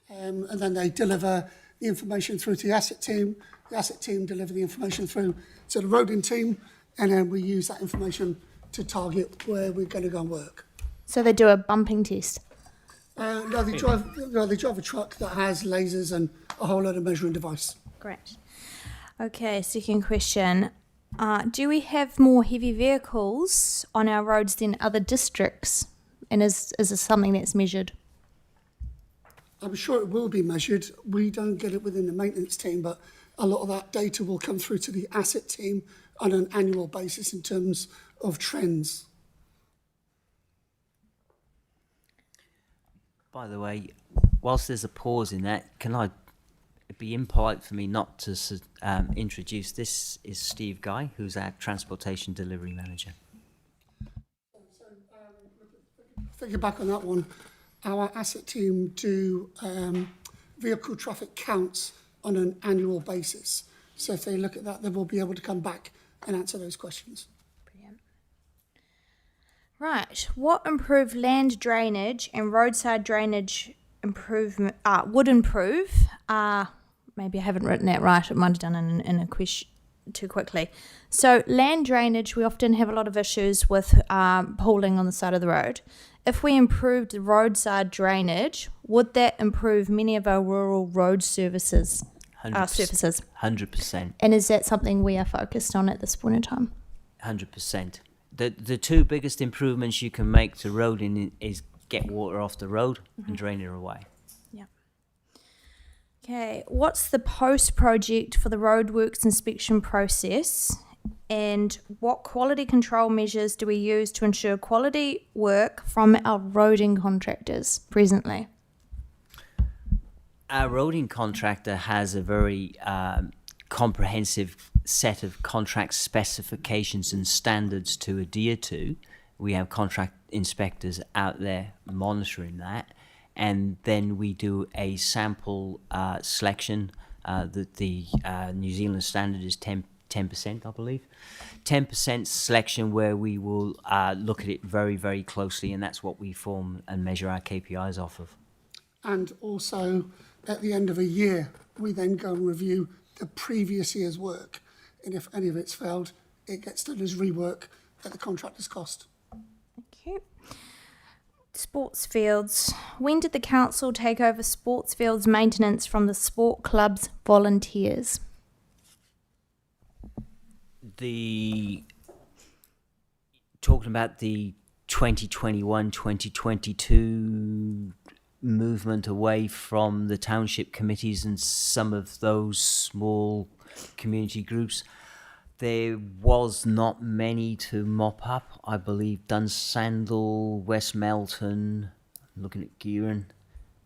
And then they deliver the information through to the asset team. The asset team deliver the information through to the roading team, and then we use that information to target where we're going to go and work. So they do a bumping test? No, they drive a truck that has lasers and a whole lot of measuring device. Great. Okay, second question. Do we have more heavy vehicles on our roads than other districts? And is this something that's measured? I'm sure it will be measured. We don't get it within the maintenance team, but a lot of that data will come through to the asset team on an annual basis in terms of trends. By the way, whilst there's a pause in that, can I it'd be impolite for me not to introduce, this is Steve Guy, who's our Transportation Delivery Manager. Thinking back on that one, our asset team do vehicle traffic counts on an annual basis. So if they look at that, they will be able to come back and answer those questions. Brilliant. Right. What improved land drainage and roadside drainage improvement would improve? Maybe I haven't written that right. It might have done in a question too quickly. So land drainage, we often have a lot of issues with pooling on the side of the road. If we improved the roadside drainage, would that improve many of our rural road services? 100%. And is that something we are focused on at this point in time? 100%. The two biggest improvements you can make to roading is get water off the road and drain it away. Yeah. Okay. What's the post-project for the roadworks inspection process? And what quality control measures do we use to ensure quality work from our roading contractors presently? Our roading contractor has a very comprehensive set of contract specifications and standards to adhere to. We have contract inspectors out there monitoring that, and then we do a sample selection. The New Zealand standard is 10%, I believe. 10% selection where we will look at it very, very closely, and that's what we form and measure our KPIs off of. And also, at the end of a year, we then go and review the previous year's work. And if any of it's failed, it gets done as rework at the contractor's cost. Okay. Sports fields. When did the council take over sports fields maintenance from the sport club's volunteers? Talking about the 2021-2022 movement away from the township committees and some of those small community groups, there was not many to mop up. I believe Dunsandle, West Melton, I'm looking at Gearan,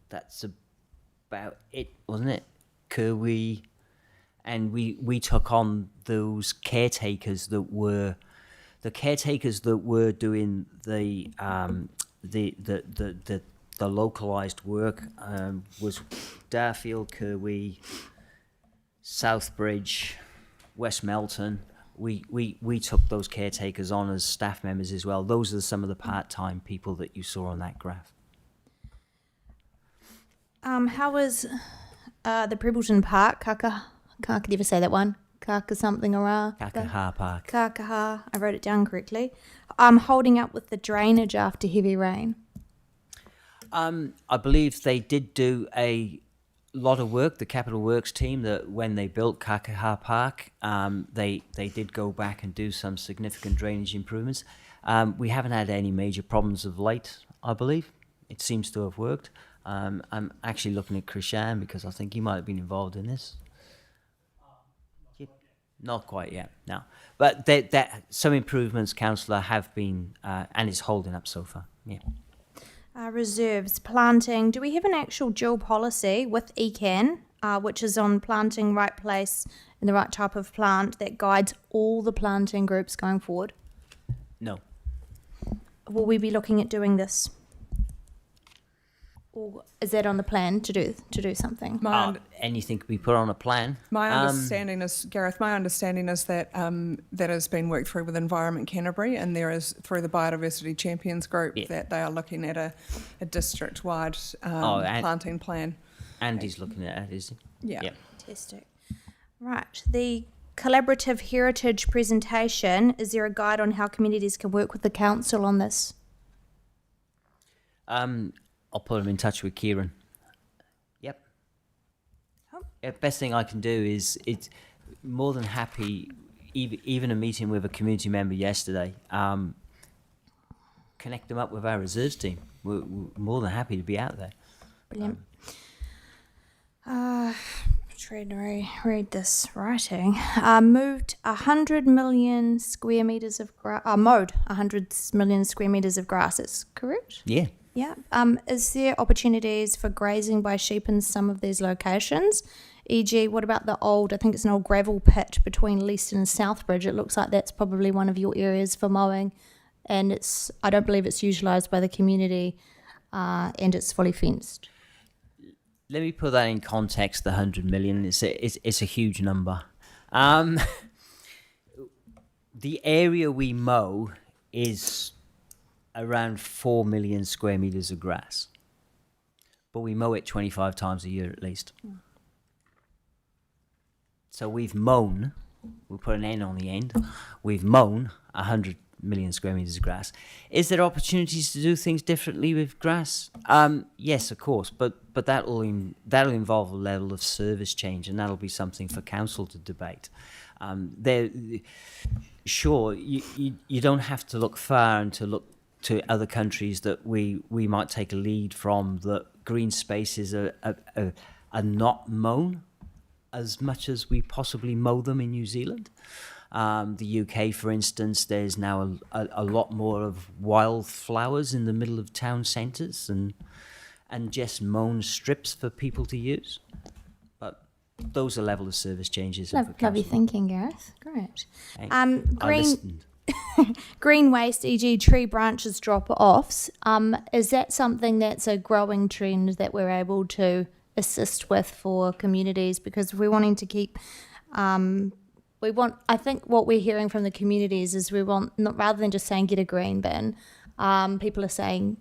that's about it, wasn't it? Kirwee. And we took on those caretakers that were doing the localized work. Was Darfield, Kirwee, Southbridge, West Melton. We took those caretakers on as staff members as well. Those are some of the part-time people that you saw on that graph. How was the Prebleton Park, I could ever say that one. Kaka something or Kakaha Park. Kakaha. I wrote it down correctly. Holding up with the drainage after heavy rain. I believe they did do a lot of work. The Capital Works team, that when they built Kakaha Park, they did go back and do some significant drainage improvements. We haven't had any major problems of late. I believe it seems to have worked. I'm actually looking at Krishan because I think he might have been involved in this. Not quite yet, no. But some improvements, Councillor, have been, and it's holding up so far, yeah. Reserves, planting. Do we have an actual dual policy with ECAN, which is on planting right place and the right type of plant that guides all the planting groups going forward? No. Will we be looking at doing this? Or is that on the plan to do something? Anything could be put on a plan. My understanding is, Gareth, that that has been worked through with Environment Canterbury, and there is, through the Biodiversity Champions Group, that they are looking at a district-wide planting plan. Andy's looking at it, is he? Yeah. Yep. Fantastic. Right. The collaborative heritage presentation, is there a guide on how communities can work with the council on this? I'll put him in touch with Kieran. Yep. Oh. Yeah, best thing I can do is, it's more than happy. even a meeting with a community member yesterday, connect them up with our reserves team. We're more than happy to be out there. Brilliant. Trying to read this writing. Moved 100 million square meters of grass. Mowed 100 million square meters of grass. Is correct? Yeah. Yeah. Is there opportunities for grazing by sheep in some of these locations? E.g., what about the old, I think it's an old gravel pit between Leaston and Southbridge. It looks like that's probably one of your areas for mowing, and I don't believe it's utilised by the community, and it's fully fenced. Let me put that in context. The 100 million it's a huge number. The area we mow is around 4 million square meters of grass, but we mow it 25 times a year at least. So we've mown, we'll put an N on the end, we've mown 100 million square meters of grass. Is there opportunities to do things differently with grass? Yes, of course, but that'll involve a level of service change, and that'll be something for council to debate. Sure, you don't have to look far and to look to other countries that we might take a lead from. That green spaces are not mown as much as we possibly mow them in New Zealand. The UK, for instance, there's now a lot more of wildflowers in the middle of town centres and just mown strips for people to use. But those are level of service changes. Lovely thinking, Gareth. Great. Thanks. I Green listened. green waste, e.g. tree branches drop-offs, is that something that's a growing trend that we're able to assist with for communities? Because we're wanting to keep... I think what we're hearing from the communities is we want, not rather than just saying get a green bin, people are saying,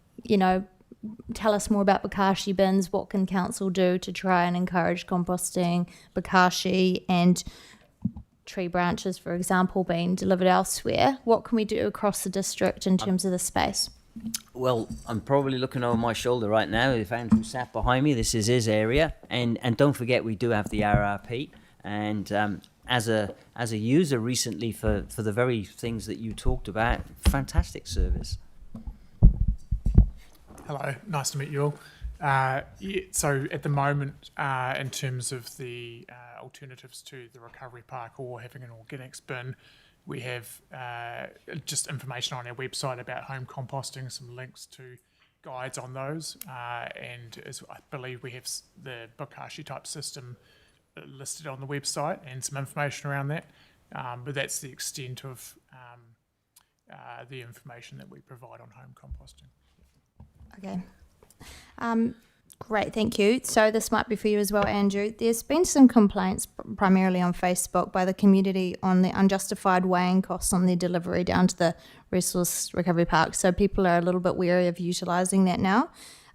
tell us more about Bokashi bins. What can council do to try and encourage composting, Bokashi, and tree branches, for example, being delivered elsewhere? What can we do across the district in terms of the space? Well, I'm probably looking over my shoulder right now. If Andrew sat behind me, this is his area. And don't forget, we do have the RRP. And as a user recently for the very things that you talked about, fantastic service. Hello, nice to meet you all. So at the moment, in terms of the alternatives to the recovery park or having an organics bin, we have just information on our website about home composting, some links to guides on those, and as I believe we have the Bokashi type system listed on the website and some information around that, but that's the extent of the information that we provide on home composting. Okay. Great, thank you. So this might be for you as well, Andrew. There's been some complaints, primarily on Facebook, by the community on the unjustified weighing costs on their delivery down to the resource recovery park. So people are a little bit wary of utilising that now.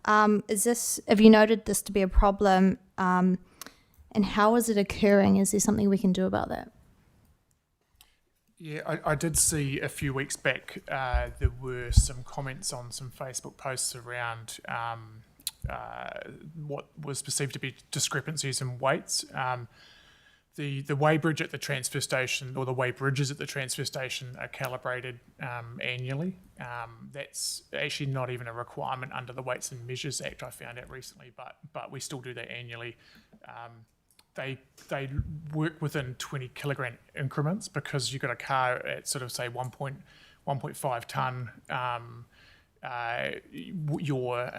Have you noted this to be a problem? And how is it occurring? Is there something we can do about that? Yeah, I did see a few weeks back there were some comments on some Facebook posts around what was perceived to be discrepancies in weights. The weighbridge at the transfer station, or the weighbridges at the transfer station, are calibrated annually. That's actually not even a requirement under the Weights and Measures Act, I found out recently, but we still do that annually. They work within 20 kilogram increments, because you've got a car at sort of say 1.5 tonne. Your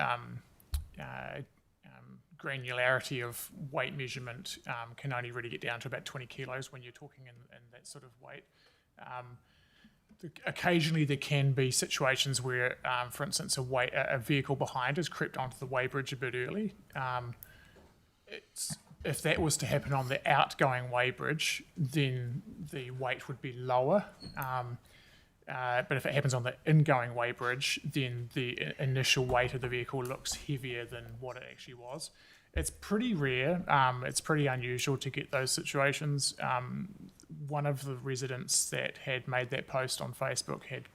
granularity of weight measurement can only really get down to about 20 kilos when you're talking in that sort of weight. Occasionally there can be situations where, for instance, a vehicle behind has crept onto the weighbridge a bit early. If that was to happen on the outgoing weighbridge, then the weight would be lower. But if it happens on the ingoing weighbridge, then the initial weight of the vehicle looks heavier than what it actually was. It's pretty rare. It's pretty unusual to get those situations. One of the residents that had made that post on Facebook had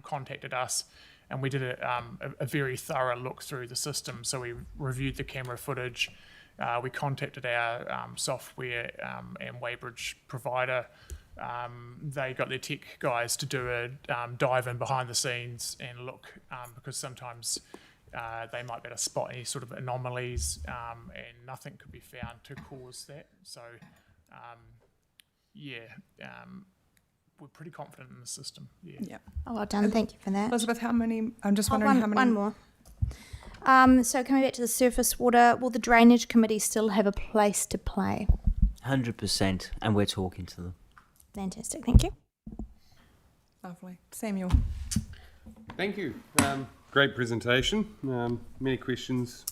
contacted us, and we did a very thorough look through the system. So we reviewed the camera footage. We contacted our software and weighbridge provider they got their tech guys to do a dive in behind the scenes and look, because sometimes they might be able to spot any sort of anomalies, and nothing could be found to cause that. So, we're pretty confident in the system. Yeah. Oh, well done. Thank you for that. Elizabeth, how many? I'm just wondering how many. One more. So coming back to the surface water, will the drainage committee still have a place to play? 100%, and we're talking to them. Fantastic. Thank you. Lovely. Samuel. Thank you. Great presentation. Many questions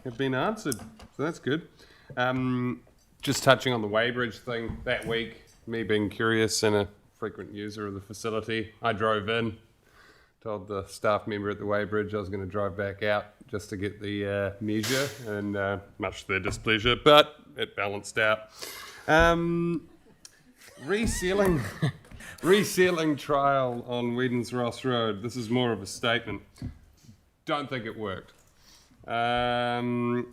have been answered, so that's good. Just touching on the weighbridge thing, that week, me being curious and a frequent user of the facility, I drove in, told the staff member at the weighbridge I was going to drive back out just to get the measure, and much to their displeasure, but it balanced out. Resealing trial on Whedon's Ross Road. This is more of a statement. Don't think it worked. The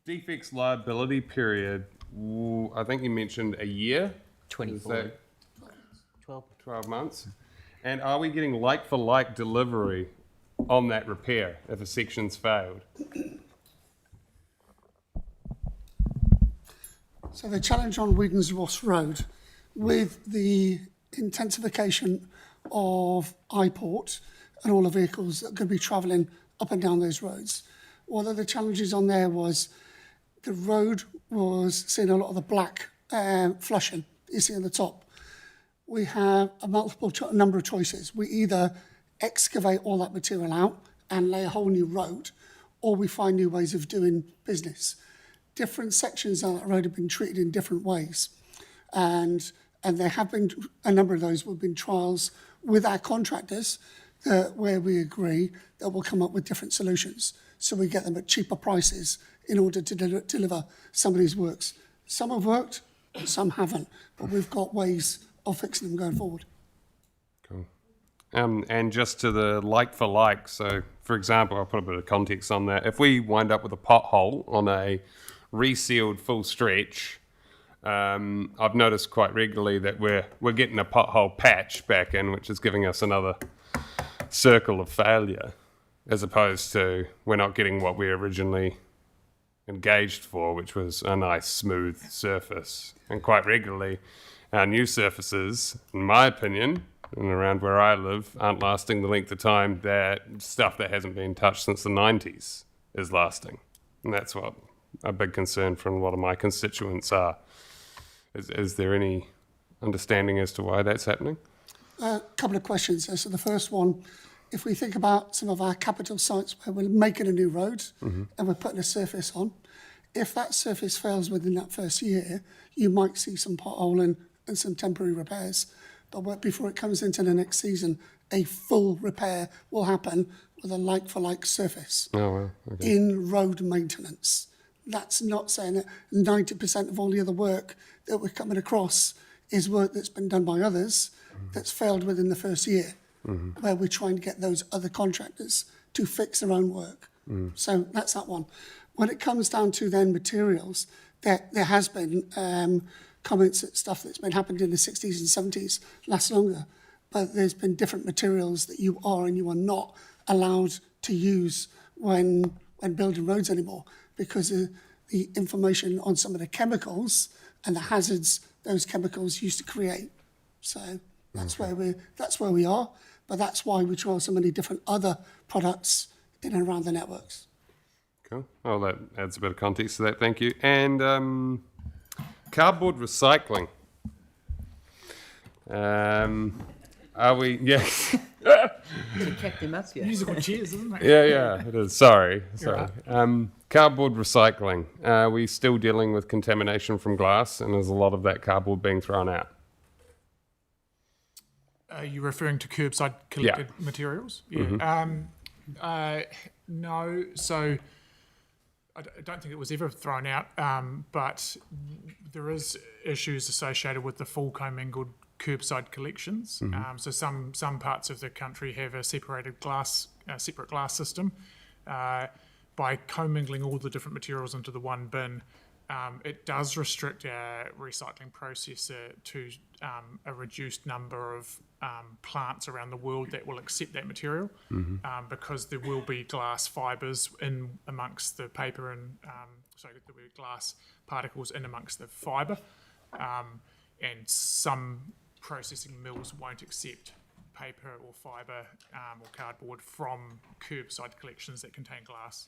defects liability period, I think you mentioned a year. 24. 12 months. And are we getting like-for-like delivery on that repair if a section's failed? So the challenge on Whedon's Ross Road, with the intensification of iPort and all the vehicles that could be travelling up and down those roads, one of the challenges on there was the road was seeing a lot of the black flushing you see on the top. We have a number of choices. We either excavate all that material out and lay a whole new road, or we find new ways of doing business. Different sections of that road have been treated in different ways. And there have been a number of those have been trials with our contractors where we agree that we'll come up with different solutions. So we get them at cheaper prices in order to deliver some of these works. Some have worked, some haven't, but we've got ways of fixing them going forward. Cool. And just to the like for like, so for example, I'll put a bit of context on that. If we wind up with a pothole on a resealed full stretch, I've noticed quite regularly that we're getting a pothole patch back in, which is giving us another circle of failure, as opposed to we're not getting what we originally engaged for, which was a nice smooth surface. And quite regularly, our new surfaces, in my opinion, and around where I live, aren't lasting the length of time that stuff that hasn't been touched since the 90s is lasting. And that's what a big concern from a lot of my constituents are. Is there any understanding as to why that's happening? A couple of questions. So the first one, if we think about some of our capital sites where we're making a new road and we're putting a surface on, if that surface fails within that first year, you might see some potholing and some temporary repairs. But before it comes into the next season, a full repair will happen with a like-for-like surface in road maintenance. That's not saying that 90% of all the other work that we're coming across is work that's been done by others that's failed within the first year, where we're trying to get those other contractors to fix their own work. So that's that one. When it comes down to then materials, there has been comments that stuff that's been happened in the 60s and 70s lasts longer, but there's been different materials that you are and you are not allowed to use when building roads anymore, because of the information on some of the chemicals and the hazards those chemicals used to create. So that's where we are, but that's why we trial so many different other products in and around the networks. Cool. Well, that adds a bit of context to that. Thank you. And cardboard recycling. Are we? Yes. Check them up, yeah. Musical chairs, isn't it? Yeah, it is. Sorry. Cardboard recycling. Are we still dealing with contamination from glass, and is a lot of that cardboard being thrown out? Are you referring to curbside collected materials? Yeah. No. So I don't think it was ever thrown out, but there is issues associated with the full commingled curbside collections. So some parts of the country have a separate glass system. By commingling all the different materials into the one bin, It does restrict our recycling processor to a reduced number of plants around the world that will accept that material, because there will be glass fibres in amongst the paper and there will be glass particles in amongst the fibre, and some processing mills won't accept paper or fibre or cardboard from curbside collections that contain glass.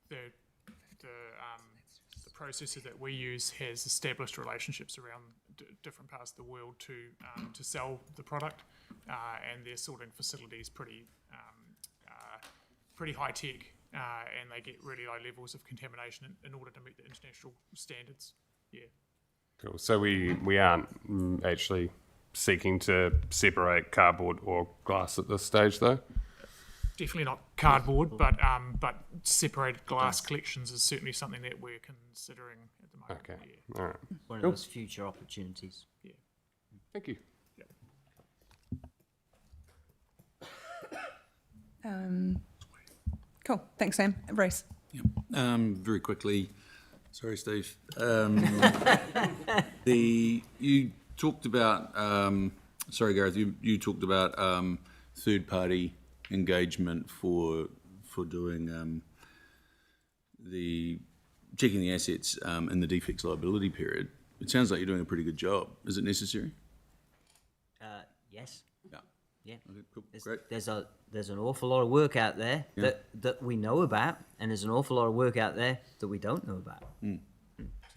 The processor that we use has established relationships around different parts of the world to sell the product, and their sorting facility is pretty high tech, and they get really low levels of contamination in order to meet the international standards. Yeah. Cool. So we aren't actually seeking to separate cardboard or glass at this stage, though. Definitely not cardboard, but separated glass collections is certainly something that we're considering at the moment. Okay. Yeah. All right. One of those future opportunities. Yeah. Thank you. Cool. Thanks, Sam. Reece. Very quickly, sorry, Steve. You talked about, sorry, Gareth. You talked about third-party engagement for doing the checking the assets in the defects liability period. It sounds like you're doing a pretty good job. Is it necessary? Yes. Yeah. Yeah. Okay, cool. Great. There's an awful lot of work out there that we know about, and there's an awful lot of work out there that we don't know about. Yeah,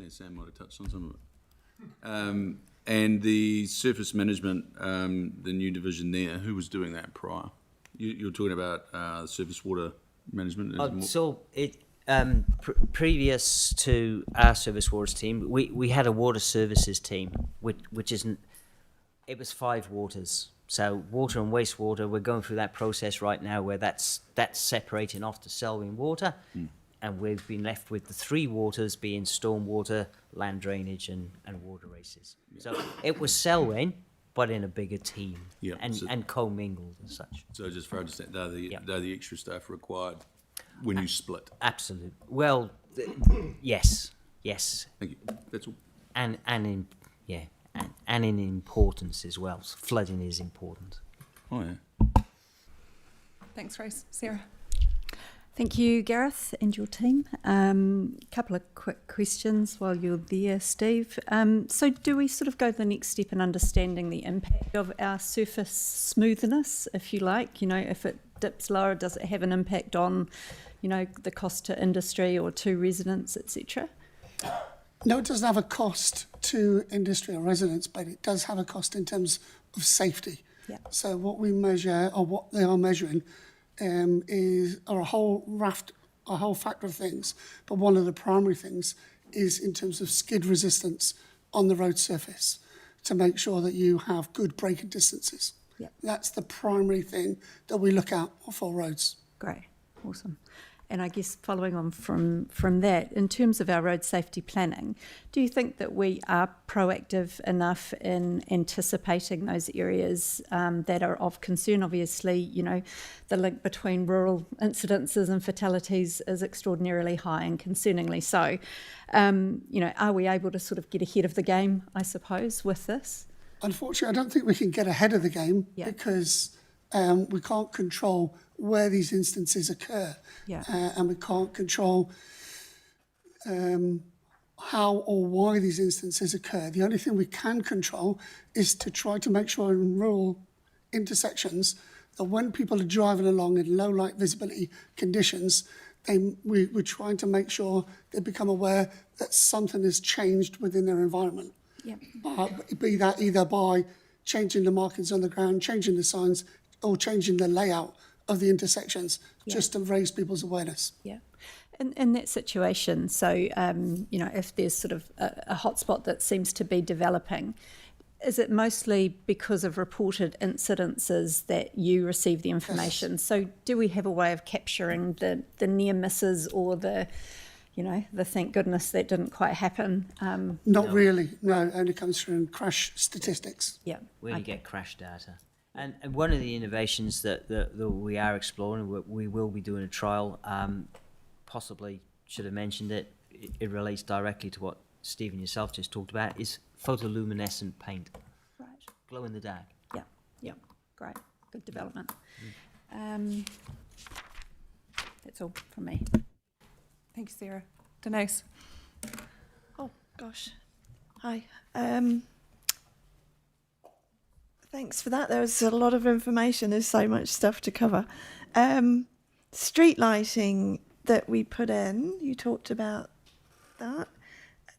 Sam might have touched on some of it. And the surface management, the new division there, who was doing that prior? You're talking about surface water management? So it previous to our service waters team, we had a water services team, which isn't. It was 5 waters. So water and wastewater, we're going through that process right now where that's separating off to Selwyn water, and we've been left with the 3 waters being stormwater, land drainage, and water races. Yeah. So it was Selwyn, but in a bigger team, and commingled and such. So just for understanding, they're the extra staff required when you split. Absolutely. Well, yes. Thank you. That's all. And in importance as well. Flooding is important. Oh yeah. Thanks, Reece. Sarah. Thank you, Gareth, and your team. Couple of quick questions while you're there, Steve. So do we sort of go to the next step in understanding the impact of our surface smoothness, if you like? If it dips lower, does it have an impact on, the cost to industry or to residents, etc.? No, it doesn't have a cost to industry or residents, but it does have a cost in terms of safety. Yeah. So what we measure, or what they are measuring, are a whole factor of things. But one of the primary things is in terms of skid resistance on the road surface, to make sure that you have good braking distances. Yeah. That's the primary thing that we look at for roads. Great, awesome. And I guess following on from that, in terms of our road safety planning, do you think that we are proactive enough in anticipating those areas that are of concern? Obviously, the link between rural incidences and fatalities is extraordinarily high, and concerningly so. Are we able to sort of get ahead of the game, I suppose, with this? Unfortunately, I don't think we can get ahead of the game because we can't control where these instances occur, and we can't control how or why these instances occur. The only thing we can control is to try to make sure in rural intersections that when people are driving along in low light visibility conditions, we're trying to make sure they become aware that something has changed within their environment. Be that either by changing the markings on the ground, changing the signs, or changing the layout of the intersections, just to raise people's awareness. Yeah. In that situation, so, if there's sort of a hotspot that seems to be developing, is it mostly because of reported incidences that you receive the information? Yes. So do we have a way of capturing the near misses or the thank goodness that didn't quite happen? Not really, no. It only comes through in crash statistics. Yeah. Where you get crash data. And one of the innovations that we are exploring, we will be doing a trial, possibly should have mentioned it, it relates directly to what Stephen yourself just talked about, is photoluminescent paint, Right. glow in the dark. Yeah. Yeah. Great. Good development. That's all from me. Thank you, Sarah. Denise? Oh gosh, hi. Thanks for that. There was a lot of information. There's so much stuff to cover. Street lighting that we put in. You talked about that.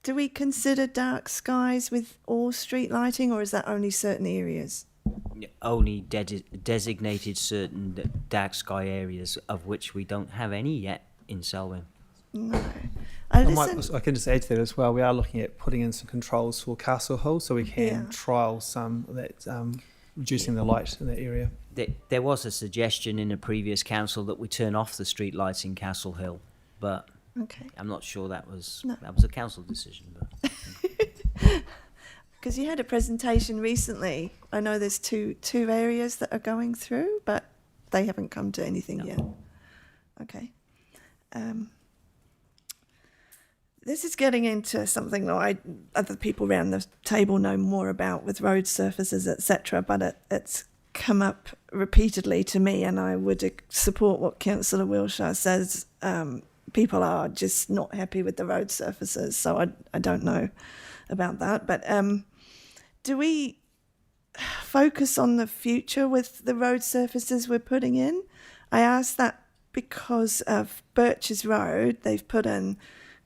Do we consider dark skies with all street lighting, or is that only certain areas? Only designated certain dark sky areas, of which we don't have any yet in Selwyn. No. I can just add to that as well. We are looking at putting in some controls for Castle Hill so we can trial some of that, reducing the light in that area. There was a suggestion in a previous council that we turn off the street lights in Castle Hill, but I'm not sure that was a council decision. But because you had a presentation recently. I know there's two areas that are going through, but they haven't come to anything yet. Okay. This is getting into something that other people around the table know more about with road surfaces, etc. But it's come up repeatedly to me, and I would support what Councillor Wilshire says. People are just not happy with the road surfaces, so I don't know about that. But do we focus on the future with the road surfaces we're putting in? I ask that because of Birches Road. They've put in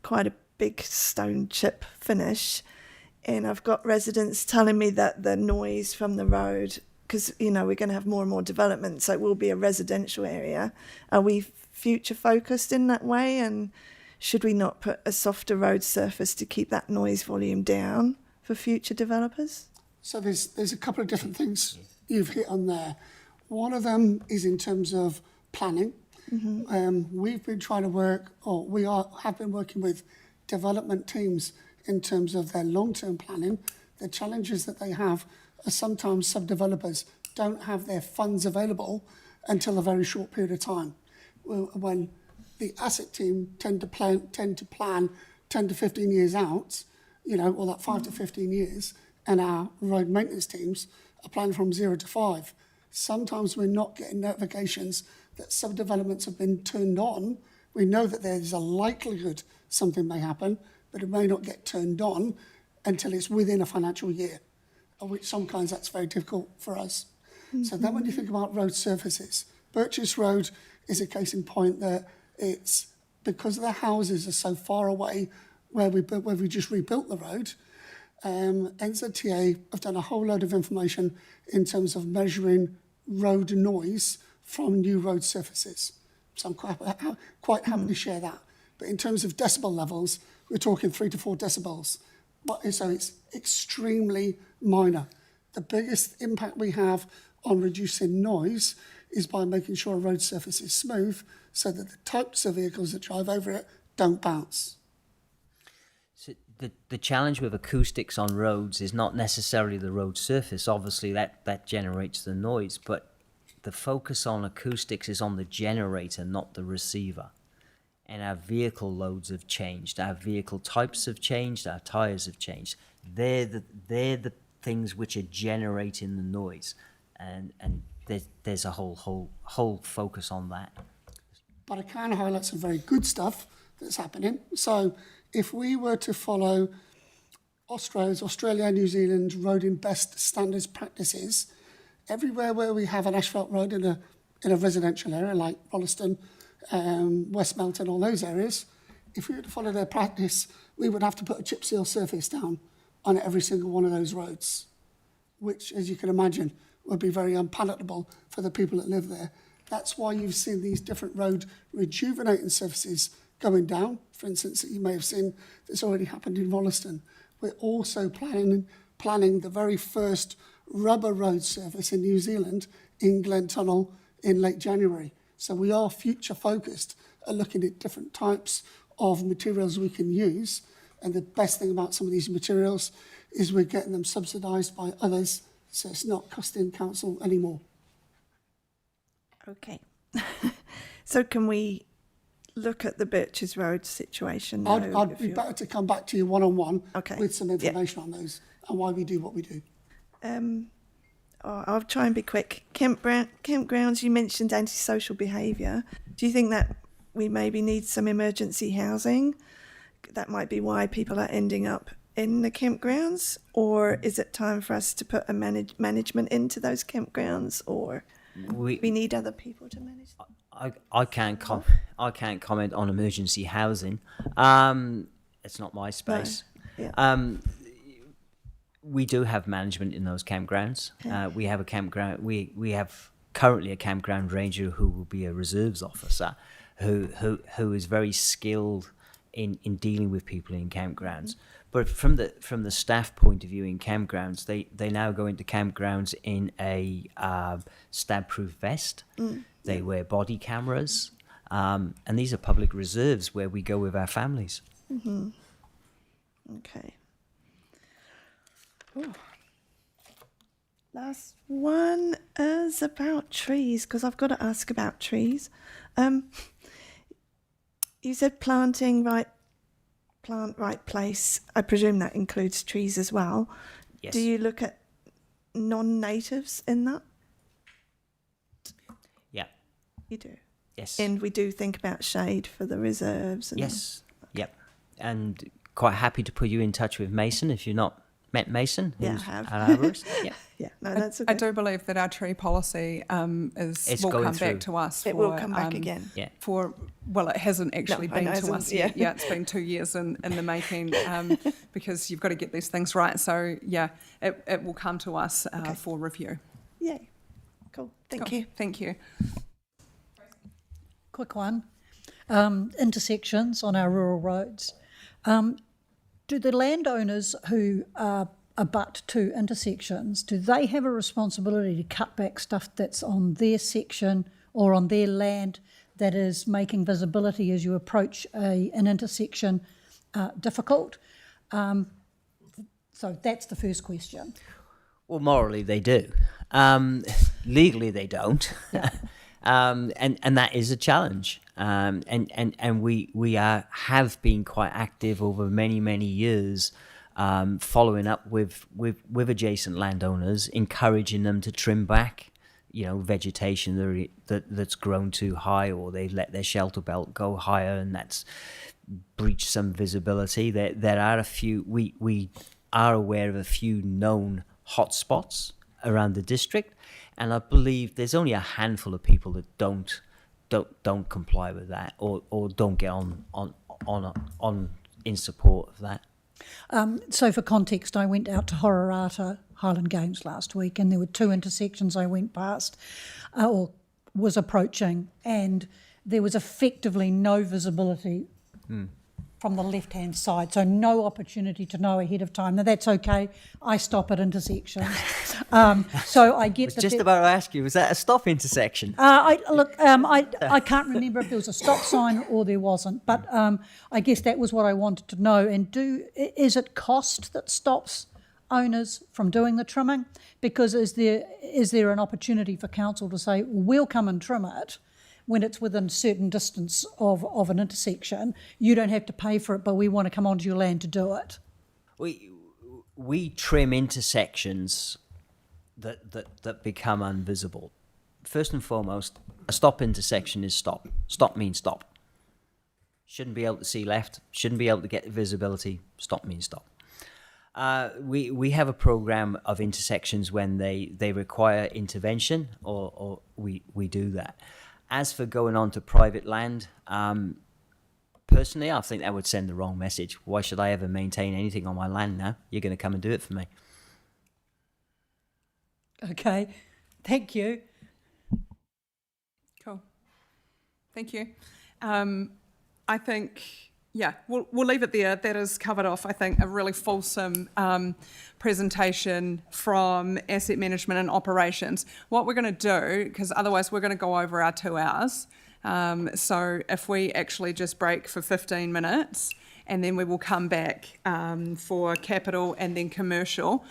quite a big stone chip finish, and I've got residents telling me that the noise from the road, because we're going to have more and more development, so it will be a residential area. Are we future focused in that way, and should we not put a softer road surface to keep that noise volume down for future developers? So there's a couple of different things you've hit on there. One of them is in terms of planning. We've been trying to have been working with development teams in terms of their long-term planning. The challenges that they have are sometimes some-developers don't have their funds available until a very short period of time. When the asset team tend to plan 10 to 15 years out, or that 5 to 15 years, and our road maintenance teams are planning from 0 to 5. Sometimes we're not getting notifications that subdevelopments have been turned on. We know that there's a likelihood something may happen, but it may not get turned on until it's within a financial year, of which sometimes that's very difficult for us. So then when you think about road surfaces, Birches Road is a case in point that it's because the houses are so far away where we just rebuilt the road. NZTA have done a whole load of information in terms of measuring road noise from new road surfaces. So I'm quite happy to share that. But in terms of decibel levels, we're talking 3 to 4 decibels. So it's extremely minor. The biggest impact we have on reducing noise is by making sure a road surface is smooth so that the types of vehicles that drive over it don't bounce. So the challenge with acoustics on roads is not necessarily the road surface. Obviously, that generates the noise, but the focus on acoustics is on the generator, not the receiver. And our vehicle loads have changed. Our vehicle types have changed. Our tyres have changed. They're the things which are generating the noise, and there's a whole focus on that. But I can highlight some very good stuff that's happening. So if we were to follow Australia, New Zealand road in best standards practices, everywhere where we have an asphalt road in a residential area like Rolleston, West Melton, all those areas, if we were to follow their practice, we would have to put a chip seal surface down on every single one of those roads, which, as you can imagine, would be very unpalatable for the people that live there. That's why you've seen these different road rejuvenating surfaces going down. For instance, that you may have seen that's already happened in Rolleston. We're also planning the very first rubber road surface in New Zealand in Glen Tunnel in late January. So we are future focused at looking at different types of materials we can use. And the best thing about some of these materials is we're getting them subsidised by others, so it's not costing council anymore. Okay. So can we look at the Birches Road situation. I'd though, be better to come back to you one-on-one Okay. with some information on those and why we do what we do. I'll try and be quick. Campgrounds, you mentioned antisocial behaviour. Do you think that we maybe need some emergency housing? That might be why people are ending up in the campgrounds? Or is it time for us to put a management into those campgrounds? Or we need other people to manage them? I can't comment on emergency housing. It's not my space. No. Yeah. We do have management in those campgrounds. We have a campground. We have currently a campground ranger who will be a reserves officer, who is very skilled in dealing with people in campgrounds. But from the staff point of view in campgrounds, they now go into campgrounds in a stab-proof vest. They wear body cameras, and these are public reserves where we go with our families. Mm-hmm. Okay. Ooh. Last one is about trees, because I've got to ask about trees. You said plant right place. I presume that includes trees as well. Yes. Do you look at non-natives in that? Yeah. You do? Yes. And we do think about shade for the reserves. And Yes. Yep. And quite happy to put you in touch with Mason if you've not met Mason. Yeah, who's I have. an arborist. Yeah. Yeah, no, that's okay. I do believe that our tree policy It's will going come through. back to us. It will come back again. Yeah. Well, it hasn't actually No, I been know it to hasn't, us yeah. yet. Yeah, it's been 2 years in the making because you've got to get these things right. So, yeah, it will come to us for review. Yay. Cool. Thank Cool. you. Thank you. Quick one. Intersections on our rural roads. Do the landowners who abut to intersections, do they have a responsibility to cut back stuff that's on their section or on their land that is making visibility as you approach an intersection difficult? So that's the first question. Well, morally they do. Legally they don't. Yeah. And that is a challenge. And we have been quite active over many years, following up with adjacent landowners, encouraging them to trim back, vegetation that's grown too high, or they've let their shelter belt go higher, and that's breached some visibility. There are a few. We are aware of a few known hotspots around the district, and I believe there's only a handful of people that don't comply with that or don't get on in support of that. So for context, I went out to Hororata Highland Games last week, and there were 2 intersections I went past or was approaching, and there was effectively no visibility from the left-hand side, so no opportunity to know ahead of time. Now, that's okay. I stop at intersections. So I get I was just about to ask you, was that a stop intersection? I can't remember if there was a stop sign or there wasn't, but I guess that was what I wanted to know. And is it cost that stops owners from doing the trimming? Because is there an opportunity for council to say, well, we'll come and trim it when it's within a certain distance of an intersection? You don't have to pay for it, but we want to come onto your land to do it. We trim intersections that become invisible. First and foremost, a stop intersection is stop. Stop means stop. Shouldn't be able to see left, shouldn't be able to get visibility. Stop means stop. We have a program of intersections when they require intervention, or we do that. As for going on to private land, personally, I think that would send the wrong message. Why should I ever maintain anything on my land now? You're going to come and do it for me. Okay, thank you. Cool. Thank you. I think, we'll leave it there. That is covered off, I think, a really fulsome presentation from asset management and operations. What we're going to do, because otherwise we're going to go over our 2 hours, so if we actually just break for 15 minutes and then we will come back for capital and then commercial.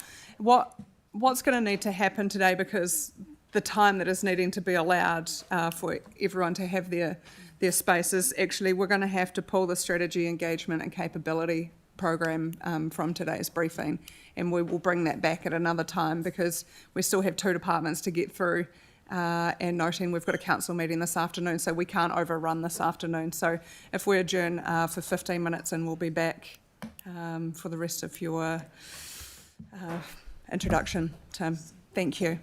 What's going to need to happen today, because the time that is needing to be allowed for everyone to have their their spaces. Actually, we're going to have to pull the strategy, engagement and capability program from today's briefing, and we will bring that back at another time because we still have 2 departments to get through, and noting we've got a council meeting this afternoon, so we can't overrun this afternoon. So if we adjourn for 15 minutes, and we'll be back for the rest of your introduction, Tim. Thank you.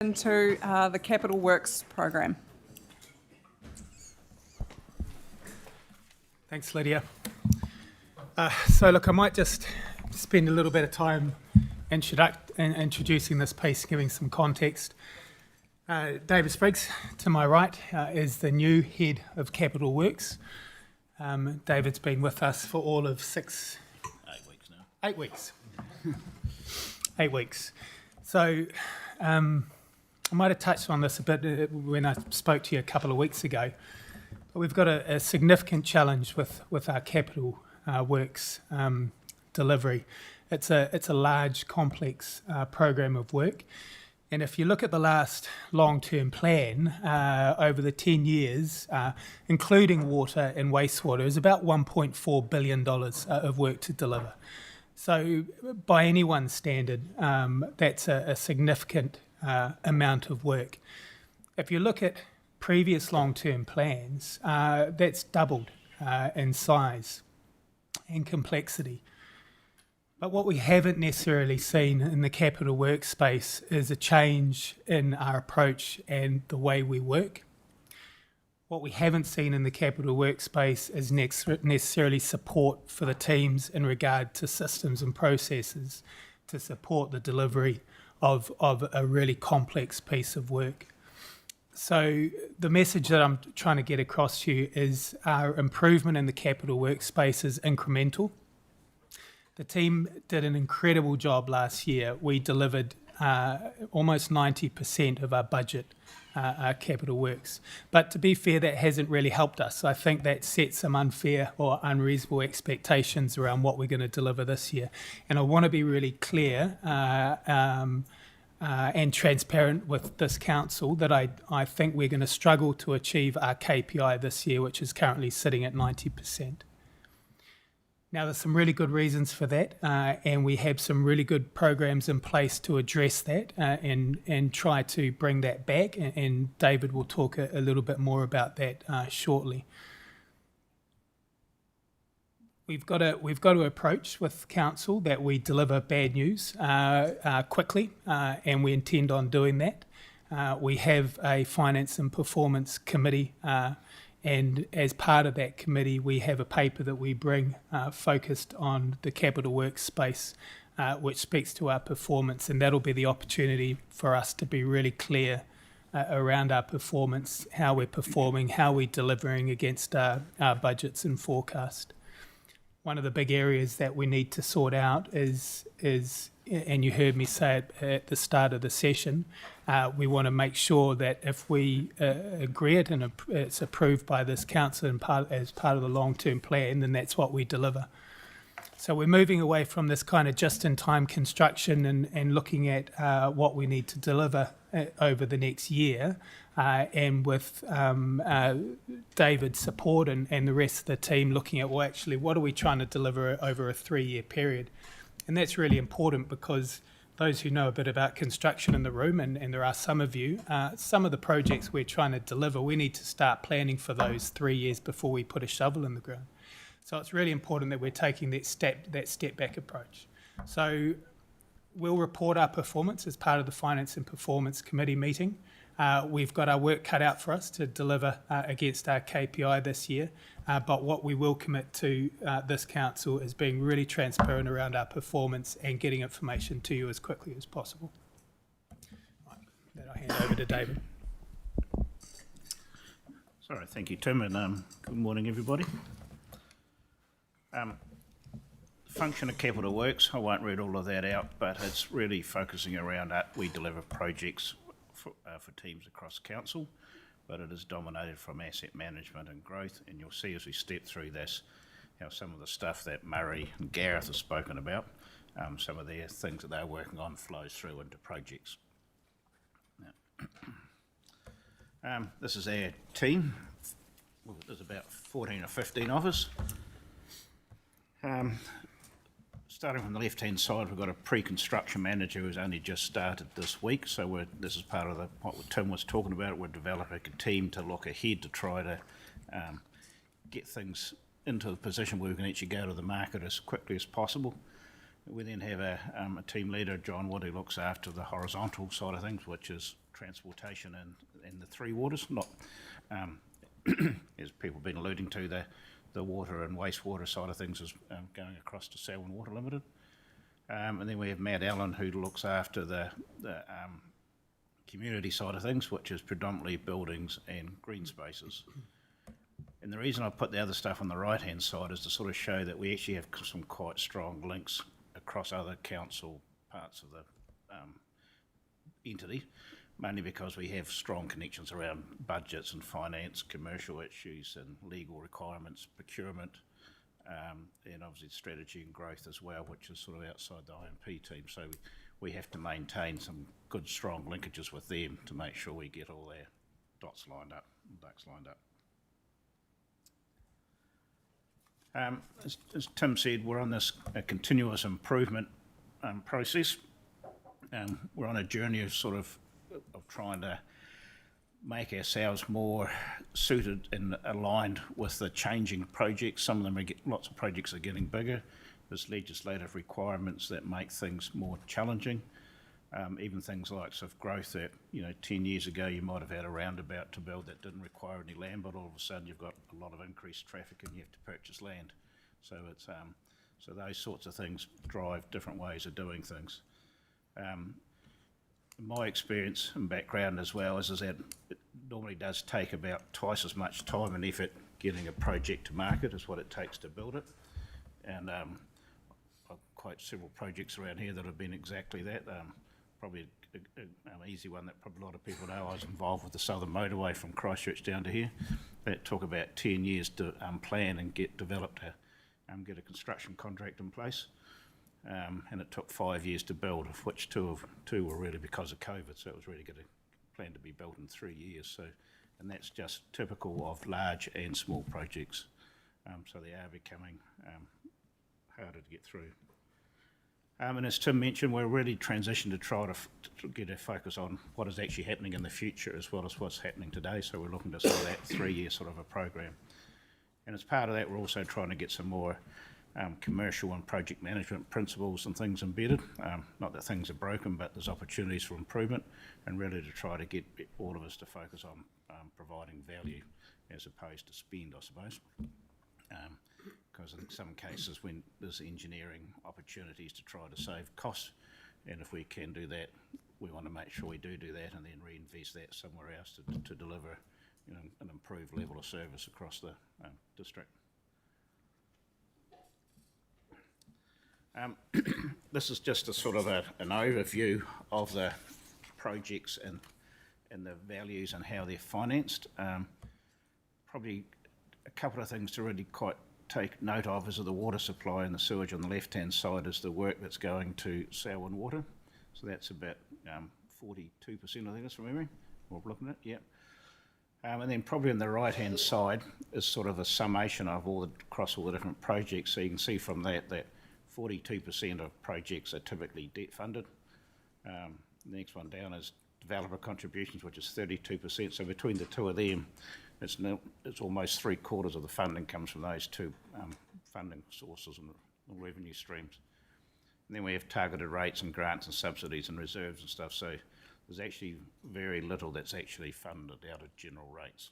into the Capital Works program. Thanks, Lydia. So look, I might just spend a little bit of time introducing this piece, giving some context. David Spriggs, to my right, is the new head of Capital Works. David's been with us for all of 8 weeks now. 8 weeks. 8 weeks. So I might have touched on this a bit when I spoke to you a couple of weeks ago. But we've got a significant challenge with our Capital Works delivery. It's a large, complex program of work. And if you look at the last long-term plan, over the 10 years, including water and wastewater, is about $1.4 billion of work to deliver. So by anyone's standard, that's a significant amount of work. If you look at previous long-term plans, that's doubled in size and complexity. But what we haven't necessarily seen in the Capital Works space is a change in our approach and the way we work. What we haven't seen in the Capital Works space is necessarily support for the teams in regard to systems and processes to support the delivery of a really complex piece of work. So the message that I'm trying to get across to you is our improvement in the Capital Works space is incremental. The team did an incredible job last year. We delivered almost 90% of our budget, our Capital Works. But to be fair, that hasn't really helped us. I think that sets some unfair or unreasonable expectations around what we're going to deliver this year. And I want to be really clear and transparent with this council that I think we're going to struggle to achieve our KPI this year, which is currently sitting at 90%. Now, there's some really good reasons for that, and we have some really good programs in place to address that and try to bring that back, and David will talk a little bit more about that shortly. We've got to approach with council that we deliver bad news quickly, and we intend on doing that. We have a Finance and Performance Committee, and as part of that committee, we have a paper that we bring focused on the Capital Works space, which speaks to our performance, and that'll be the opportunity for us to be really clear around our performance, how we're performing, how we're delivering against our budgets and forecast. One of the big areas that we need to sort out is, and you heard me say it at the start of the session, we want to make sure that if we agree it and it's approved by this council and as part of the long-term plan, then that's what we deliver. So we're moving away from this kind of just-in-time construction and looking at what we need to deliver over the next year, and with David's support and the rest of the team looking at, well, actually, what are we trying to deliver over a 3-year period? And that's really important because those who know a bit about construction in the room, and there are some of you, some of the projects we're trying to deliver, we need to start planning for those 3 years before we put a shovel in the ground. So it's really important that we're taking that step back approach. So we'll report our performance as part of the Finance and Performance Committee meeting. We've got our work cut out for us to deliver against our KPI this year, but what we will commit to this council is being really transparent around our performance and getting information to you as quickly as possible. Right, then I'll hand over to David. Sorry, thank you, Tim, and good morning, everybody. Function of Capital Works, I won't read all of that out, but it's really focusing around we deliver projects for teams across council, but it is dominated from asset management and growth, and you'll see as we step through this, some of the stuff that Murray and Gareth have spoken about, some of their things that they're working on flows through into projects. This is our team. Well, there's about 14 or 15 of us. Starting from the left-hand side, we've got a pre-construction manager who's only just started this week, so this is part of what Tim was talking about. We're developing a team to look ahead to try to get things into the position where we can actually go to the market as quickly as possible. We then have a team leader, John Wood, who looks after the horizontal side of things, which is transportation in the three waters, not, as people have been alluding to, the water and wastewater side of things is going across to Selwyn Water Limited. And then we have Matt Allen, who looks after the community side of things, which is predominantly buildings and green spaces. And the reason I put the other stuff on the right-hand side is to sort of show that we actually have some quite strong links across other council parts of the entity, mainly because we have strong connections around budgets and finance, commercial issues and legal requirements, procurement, and obviously strategy and growth as well, which is sort of outside the IMP team. So we have to maintain some good, strong linkages with them to make sure we get all their dots lined up, ducks lined up. As Tim said, we're on this continuous improvement process. We're on a journey of trying to make ourselves more suited and aligned with the changing projects. Some of them lots of projects are getting bigger. There's legislative requirements that make things more challenging. Even things like growth that 10 years ago you might have had a roundabout to build that didn't require any land, but all of a sudden you've got a lot of increased traffic and you have to purchase land. So it's so those sorts of things drive different ways of doing things. My experience and background as well is that it normally does take about twice as much time and effort getting a project to market as what it takes to build it. And I've quite several projects around here that have been exactly that. Probably an easy one that probably a lot of people know. I was involved with the Southern Motorway from Christchurch down to here. That took about 10 years to plan and get developed, get a construction contract in place. And it took 5 years to build, of which two were really because of COVID. So it was really going to plan to be built in 3 years. So, and that's just typical of large and small projects. So they are becoming harder to get through. And as Tim mentioned, we're really transitioned to try to get a focus on what is actually happening in the future as well as what's happening today. So we're looking to sort of that 3 year sort of a program. And as part of that, we're also trying to get some more commercial and project management principles and things embedded. Not that things are broken, but there's opportunities for improvement, and really to try to get all of us to focus on providing value as opposed to spend, I suppose. Because in some cases when there's engineering opportunities to try to save costs, and if we can do that, we want to make sure we do that and then reinvest that somewhere else to deliver an improved level of service across the district. This is just a sort of an overview of the projects and the values and how they're financed. Probably a couple of things to really quite take note of is the water supply and the sewage on the left-hand side is the work that's going to Selwyn Water. So that's about 42%, I think that's from memory. We're looking at it, yeah. And then probably on the right-hand side is sort of a summation of across all the different projects. So you can see from that 42% of projects are typically debt funded. The next one down is developer contributions, which is 32%. So between the two of them, it's almost 3/4 of the funding comes from those two funding sources and revenue streams. And then we have targeted rates and grants and subsidies and reserves and stuff. So there's actually very little that's actually funded out of general rates.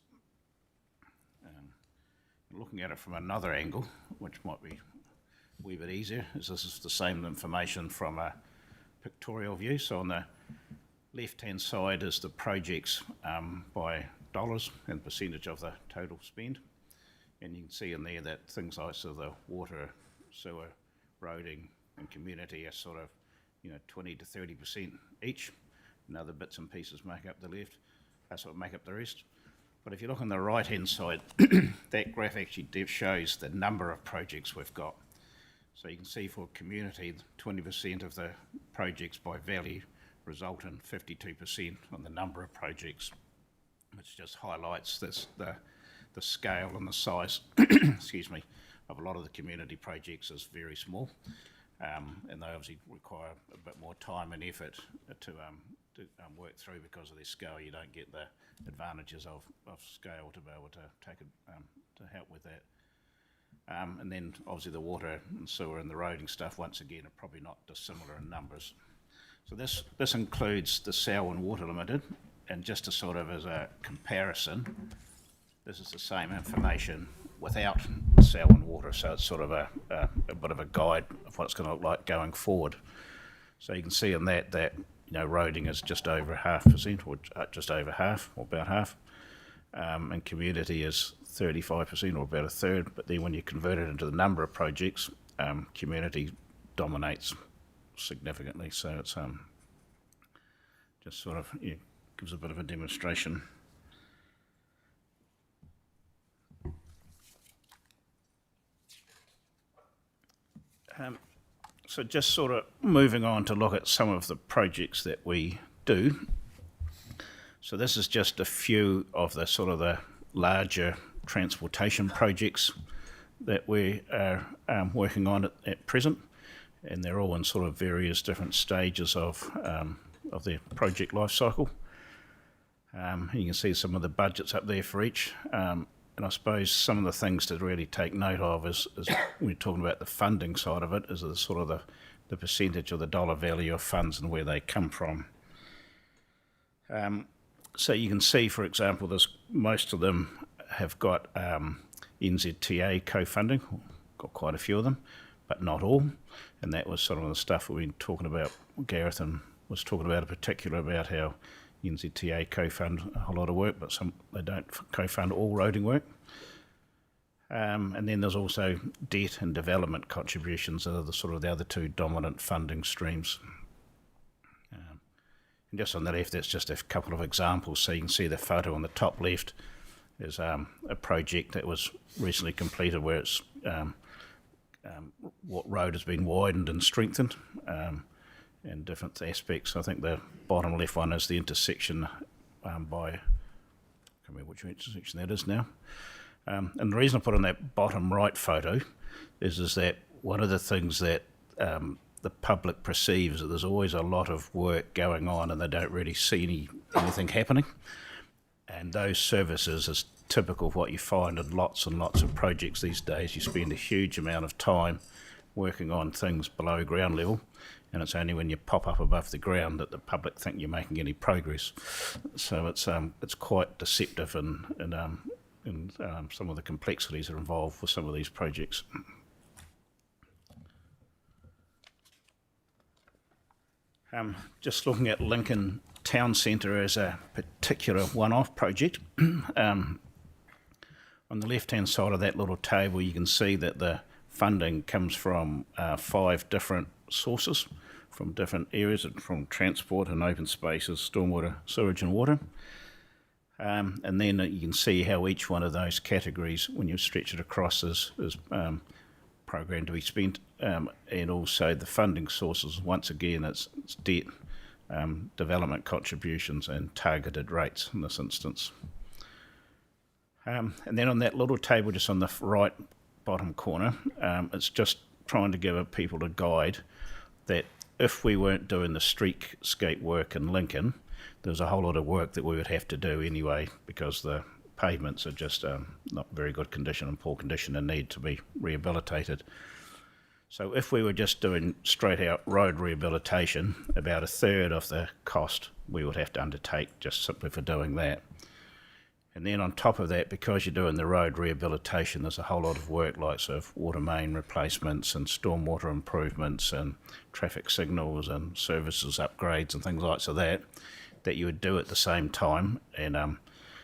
Looking at it from another angle, which might be a wee bit easier, is this is the same information from a pictorial view. So on the left-hand side is the projects by dollars and percentage of the total spend. And you can see in there that things like the water, sewer, roading and community are sort of 20 to 30% each, and other bits and pieces make up the left, make up the rest. But if you look on the right-hand side, that graph actually shows the number of projects we've got. So you can see for community, 20% of the projects by value result in 52% on the number of projects, which just highlights the scale and the size, excuse me, of a lot of the community projects is very small, and they obviously require a bit more time and effort to work through because of their scale. You don't get the advantages of scale to be able to take to help with that. And then obviously the water and sewer and the roading stuff, once again, are probably not dissimilar in numbers. So this includes the Selwyn Water Limited, and just to sort of as a comparison, this is the same information without Selwyn Water, so it's sort of a bit of a guide of what it's going to look like going forward. So you can see in that roading is just over 0.5%, or just over half, or about half, and community is 35%, or about a third. But then when you convert it into the number of projects, community dominates significantly. So it's just sort of gives a bit of a demonstration. So just sort of moving on to look at some of the projects that we do. So this is just a few of the sort of the larger transportation projects that we are working on at present, and they're all in sort of various different stages of their project life cycle. You can see some of the budgets up there for each. And I suppose some of the things to really take note of is when we're talking about the funding side of it, is the sort of the percentage of the dollar value of funds and where they come from. So you can see, for example, most of them have got NZTA co-funding, got quite a few of them, but not all. And that was sort of the stuff we've been talking about. Gareth was talking about in particular about how NZTA co-fund a whole lot of work, but they don't co-fund all roading work. And then there's also debt and development contributions that are the other two dominant funding streams. And just on the left, that's just a couple of examples. So you can see the photo on the top left is a project that was recently completed where it's what road has been widened and strengthened. In different aspects. I think the bottom left one is the intersection by, I can't remember which intersection that is now. And the reason I put on that bottom right photo is that one of the things that the public perceives is that there's always a lot of work going on and they don't really see anything happening. And those services is typical of what you find in lots and lots of projects these days. You spend a huge amount of time working on things below ground level, and it's only when you pop up above the ground that the public think you're making any progress. So it's quite deceptive in some of the complexities that are involved with some of these projects. Just looking at Lincoln Town Centre as a particular one-off project. On the left-hand side of that little table, you can see that the funding comes from 5 different sources from different areas, from transport and open spaces, stormwater, sewage and water. And then you can see how each one of those categories, when you stretch it across, is programmed to be spent. And also the funding sources, once again, it's debt, development contributions and targeted rates in this instance. And then on that little table just on the right bottom corner, it's just trying to give people a guide that if we weren't doing the streetscape work in Lincoln, there's a whole lot of work that we would have to do anyway because the pavements are just not very good condition and poor condition and need to be rehabilitated. So if we were just doing straight out road rehabilitation, about a third of the cost we would have to undertake just simply for doing that. And then on top of that, because you're doing the road rehabilitation, there's a whole lot of work like sort of water main replacements and stormwater improvements and traffic signals and services upgrades and things like that you would do at the same time, and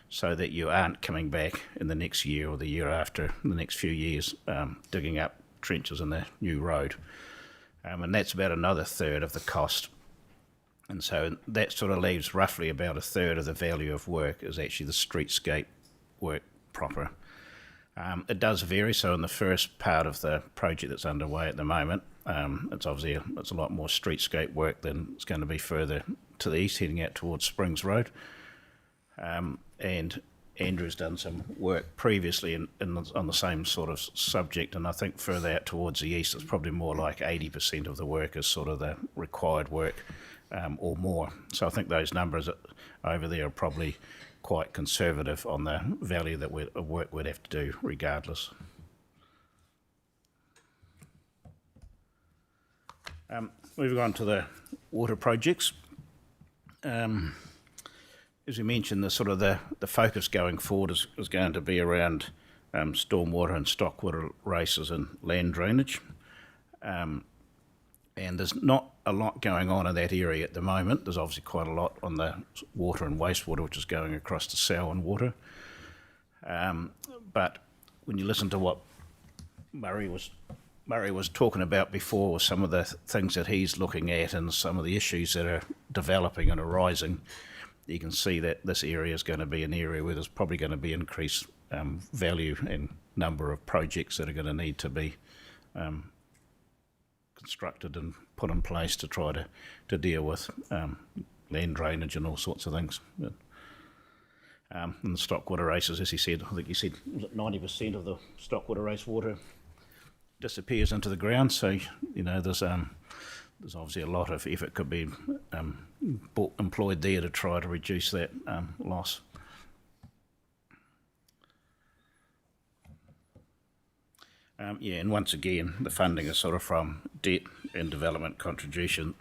so that you aren't coming back in the next year or the year after, in the next few years, digging up trenches in the new road. And that's about another third of the cost. And so that sort of leaves roughly about a third of the value of work is actually the streetscape work proper. It does vary. So in the first part of the project that's underway at the moment, it's obviously it's a lot more streetscape work than it's going to be further to the east, heading out towards Springs Road. And Andrew's done some work previously on the same sort of subject, and I think further out towards the east, it's probably more like 80% of the work is sort of the required work. Or more. So I think those numbers over there are probably quite conservative on the value that of work we'd have to do regardless. Moving on to the water projects. As we mentioned, the focus going forward is going to be around stormwater and stockwater races and land drainage. And there's not a lot going on in that area at the moment. There's obviously quite a lot on the water and wastewater, which is going across to Selwyn Water. But when you listen to what Murray was talking about before, with some of the things that he's looking at and some of the issues that are developing and arising, you can see that this area is going to be an area where there's probably going to be increased value and number of projects that are going to need to be constructed and put in place to try to deal with land drainage and all sorts of things. And the stockwater races, as he said, I think he said 90% of the stockwater race water disappears into the ground. So there's obviously a lot of effort could be employed there to try to reduce that loss. And once again, the funding is sort of from debt and development contributions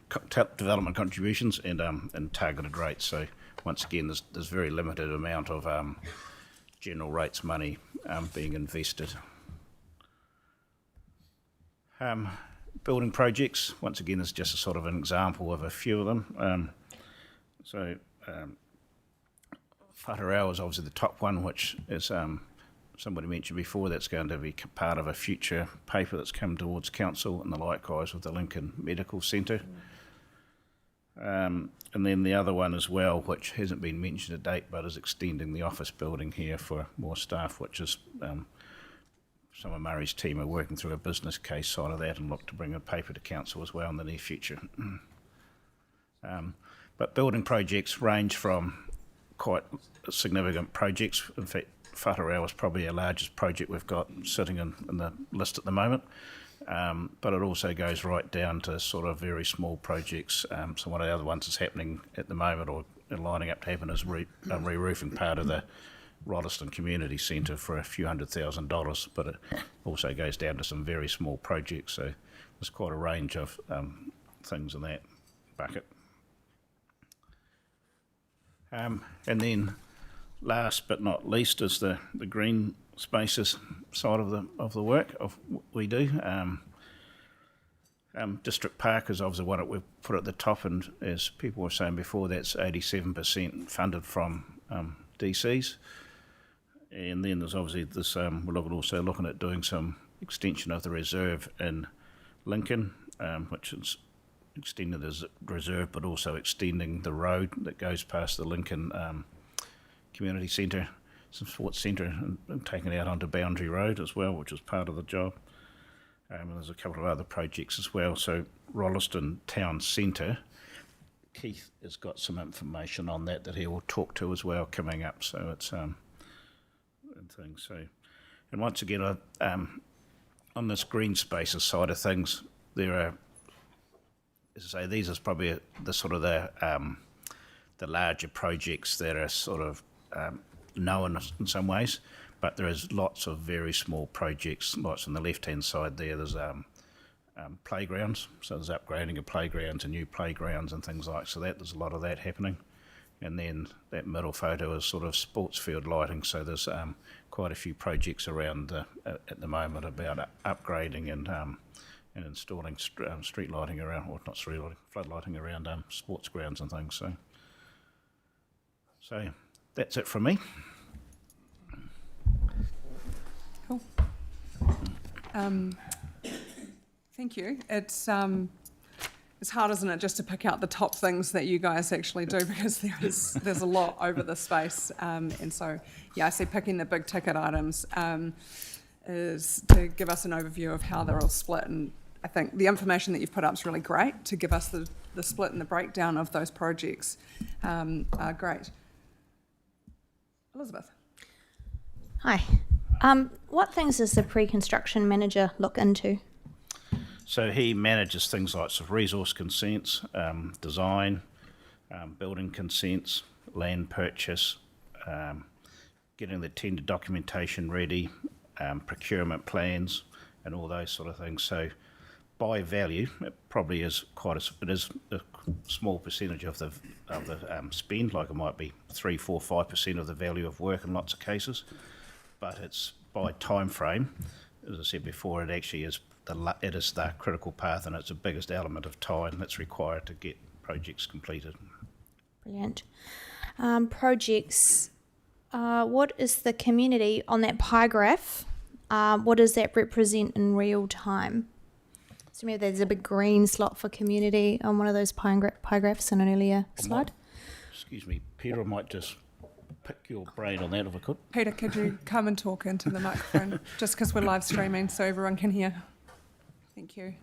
and targeted rates. So once again, there's very limited amount of general rates money being invested. Building projects, once again, is just a sort of an example of a few of them. Whatarau is obviously the top one, which is somebody mentioned before, that's going to be part of a future paper that's come towards council, and the likewise with the Lincoln Medical Centre. And then the other one as well, which hasn't been mentioned to date, but is extending the office building here for more staff, which is some of Murray's team are working through a business case side of that and look to bring a paper to council as well in the near future. But building projects range from quite significant projects. In fact, Whatarau is probably our largest project we've got sitting in the list at the moment. But it also goes right down to sort of very small projects. So one of the other ones that's happening at the moment, or lining up to happen, is re-roofing part of the Rolleston Community Centre for a few $100,000, but it also goes down to some very small projects. So there's quite a range of things in that bucket. And then last but not least is the green spaces side of the work of what we do. District Park is obviously one that we've put at the top, and as people were saying before, that's 87% funded from DCs. And then there's obviously this, we're also looking at doing some extension of the reserve in Lincoln, which is extended as reserve, but also extending the road that goes past the Lincoln Community Centre, some sports centre, and taking it out onto Boundary Road as well, which is part of the job. And there's a couple of other projects as well. So Rolleston Town Centre, Keith has got some information on that he will talk to as well coming up. So it's and things. So, and once again, on this green spaces side of things, there are, as I say, these are probably the larger projects that are sort of known in some ways, but there is lots of very small projects. Lots on the left-hand side there's playgrounds, so there's upgrading of playgrounds and new playgrounds and things like so. There's a lot of that happening. And then that middle photo is sort of sports field lighting, so there's quite a few projects around at the moment about upgrading and installing street lighting around, or not street lighting, flood lighting around sports grounds and things. So that's it from me. Cool. Thank you. It's hard, isn't it, just to pick out the top things that you guys actually do, because there's a lot over the space. And so, yeah, I see picking the big ticket items is to give us an overview of how they're all split. And I think the information that you've put up is really great to give us the split and the breakdown of those projects. Are great. Elizabeth. Hi. What things does the pre-construction manager look into? So he manages things like resource consents, design, building consents, land purchase, getting the tender documentation ready, procurement plans, and all those sort of things. So by value, it probably is it is a small percentage of the spend, like it might be 3, 4, 5% of the value of work in lots of cases, but it's by time frame. As I said before, it actually is the critical path, and it's the biggest element of time that's required to get projects completed. Brilliant. Projects. What is the community on that pie graph? What does that represent in real time? So maybe there's a big green slot for community on one of those pie graphs in an earlier slide. Excuse me, Peter, I might just pick your brain on that if I could. Peter, could you come and talk into the microphone, just because we're live streaming so everyone can hear? Thank you.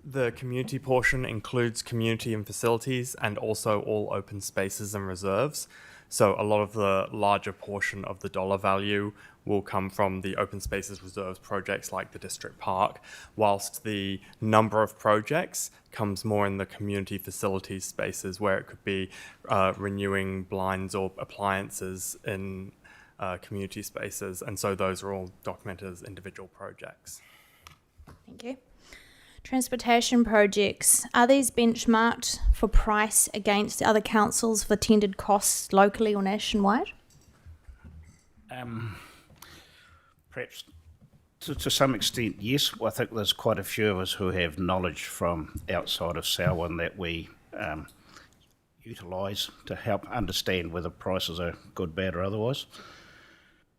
The community portion includes community and facilities and also all open spaces and reserves. So a lot of the larger portion of the dollar value will come from the open spaces reserves projects like the district park, whilst the number of projects comes more in the community facilities spaces, where it could be renewing blinds or appliances in community spaces. And so those are all documented as individual projects. Thank you. Transportation projects, are these benchmarked for price against the other councils for tendered costs locally or nationwide? Perhaps to some extent, yes. I think there's quite a few of us who have knowledge from outside of Selwyn that we utilise to help understand whether prices are good, bad or otherwise.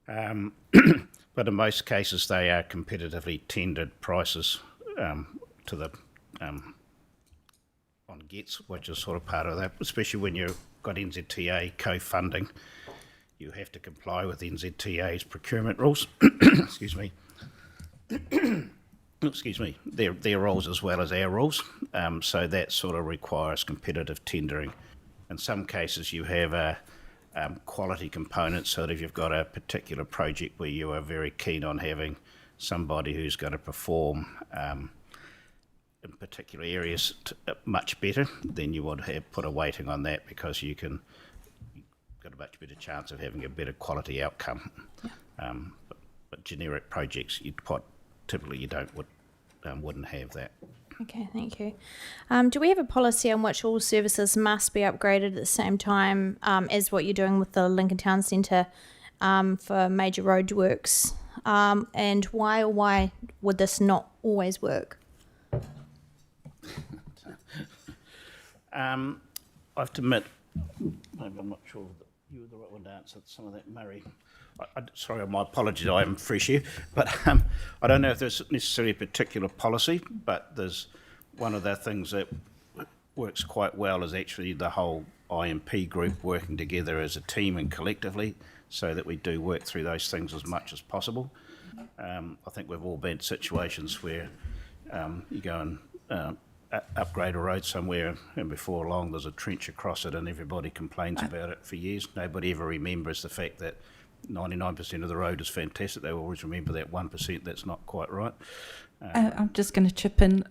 But in most cases they are competitively tendered prices to the on GETS, which is sort of part of that, especially when you've got NZTA co-funding. You have to comply with NZTA's procurement rules. Excuse me. Excuse me. Their rules as well as our rules. So that sort of requires competitive tendering. In some cases, you have a quality component, so that if you've got a particular project where you are very keen on having somebody who's going to perform in particular areas much better, then you would have put a weighting on that, because you've got a much better chance of having a better quality outcome. Yeah. But generic projects, typically you wouldn't have that. Okay, thank you. Do we have a policy on which all services must be upgraded at the same time as what you're doing with the Lincoln Town Centre for major roadworks? And why would this not always work? I have to admit, maybe I'm not sure that you were the right one to answer some of that, Murray. Sorry, my apologies, I am fresh here, but I don't know if there's necessarily a particular policy, but there's one of the things that works quite well is actually the whole IMP group working together as a team and collectively, so that we do work through those things as much as possible. I think we've all been in situations where you go and upgrade a road somewhere, and before long there's a trench across it and everybody complains about it for years. Nobody ever remembers the fact that 99% of the road is fantastic. They always remember that 1% that's not quite right. I'm just going to chip in.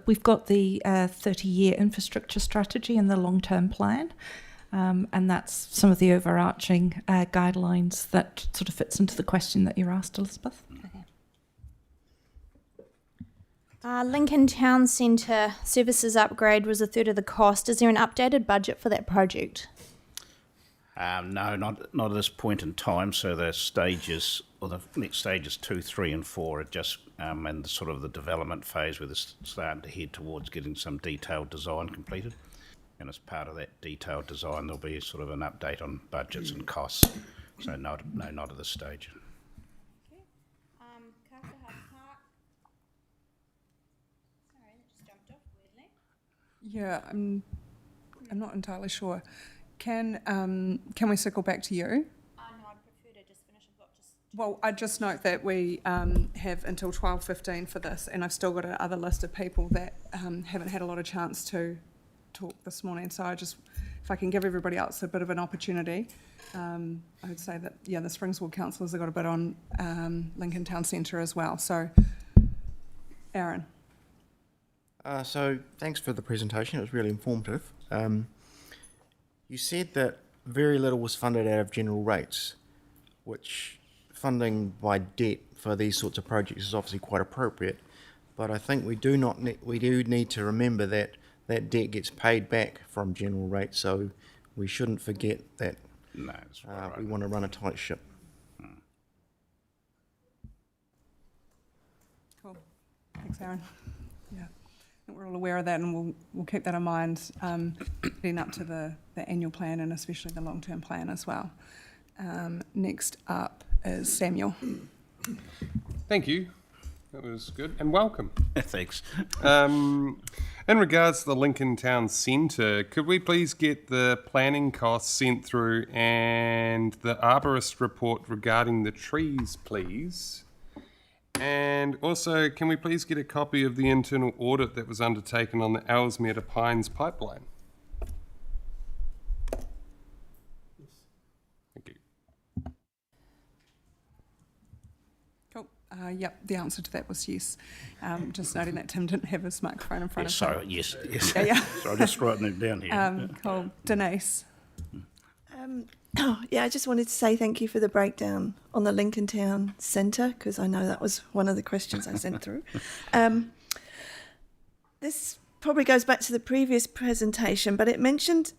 We've got the 30-year infrastructure strategy and the long-term plan, and that's some of the overarching guidelines that sort of fits into the question that you asked, Elizabeth. Lincoln Town Centre services upgrade was a third of the cost. Is there an updated budget for that project? No, not at this point in time. So the stages, or the next stages 2, 3 and 4 are just in the sort of the development phase, where they're starting to head towards getting some detailed design completed. And as part of that detailed design, there'll be sort of an update on budgets and costs. So not at this stage. Yeah, I'm not entirely sure. Can we circle back to you? No, I'd prefer to just finish. Well, I just note that we have until 12:15 for this, and I've still got another list of people that haven't had a lot of chance to talk this morning. So if I can give everybody else a bit of an opportunity, I would say that, yeah, the Springswood councillors have got a bit on Lincoln Town Centre as well. So, Aaron. So thanks for the presentation. It was really informative. You said that very little was funded out of general rates, which funding by debt for these sorts of projects is obviously quite appropriate, but I think we do need to remember that that debt gets paid back from general rates, so we shouldn't forget that. No, that's right. We want to run a tight ship. Cool. Thanks, Aaron. Yeah, I think we're all aware of that, and we'll keep that in mind leading up to the annual plan and especially the long-term plan as well. Next up is Samuel. Thank you. That was good. And welcome. Thanks. In regards to the Lincoln Town Centre, could we please get the planning costs sent through and the arborist report regarding the trees, please? And also, can we please get a copy of the internal audit that was undertaken on the Ellesmere to Pines pipeline? Thank you. Cool. Yep, the answer to that was yes. Just noting that Tim didn't have his microphone in front of him. Sorry, yes. Yeah. So I'm just writing it down here. Cool. Denise. I just wanted to say thank you for the breakdown on the Lincoln Town Centre, because I know that was one of the questions I sent through. This probably goes back to the previous presentation, but it mentioned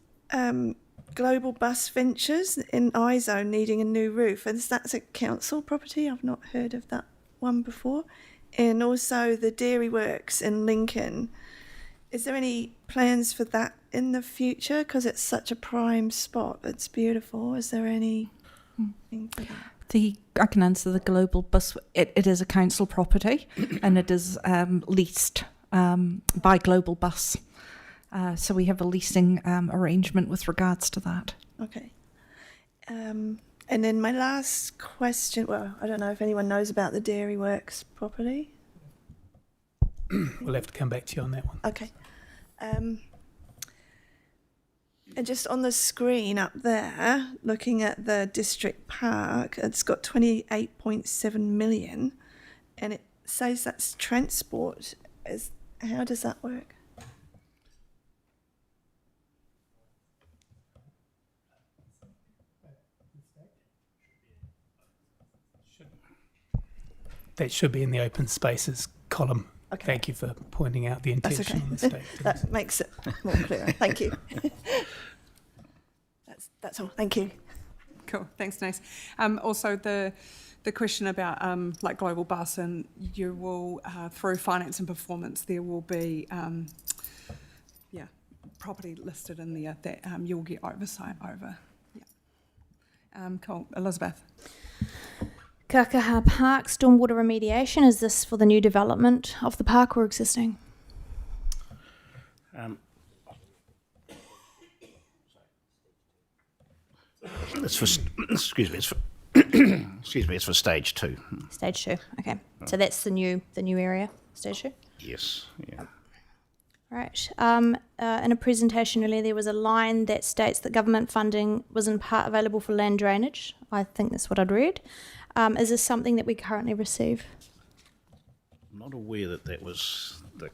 Global Bus Ventures in iZone needing a new roof, and that's a council property. I've not heard of that one before. And also the Dairy Works in Lincoln. Is there any plans for that in the future? Because it's such a prime spot. It's beautiful. Is there any thing for that? I can answer the Global Bus. It is a council property and it is leased by Global Bus. So we have a leasing arrangement with regards to that. Okay. And then my last question, well, I don't know if anyone knows about the Dairy Works property. We'll have to come back to you on that one. Okay. And just on the screen up there, looking at the district park, it's got 28.7 million, and it says that's transport. How does that work? That should be in the open spaces column. Okay. Thank you for pointing out the That's intention okay. on the state. That makes it more clear. Thank you. That's all. Thank you. Cool. Thanks, Denise. Also, the question about like Global Bus, and you will through finance and performance, there will be property listed in there that you'll get oversight over. Yeah. Cool. Elizabeth. Kakaha Park stormwater remediation, is this for the new development of the park or existing? It's for it's for stage 2. Stage 2. Okay. So that's the new area, stage 2. Yes. Yeah. Right. In a presentation earlier, there was a line that states that government funding was in part available for land drainage. I think that's what I'd read. Is this something that we currently receive? I'm not aware that was the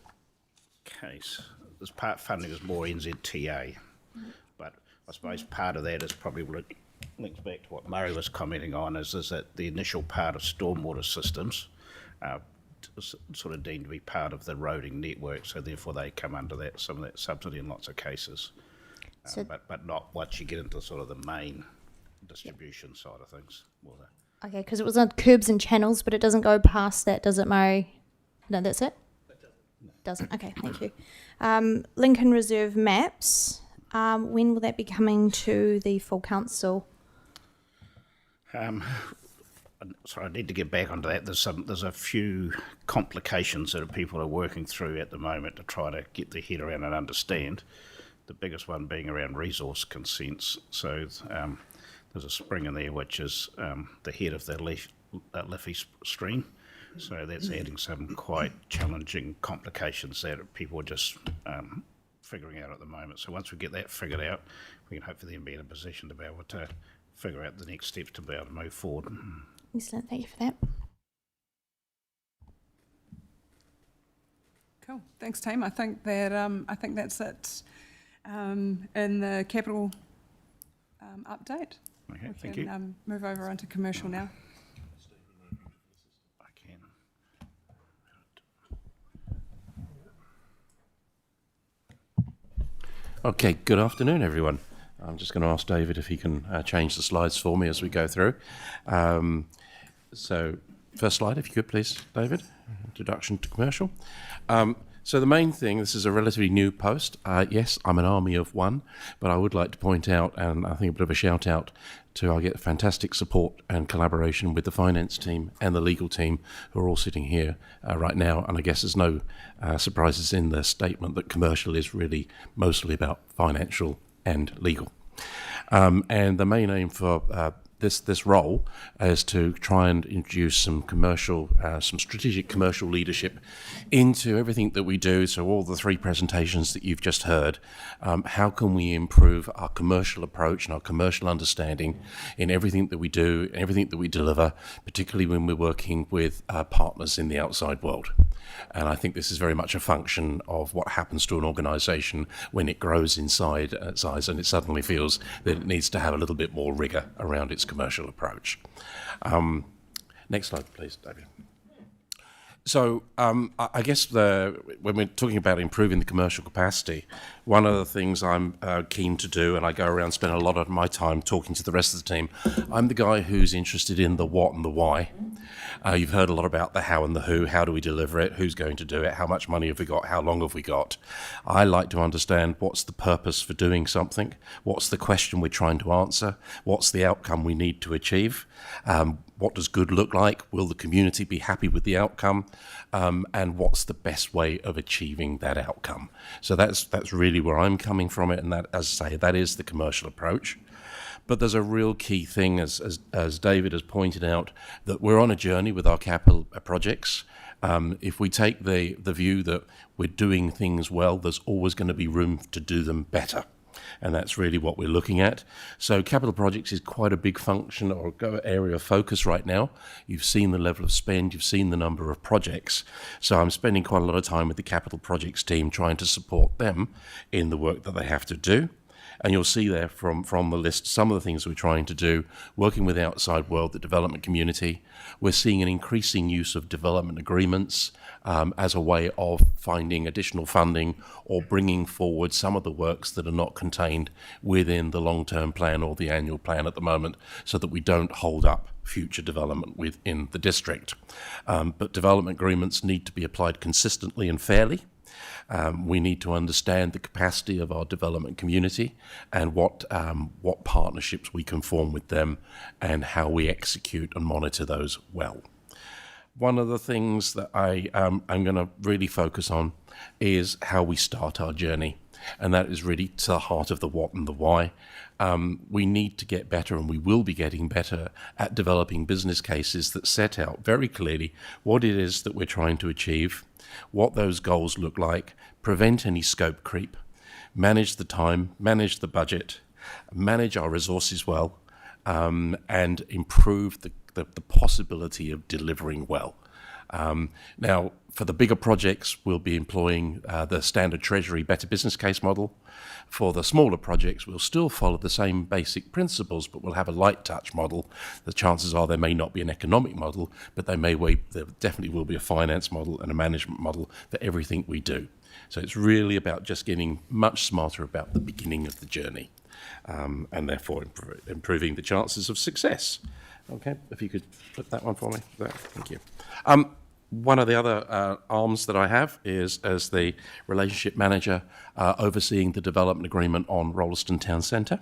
case. This part funding is more NZTA, but I suppose part of that is probably links back to what Murray was commenting on, is that the initial part of stormwater systems sort of deemed to be part of the roading network, so therefore they come under some of that subsidy in lots of cases, but not once you get into sort of the main distribution side of things. Okay, because it was on curbs and channels, but it doesn't go past that, does it, Murray? No, that's it? Doesn't. Okay, thank you. Lincoln Reserve maps, when will that be coming to the full council? Sorry, I need to get back onto that. There's a few complications that people are working through at the moment to try to get their head around and understand. The biggest one being around resource consents. So there's a spring in there which is the head of the Liffey stream. So that's adding some quite challenging complications that people are just figuring out at the moment. So once we get that figured out, we can hopefully then be in a position to be able to figure out the next steps to be able to move forward. Excellent, thank you for that. Cool. Thanks, team. I think that's it in the capital update. Okay, We thank can you. move over onto commercial now. Okay, good afternoon, everyone. I'm just going to ask David if he can change the slides for me as we go through. So, first slide, if you could, please, David. Introduction to commercial. So the main thing, this is a relatively new post. Yes, I'm an army of one, but I would like to point out, and I think a bit of a shout out to, I get fantastic support and collaboration with the finance team and the legal team who are all sitting here right now. And I guess there's no surprises in the statement that commercial is really mostly about financial and legal. And the main aim for this role is to try and introduce some strategic commercial leadership into everything that we do. So all the three presentations that you've just heard, how can we improve our commercial approach and our commercial understanding in everything that we do, everything that we deliver, particularly when we're working with partners in the outside world. And I think this is very much a function of what happens to an organisation when it grows in size and it suddenly feels that it needs to have a little bit more rigour around its commercial approach. Next slide, please, David. So I guess when we're talking about improving the commercial capacity, one of the things I'm keen to do, and I go around spend a lot of my time talking to the rest of the team, I'm the guy who's interested in the what and the why. You've heard a lot about the how and the who. How do we deliver it? Who's going to do it? How much money have we got? How long have we got? I like to understand what's the purpose for doing something, what's the question we're trying to answer, what's the outcome we need to achieve, what does good look like, will the community be happy with the outcome, and what's the best way of achieving that outcome. So that's really where I'm coming from it, and that, as I say, that is the commercial approach. But there's a real key thing, as David has pointed out, that we're on a journey with our capital projects. If we take the view that we're doing things well, there's always going to be room to do them better. And that's really what we're looking at. So capital projects is quite a big function or area of focus right now. You've seen the level of spend, you've seen the number of projects. So I'm spending quite a lot of time with the capital projects team trying to support them in the work that they have to do. And you'll see there from the list some of the things we're trying to do, working with the outside world, the development community. We're seeing an increasing use of development agreements as a way of finding additional funding or bringing forward some of the works that are not contained within the long-term plan or the annual plan at the moment, so that we don't hold up future development within the district. But development agreements need to be applied consistently and fairly. We need to understand the capacity of our development community and what partnerships we can form with them and how we execute and monitor those well. One of the things that I'm going to really focus on is how we start our journey, and that is really to the heart of the what and the why. We need to get better, and we will be getting better at developing business cases that set out very clearly what it is that we're trying to achieve, what those goals look like, prevent any scope creep, manage the time, manage the budget, manage our resources well, and improve the possibility of delivering well. Now, for the bigger projects, we'll be employing the standard Treasury better business case model. For the smaller projects, we'll still follow the same basic principles, but we'll have a light touch model. The chances are there may not be an economic model, but there definitely will be a finance model and a management model for everything we do. So it's really about just getting much smarter about the beginning of the journey, and therefore improving the chances of success. Okay, if you could flip that one for me. There, thank you. One of the other arms that I have is as the relationship manager overseeing the development agreement on Rolleston Town Centre.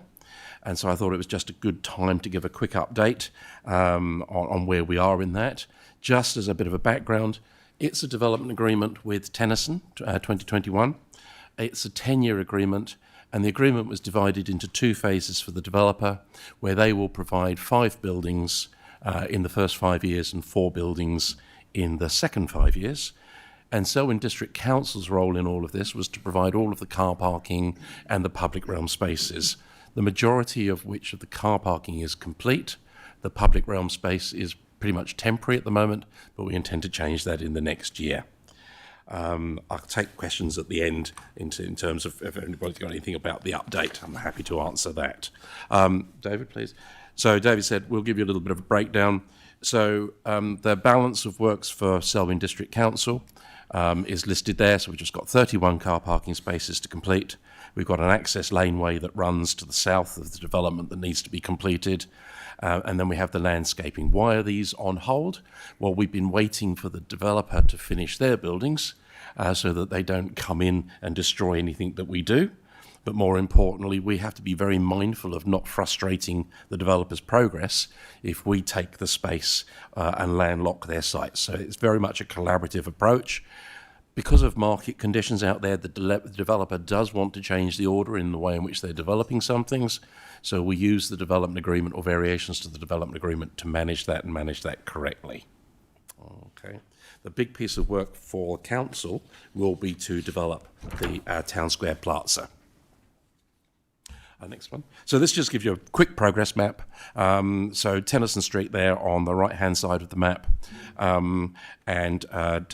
And so I thought it was just a good time to give a quick update on where we are in that. Just as a bit of a background, it's a development agreement with Tennyson, 2021. It's a 10-year agreement, and the agreement was divided into two phases for the developer, where they will provide 5 buildings in the first 5 years and 4 buildings in the second 5 years. And Selwyn District Council's role in all of this was to provide all of the car parking and the public realm spaces, the majority of which of the car parking is complete. The public realm space is pretty much temporary at the moment, but we intend to change that in the next year. I'll take questions at the end in terms of if anybody's got anything about the update. I'm happy to answer that. David, please. So David said we'll give you a little bit of a breakdown. So the balance of works for Selwyn District Council, is listed there. So we've just got 31 car parking spaces to complete. We've got an access laneway that runs to the south of the development that needs to be completed. And then we have the landscaping. Why are these on hold? Well, we've been waiting for the developer to finish their buildings so that they don't come in and destroy anything that we do. But more importantly, we have to be very mindful of not frustrating the developer's progress if we take the space and landlock their sites. So it's very much a collaborative approach. Because of market conditions out there, the developer does want to change the order in the way in which they're developing some things. So we use the development agreement or variations to the development agreement to manage that and manage that correctly. Okay. The big piece of work for council will be to develop the Town Square Plaza. Next one. So this just gives you a quick progress map. So Tennyson Street there on the right-hand side of the map, and Te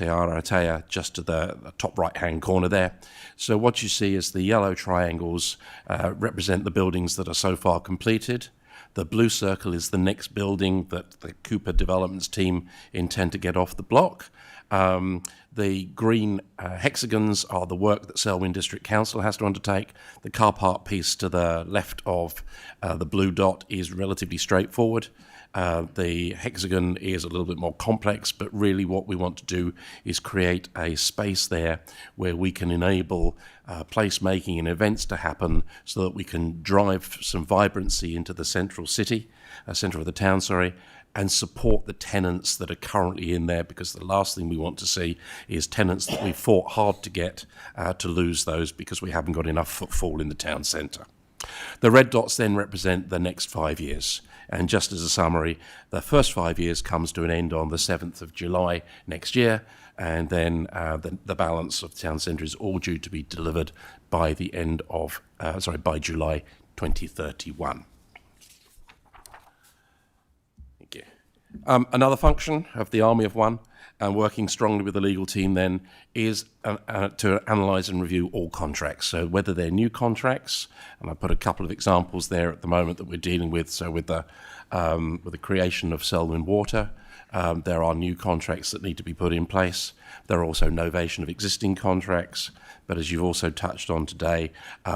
Aratea just to the top right-hand corner there. So what you see is the yellow triangles represent the buildings that are so far completed. The blue circle is the next building that the Cooper Developments team intend to get off the block. The green hexagons are the work that Selwyn District Council has to undertake. The car park piece to the left of the blue dot is relatively straightforward. The hexagon is a little bit more complex, but really what we want to do is create a space there where we can enable placemaking and events to happen so that we can drive some vibrancy into the centre of the town, and support the tenants that are currently in there, because the last thing we want to see is tenants that we fought hard to get to lose those because we haven't got enough footfall in the town centre. The red dots then represent the next 5 years. And just as a summary, the first 5 years comes to an end on the 7th of July next year, and then the balance of the town centre is all due to be delivered by the end of, by July 2031. Another function of the Army of One, and working strongly with the legal team then, is to analyse and review all contracts. So whether they're new contracts, and I put a couple of examples there at the moment that we're dealing with. So with the creation of Selwyn Water, there are new contracts that need to be put in place. There are also novation of existing contracts. But as you've also touched on today,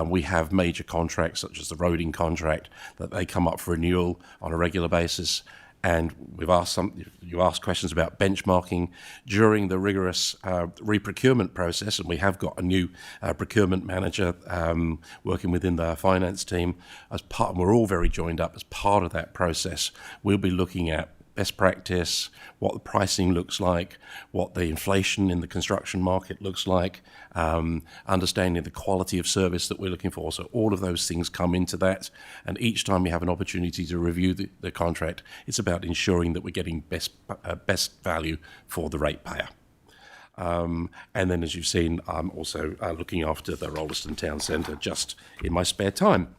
we have major contracts such as the roading contract that they come up for renewal on a regular basis. And you asked questions about benchmarking during the rigorous re-procurement process, and we have got a new procurement manager working within the finance team. And we're all very joined up as part of that process. We'll be looking at best practice, what the pricing looks like, what the inflation in the construction market looks like, understanding the quality of service that we're looking for. So all of those things come into that. And each time we have an opportunity to review the contract, it's about ensuring that we're getting best value for the ratepayer. And then, as you've seen, I'm also looking after the Rolleston Town Centre just in my spare time.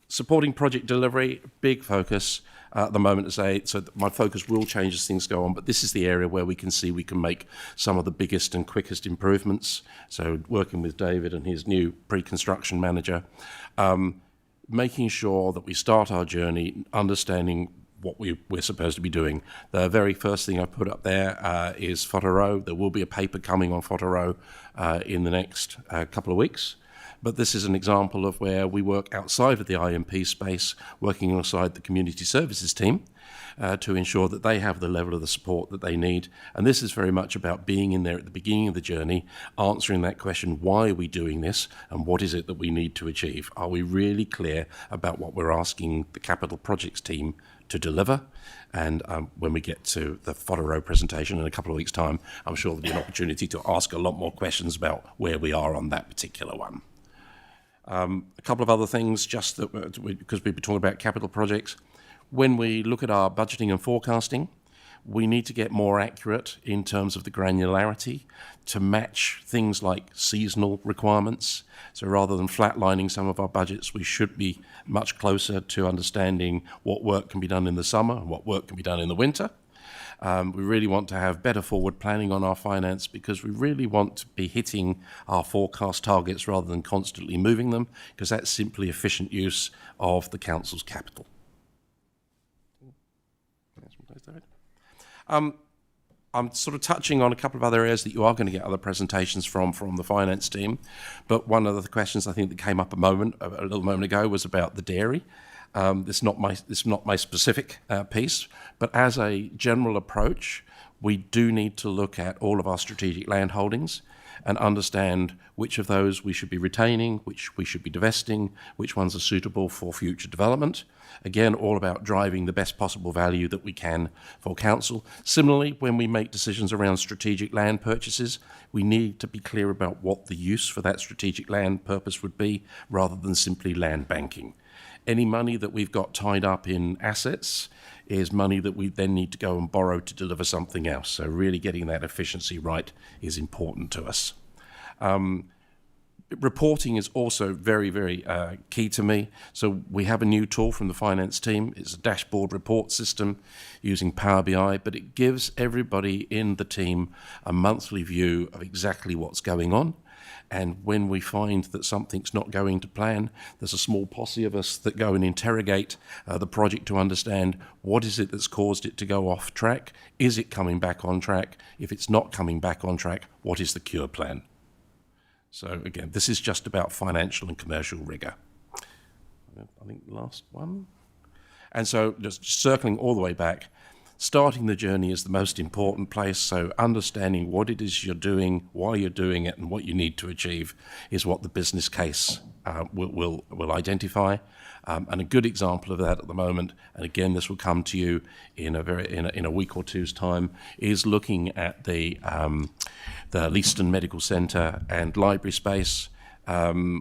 Supporting project delivery, big focus at the moment to say, so my focus will change as things go on, but this is the area where we can see we can make some of the biggest and quickest improvements. So working with David and his new pre-construction manager, making sure that we start our journey understanding what we're supposed to be doing. The very first thing I put up there is Whātaro. There will be a paper coming on Whātaro in the next couple of weeks. But this is an example of where we work outside of the IMP space, working alongside the community services team to ensure that they have the level of the support that they need. And this is very much about being in there at the beginning of the journey, answering that question, why are we doing this and what is it that we need to achieve? Are we really clear about what we're asking the capital projects team to deliver? And when we get to the Whātaro presentation in a couple of weeks' time, I'm sure there'll be an opportunity to ask a lot more questions about where we are on that particular one. A couple of other things, just that because we've been talking about capital projects. When we look at our budgeting and forecasting, we need to get more accurate in terms of the granularity to match things like seasonal requirements. So rather than flatlining some of our budgets, we should be much closer to understanding what work can be done in the summer and what work can be done in the winter. We really want to have better forward planning on our finance because we really want to be hitting our forecast targets rather than constantly moving them, because that's simply efficient use of the council's capital. I'm sort of touching on a couple of other areas that you are going to get other presentations from the finance team. But one of the questions I think that came up a little moment ago was about the dairy. This is not my specific piece, but as a general approach, we do need to look at all of our strategic land holdings and understand which of those we should be retaining, which we should be divesting, which ones are suitable for future development. Again, all about driving the best possible value that we can for council. Similarly, when we make decisions around strategic land purchases, we need to be clear about what the use for that strategic land purpose would be, rather than simply land banking. Any money that we've got tied up in assets is money that we then need to go and borrow to deliver something else. So really getting that efficiency right is important to us. Reporting is also very, very key to me. So we have a new tool from the finance team. It's a dashboard report system using Power BI, but it gives everybody in the team a monthly view of exactly what's going on. And when we find that something's not going to plan, there's a small posse of us that go and interrogate the project to understand what is it that's caused it to go off track. Is it coming back on track? If it's not coming back on track, what is the cure plan? So again, this is just about financial and commercial rigour. I think the last one. And so just circling all the way back, starting the journey is the most important place, so understanding what it is you're doing, why you're doing it, and what you need to achieve is what the business case will identify. And a good example of that at the moment, and again this will come to you in a week or two's time, is looking at the Leaston Medical Centre and library space.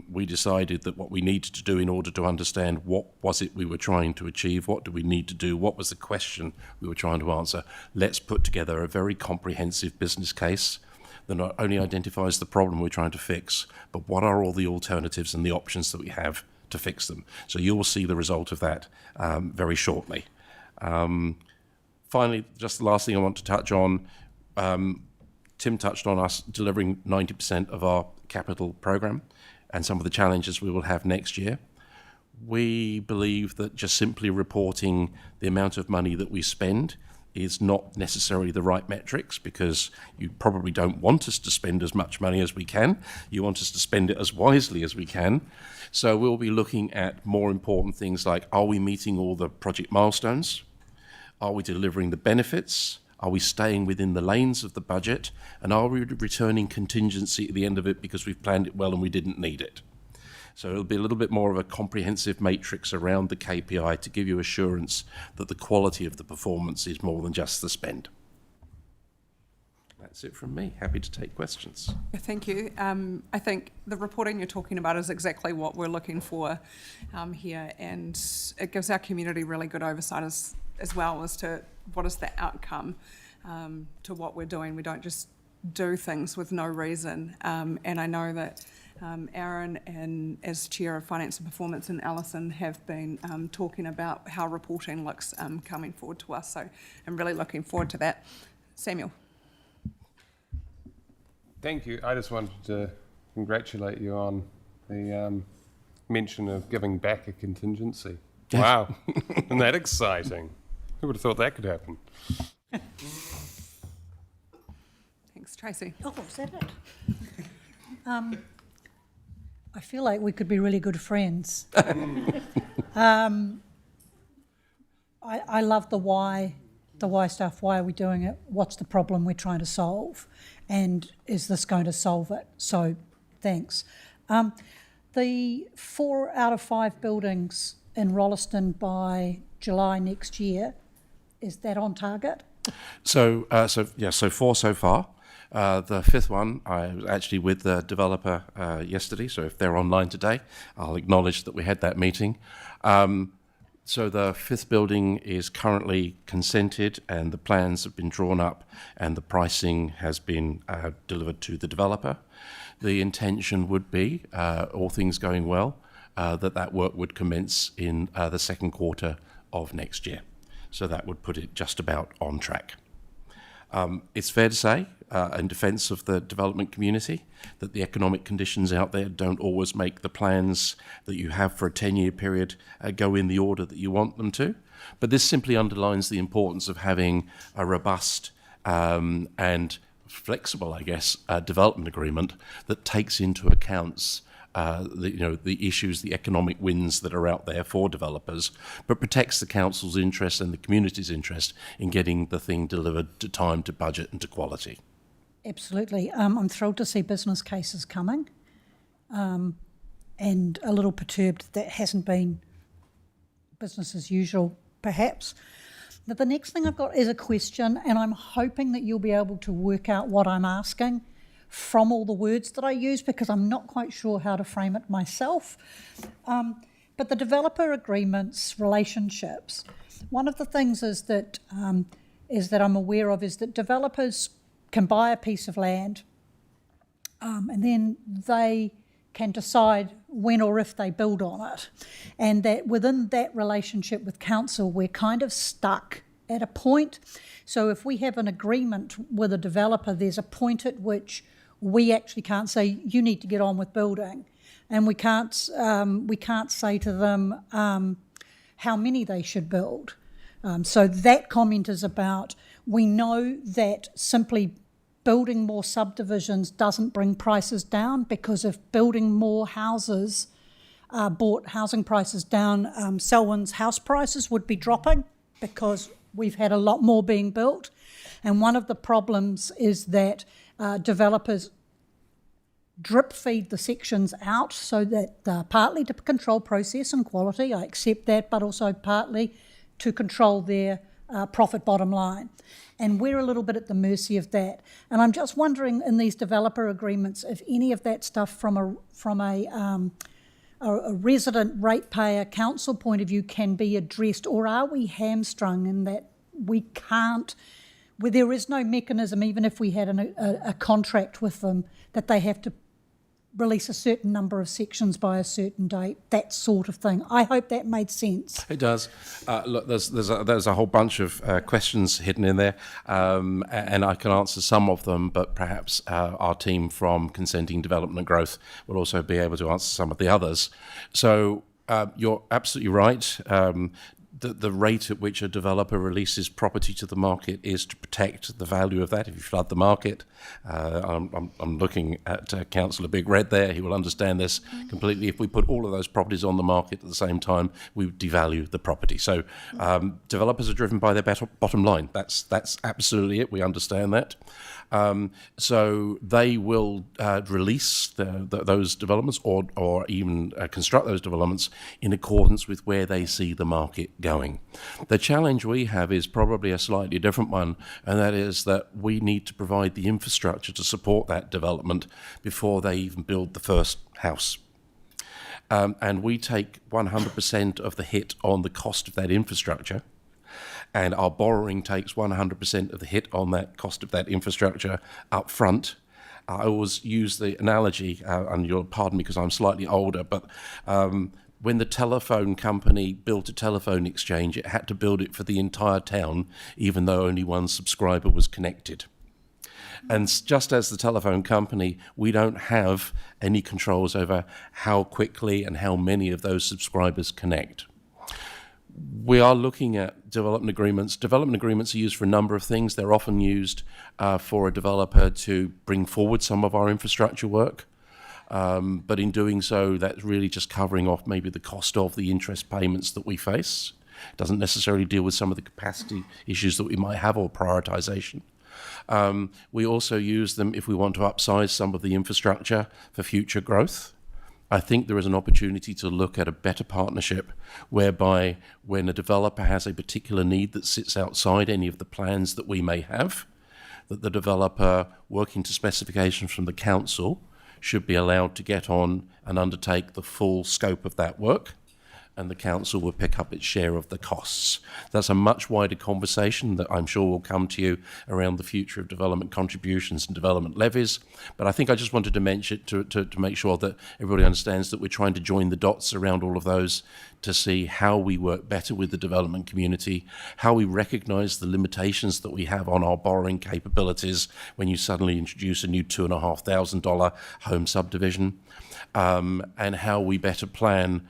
We decided that what we needed to do in order to understand what was it we were trying to achieve, what do we need to do, what was the question we were trying to answer, let's put together a very comprehensive business case that not only identifies the problem we're trying to fix, but what are all the alternatives and the options that we have to fix them. So you will see the result of that very shortly. Finally, just the last thing I want to touch on, Tim touched on us delivering 90% of our capital program and some of the challenges we will have next year. We believe that just simply reporting the amount of money that we spend is not necessarily the right metrics, because you probably don't want us to spend as much money as we can. You want us to spend it as wisely as we can. So we'll be looking at more important things like, are we meeting all the project milestones? Are we delivering the benefits? Are we staying within the lanes of the budget? And are we returning contingency at the end of it because we've planned it well and we didn't need it? So it'll be a little bit more of a comprehensive matrix around the KPI to give you assurance that the quality of the performance is more than just the spend. That's it from me. Happy to take questions. Thank you. I think the reporting you're talking about is exactly what we're looking for here, and it gives our community really good oversight as well as to what is the outcome to what we're doing. We don't just do things with no reason, and I know that Aaron, and as Chair of Finance and Performance, and Alison have been talking about how reporting looks coming forward to us, so I'm really looking forward to that. Samuel. Thank you. I just wanted to congratulate you on the mention of giving back a contingency. Wow, isn't that exciting? Who would have thought that could happen? Thanks, Tracy. Oh, is that it? I feel like we could be really good friends. I love the why stuff. Why are we doing it? What's the problem we're trying to solve? And is this going to solve it? So, thanks. The 4 out of 5 buildings in Rolleston by July next year, is that on target? So 4 so far. The 5th one, I was actually with the developer yesterday, so if they're online today, I'll acknowledge that we had that meeting. So the 5th building is currently consented and the plans have been drawn up and the pricing has been delivered to the developer. The intention would be, all things going well, that work would commence in the second quarter of next year. So that would put it just about on track. It's fair to say, in defence of the development community, that the economic conditions out there don't always make the plans that you have for a 10-year period go in the order that you want them to. But this simply underlines the importance of having a robust and flexible, I guess, development agreement that takes into account the issues, the economic wins that are out there for developers, but protects the council's interest and the community's interest in getting the thing delivered to time, to budget, and to quality. Absolutely. I'm thrilled to see business cases coming, and a little perturbed that hasn't been business as usual, perhaps. Now, the next thing I've got is a question, and I'm hoping that you'll be able to work out what I'm asking from all the words that I use, because I'm not quite sure how to frame it myself. But the developer agreements, relationships, one of the things is that I'm aware of is that developers can buy a piece of land, and then they can decide when or if they build on it. And that within that relationship with council, we're kind of stuck at a point. So if we have an agreement with a developer, there's a point at which we actually can't say, you need to get on with building. And we can't say to them how many they should build. So that comment is about, we know that simply building more subdivisions doesn't bring prices down, because if building more houses brought housing prices down, Selwyn's house prices would be dropping because we've had a lot more being built. And one of the problems is that developers drip feed the sections out, so that partly to control process and quality, I accept that, but also partly to control their profit bottom line. And we're a little bit at the mercy of that. And I'm just wondering, in these developer agreements, if any of that stuff from a resident ratepayer council point of view can be addressed, or are we hamstrung in that we can't, where there is no mechanism, even if we had a contract with them, that they have to release a certain number of sections by a certain date, that sort of thing. I hope that made sense. It does. Look, there's a whole bunch of questions hidden in there, and I can answer some of them, but perhaps our team from Consenting Development and Growth will also be able to answer some of the others. So you're absolutely right. The rate at which a developer releases property to the market is to protect the value of that. If you flood the market, I'm looking at Councillor Big Red there. He will understand this completely. If we put all of those properties on the market at the same time, we devalue the property. So developers are driven by their bottom line. That's absolutely it. We understand that. So they will release those developments or even construct those developments in accordance with where they see the market going. The challenge we have is probably a slightly different one, and that is that we need to provide the infrastructure to support that development before they even build the first house. And we take 100% of the hit on the cost of that infrastructure, and our borrowing takes 100% of the hit on that cost of that infrastructure up front. I always use the analogy, and you'll pardon me because I'm slightly older, but when the telephone company built a telephone exchange, it had to build it for the entire town, even though only one subscriber was connected. And just as the telephone company, we don't have any controls over how quickly and how many of those subscribers connect. We are looking at development agreements. Development agreements are used for a number of things. They're often used for a developer to bring forward some of our infrastructure work. But in doing so, that's really just covering off maybe the cost of the interest payments that we face. It doesn't necessarily deal with some of the capacity issues that we might have or prioritisation. We also use them if we want to upsize some of the infrastructure for future growth. I think there is an opportunity to look at a better partnership whereby when a developer has a particular need that sits outside any of the plans that we may have, that the developer, working to specifications from the council, should be allowed to get on and undertake the full scope of that work, and the council will pick up its share of the costs. That's a much wider conversation that I'm sure will come to you around the future of development contributions and development levies. But I think I just wanted to mention to make sure that everybody understands that we're trying to join the dots around all of those to see how we work better with the development community, how we recognise the limitations that we have on our borrowing capabilities when you suddenly introduce a new $2,500 home subdivision, and how we better plan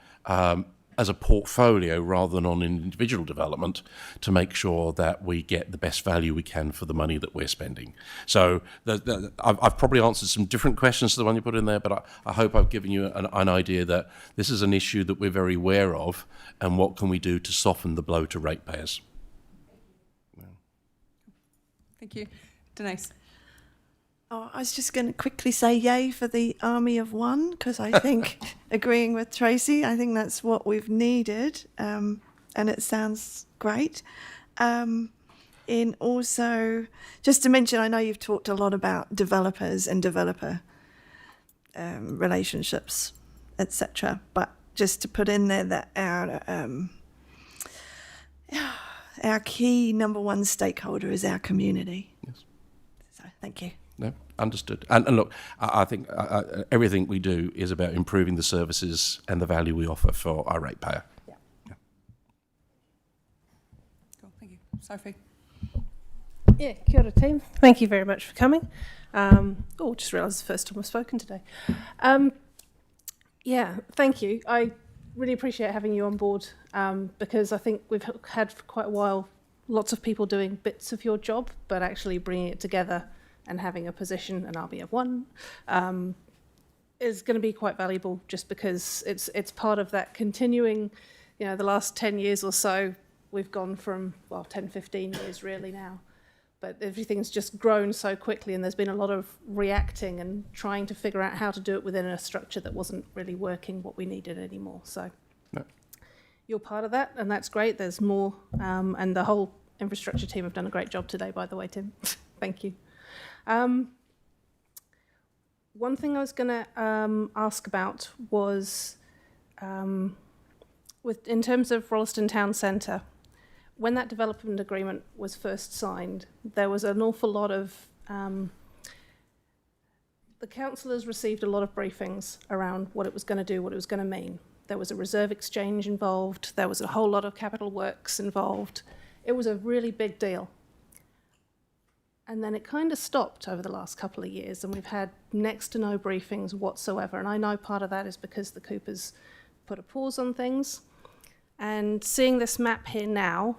as a portfolio rather than on individual development to make sure that we get the best value we can for the money that we're spending. So I've probably answered some different questions to the one you put in there, but I hope I've given you an idea that this is an issue that we're very aware of, and what can we do to soften the blow to ratepayers. Thank you. Denise. Oh, I was just going to quickly say yay for the army of one, because I think, agreeing with Tracy, I think that's what we've needed, and it sounds great. In also, just to mention, I know you've talked a lot about developers and developer relationships, etc. But just to put in there that our key number one stakeholder is our community. Yes. So thank you. No, understood. And look, I think everything we do is about improving the services and the value we offer for our ratepayer. Yeah. Cool, thank you. Sophie. Yeah, kia ora team. Thank you very much for coming. Just realised it's the first time I've spoken today. Yeah, thank you. I really appreciate having you on board because I think we've had for quite a while lots of people doing bits of your job, but actually bringing it together and having a position, an army of one, is going to be quite valuable just because it's part of that continuing, the last 10 years or so, we've gone from, 10, 15 years really now. But everything's just grown so quickly and there's been a lot of reacting and trying to figure out how to do it within a structure that wasn't really working what we needed anymore. So you're part of that and that's great. There's more. And the whole infrastructure team have done a great job today, by the way, Tim. Thank you. One thing I was going to ask about was in terms of Rolleston Town Centre, when that development agreement was first signed, there was an awful lot of... the councillors received a lot of briefings around what it was going to do, what it was going to mean. There was a reserve exchange involved. There was a whole lot of capital works involved. It was a really big deal. And then it kind of stopped over the last couple of years and we've had next to no briefings whatsoever. And I know part of that is because the Coopers put a pause on things. And seeing this map here now,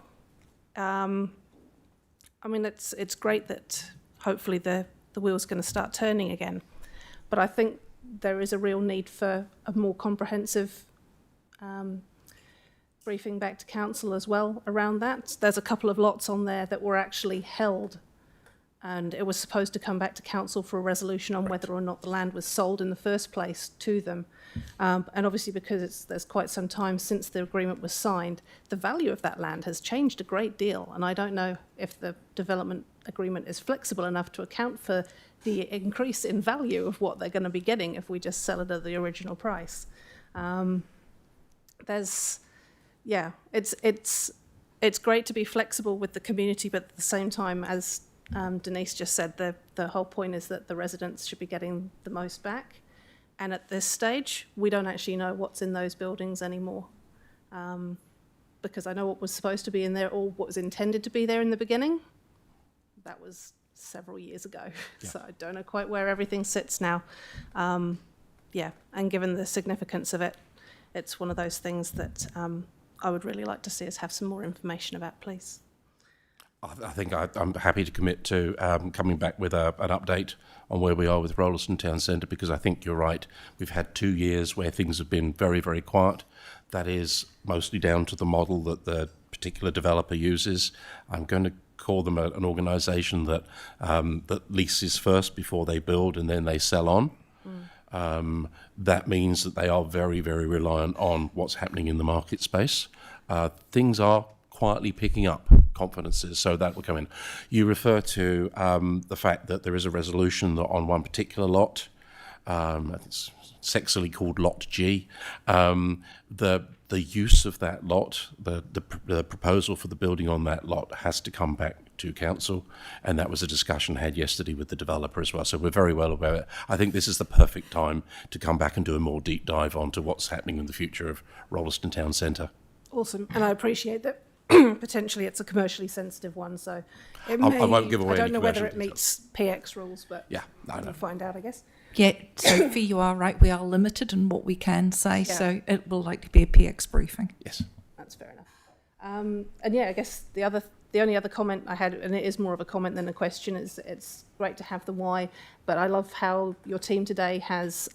it's great that hopefully the wheel's going to start turning again. But I think there is a real need for a more comprehensive briefing back to council as well around that. There's a couple of lots on there that were actually held and it was supposed to come back to council for a resolution on whether or not the land was sold in the first place to them. And obviously because there's quite some time since the agreement was signed, the value of that land has changed a great deal. And I don't know if the development agreement is flexible enough to account for the increase in value of what they're going to be getting if we just sell it at the original price. It's great to be flexible with the community, but at the same time, as Denise just said, the whole point is that the residents should be getting the most back. And at this stage, we don't actually know what's in those buildings anymore. Because I know what was supposed to be in there or what was intended to be there in the beginning. That was several years ago. Yeah. So I don't know quite where everything sits now. And given the significance of it, it's one of those things that I would really like to see us have some more information about, please. I think I'm happy to commit to coming back with an update on where we are with Rolleston Town Centre, because I think you're right. We've had 2 years where things have been very, very quiet. That is mostly down to the model that the particular developer uses. I'm going to call them an organisation that leases first before they build and then they sell on. That means that they are very, very reliant on what's happening in the market space. Things are quietly picking up confidences, so that will come in. You refer to the fact that there is a resolution on one particular lot. I think it's sexily called Lot G. The use of that lot, the proposal for the building on that lot has to come back to council, and that was a discussion had yesterday with the developer as well. So we're very well aware of it. I think this is the perfect time to come back and do a more deep dive onto what's happening in the future of Rolleston Town Centre. Awesome, and I appreciate that. Potentially it's a commercially sensitive one, so it may, I won't give away. I don't know whether it details. meets PX rules, but yeah, we'll find out, I guess. Yeah, Sophie, you are right. We are limited in what we can say, so it will likely be a PX briefing. Yes. That's fair enough. And yeah, I guess the only other comment I had, and it is more of a comment than a question, is it's great to have the why, but I love how your team today has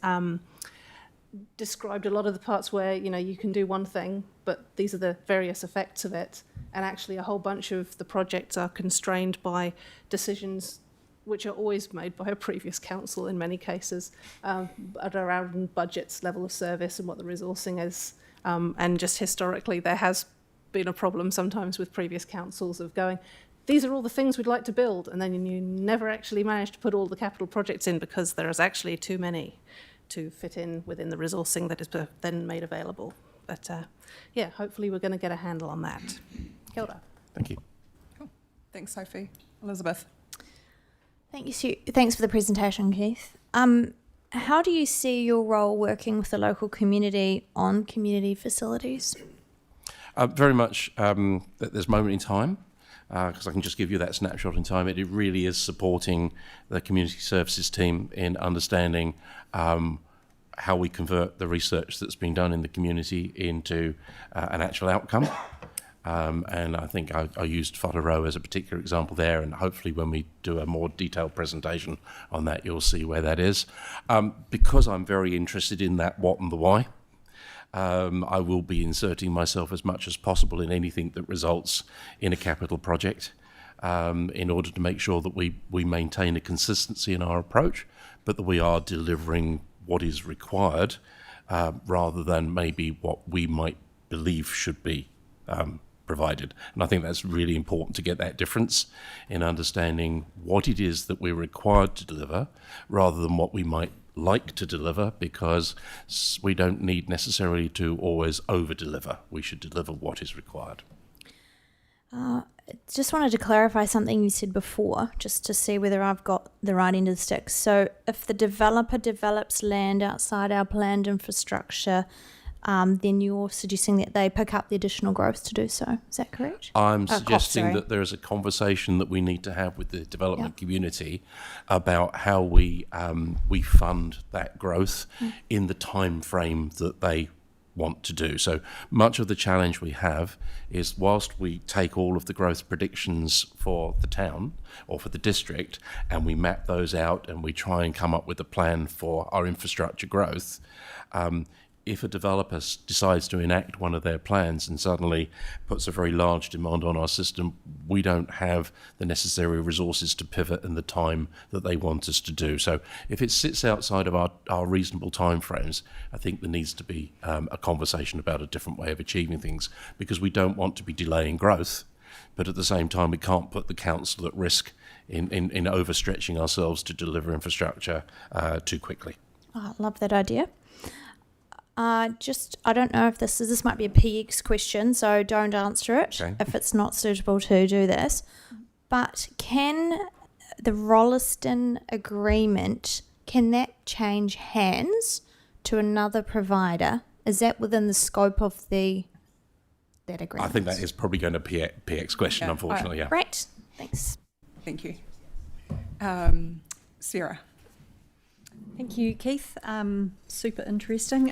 described a lot of the parts where, you know, you can do one thing, but these are the various effects of it, and actually a whole bunch of the projects are constrained by decisions which are always made by a previous council in many cases, around budgets, level of service and what the resourcing is, and just historically there has been a problem sometimes with previous councils of going, these are all the things we'd like to build, and then you never actually manage to put all the capital projects in because there is actually too many to fit in within the resourcing that is then made available. But yeah, hopefully we're going to get a handle on that. Kia ora. Thank you. Cool. Thanks, Sophie. Elizabeth. Thank you, Sue. Thanks for the presentation, Keith. How do you see your role working with the local community on community facilities? Very much at this moment in time, because I can just give you that snapshot in time. It really is supporting the community services team in understanding how we convert the research that's been done in the community into an actual outcome. And I think I used Whātaro as a particular example there, and hopefully when we do a more detailed presentation on that, you'll see where that is. Because I'm very interested in that what and the why, I will be inserting myself as much as possible in anything that results in a capital project, in order to make sure that we maintain a consistency in our approach, but that we are delivering what is required, rather than maybe what we might believe should be provided. And I think that's really important to get that difference in understanding what it is that we're required to deliver rather than what we might like to deliver, because we don't need necessarily to always over-deliver. We should deliver what is required. Just wanted to clarify something you said before, just to see whether I've got the right end of the stick. So if the developer develops land outside our planned infrastructure, then you're suggesting that they pick up the additional growth to do so. Is that correct? I'm suggesting that there is a conversation that we need to have with the development community about how we fund that growth in the time frame that they want to do. So much of the challenge we have is, whilst we take all of the growth predictions for the town or for the district and we map those out and we try and come up with a plan for our infrastructure growth, if a developer decides to enact one of their plans and suddenly puts a very large demand on our system, we don't have the necessary resources to pivot in the time that they want us to do. So if it sits outside of our reasonable timeframes, I think there needs to be a conversation about a different way of achieving things, because we don't want to be delaying growth, but at the same time we can't put the council at risk in overstretching ourselves to deliver infrastructure too quickly. Oh, I love that idea. I don't know if this might be a PX question, so don't answer it if it's not suitable to do this. But can the Rolleston agreement, can that change hands to another provider? Is that within the scope of that agreement? I think that is probably going to be a PX question, unfortunately. Yeah. Right. Thanks. Thank you. Sarah. Thank you, Keith. Super interesting.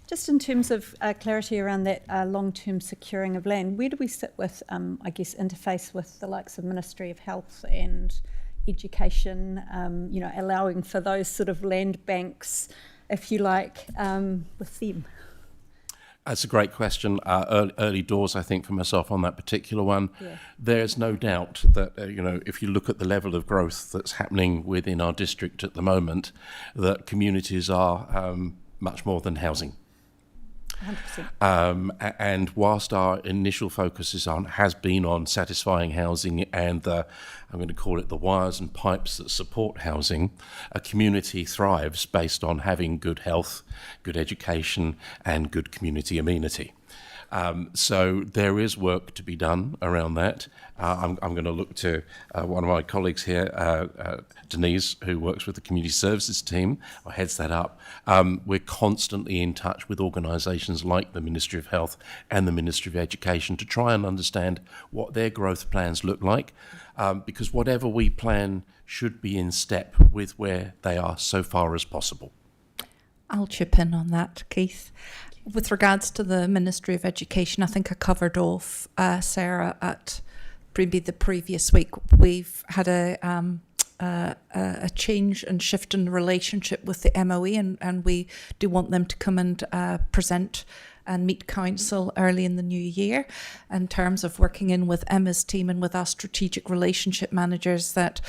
Just in terms of clarity around that long-term securing of land, where do we sit with, I guess, interface with the likes of Ministry of Health and Education, allowing for those sort of land banks, if you like, with them? That's a great question. Early doors, I think, for myself on that particular one. Yeah. There's no doubt that, if you look at the level of growth that's happening within our district at the moment, that communities are much more than housing. 100%. And whilst our initial focus has been on satisfying housing and I'm going to call it the wires and pipes that support housing, a community thrives based on having good health, good education and good community amenity. So there is work to be done around that. I'm going to look to one of my colleagues here, Denise, who works with the community services team, or heads that up. We're constantly in touch with organisations like the Ministry of Health and the Ministry of Education to try and understand what their growth plans look like, because whatever we plan should be in step with where they are so far as possible. I'll chip in on that, Keith. With regards to the Ministry of Education, I think I covered off, Sarah, at maybe the previous week. We've had a change and shift in the relationship with the MOE, and we do want them to come and present and meet council early in the new year in terms of working in with Emma's team and with our strategic relationship managers, that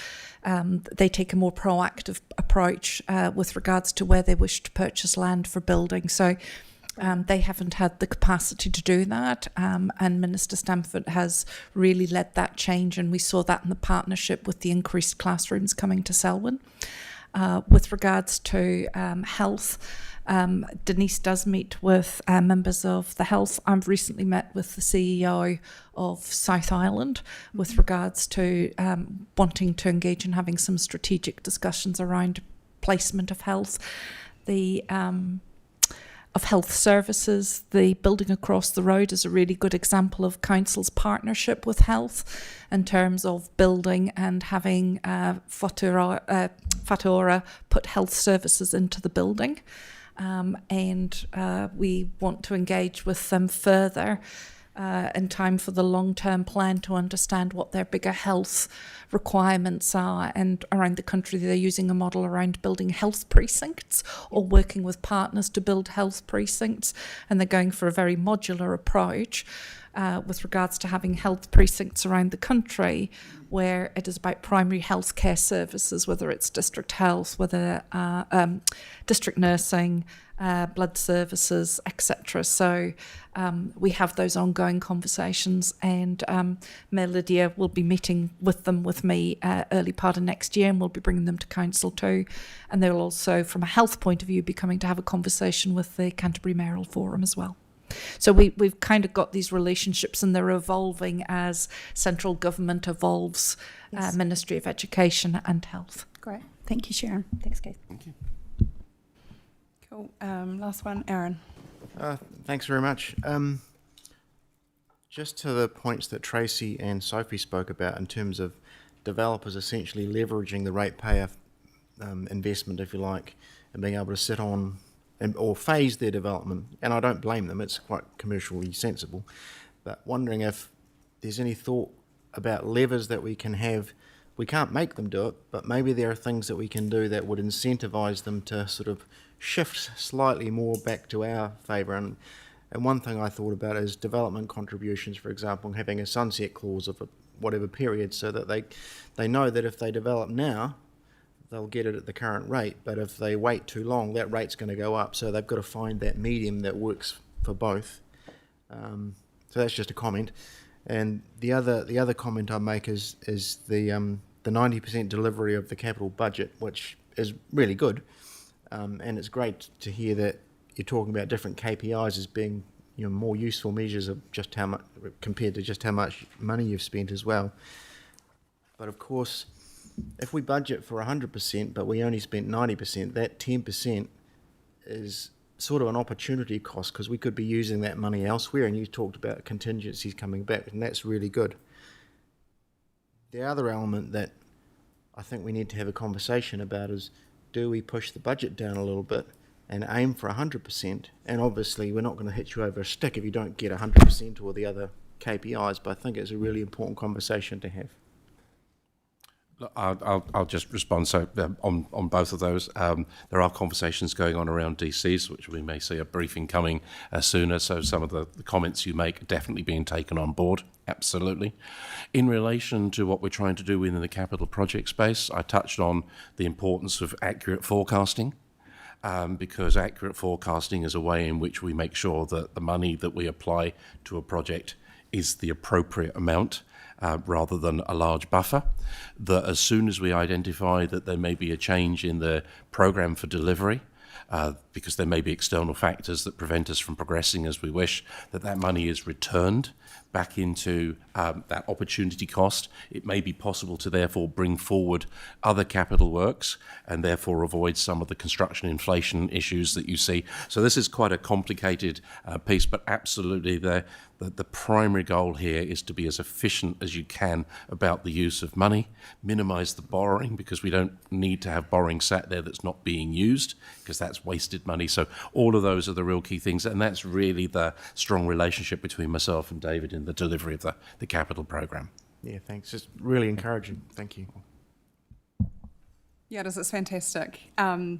they take a more proactive approach with regards to where they wish to purchase land for building. So they haven't had the capacity to do that, and Minister Stamford has really led that change, and we saw that in the partnership with the increased classrooms coming to Selwyn. With regards to health, Denise does meet with members of the health. I've recently met with the CEO of South Island with regards to wanting to engage in having some strategic discussions around placement of health. Of health services. The building across the road is a really good example of council's partnership with health in terms of building and having Fatora put health services into the building. And we want to engage with them further in time for the long-term plan to understand what their bigger health requirements are, and around the country they're using a model around building health precincts or working with partners to build health precincts, and they're going for a very modular approach with regards to having health precincts around the country where it is about primary health care services, whether it's district health, whether district nursing, blood services, etc. So we have those ongoing conversations, and Mayor Lydia will be meeting with them with me early part of next year, and we'll be bringing them to council too. And they will also, from a health point of view, be coming to have a conversation with the Canterbury Mayoral Forum as well. So we've kind of got these relationships, and they're evolving as central government evolves. Yes. Ministry of Education and Health. Great. Thank you, Sharon. Thanks, Keith. Thank you. Cool. Last one, Aaron. Thanks very much. Just to the points that Tracy and Sophie spoke about in terms of developers essentially leveraging the ratepayer investment, if you like, and being able to sit on or phase their development, and I don't blame them, it's quite commercially sensible, but wondering if there's any thought about levers that we can have. We can't make them do it, but maybe there are things that we can do that would incentivise them to sort of shift slightly more back to our favour. And one thing I thought about is development contributions, for example, having a sunset clause of whatever period, so that they know that if they develop now, they'll get it at the current rate, but if they wait too long, that rate's going to go up. So they've got to find that medium that works for both. So that's just a comment. And the other comment I make is the 90% delivery of the capital budget, which is really good. And it's great to hear that you're talking about different KPIs as being more useful measures of just how much compared to just how much money you've spent as well. But of course, if we budget for 100%, but we only spent 90%, that 10% is sort of an opportunity cost, because we could be using that money elsewhere, and you talked about contingencies coming back, and that's really good. The other element that I think we need to have a conversation about is, do we push the budget down a little bit and aim for 100%? And obviously we're not going to hit you over a stick if you don't get 100% or the other KPIs, but I think it's a really important conversation to have. I'll just respond. So on both of those, there are conversations going on around DCs, which we may see a briefing coming sooner. So some of the comments you make are definitely being taken on board. Absolutely. In relation to what we're trying to do within the capital project space, I touched on the importance of accurate forecasting. Because accurate forecasting is a way in which we make sure that the money that we apply to a project is the appropriate amount. Rather than a large buffer, that as soon as we identify that there may be a change in the program for delivery, because there may be external factors that prevent us from progressing as we wish, that money is returned back into that opportunity cost. It may be possible to therefore bring forward other capital works and therefore avoid some of the construction inflation issues that you see. So this is quite a complicated piece, but absolutely the primary goal here is to be as efficient as you can about the use of money, minimise the borrowing, because we don't need to have borrowing sat there that's not being used, because that's wasted money. So all of those are the real key things, and that's really the strong relationship between myself and David in the delivery of the capital programme. Yeah, thanks. Just really encouraging. Thank you. Yeah, it is. It's fantastic. For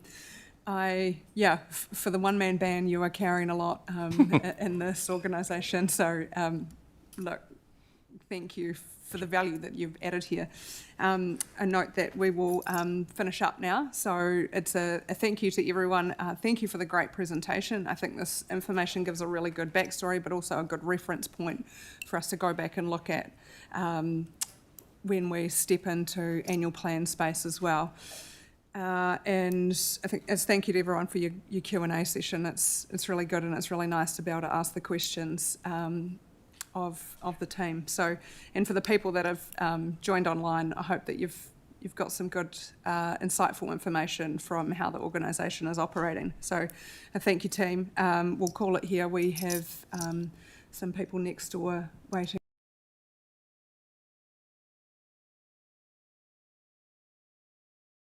the one-man band, you are carrying a lot in this organisation. So, look, thank you for the value that you've added here. A note that we will finish up now. So it's a thank you to everyone. Thank you for the great presentation. I think this information gives a really good backstory, but also a good reference point for us to go back and look at when we step into annual plan space as well. And I think as thank you to everyone for your Q&A session. It's really good, and it's really nice to be able to ask the questions of the team. So, and for the people that have joined online, I hope that you've got some good, insightful information from how the organisation is operating. So, thank you, team. We'll call it here. We have some people next door waiting.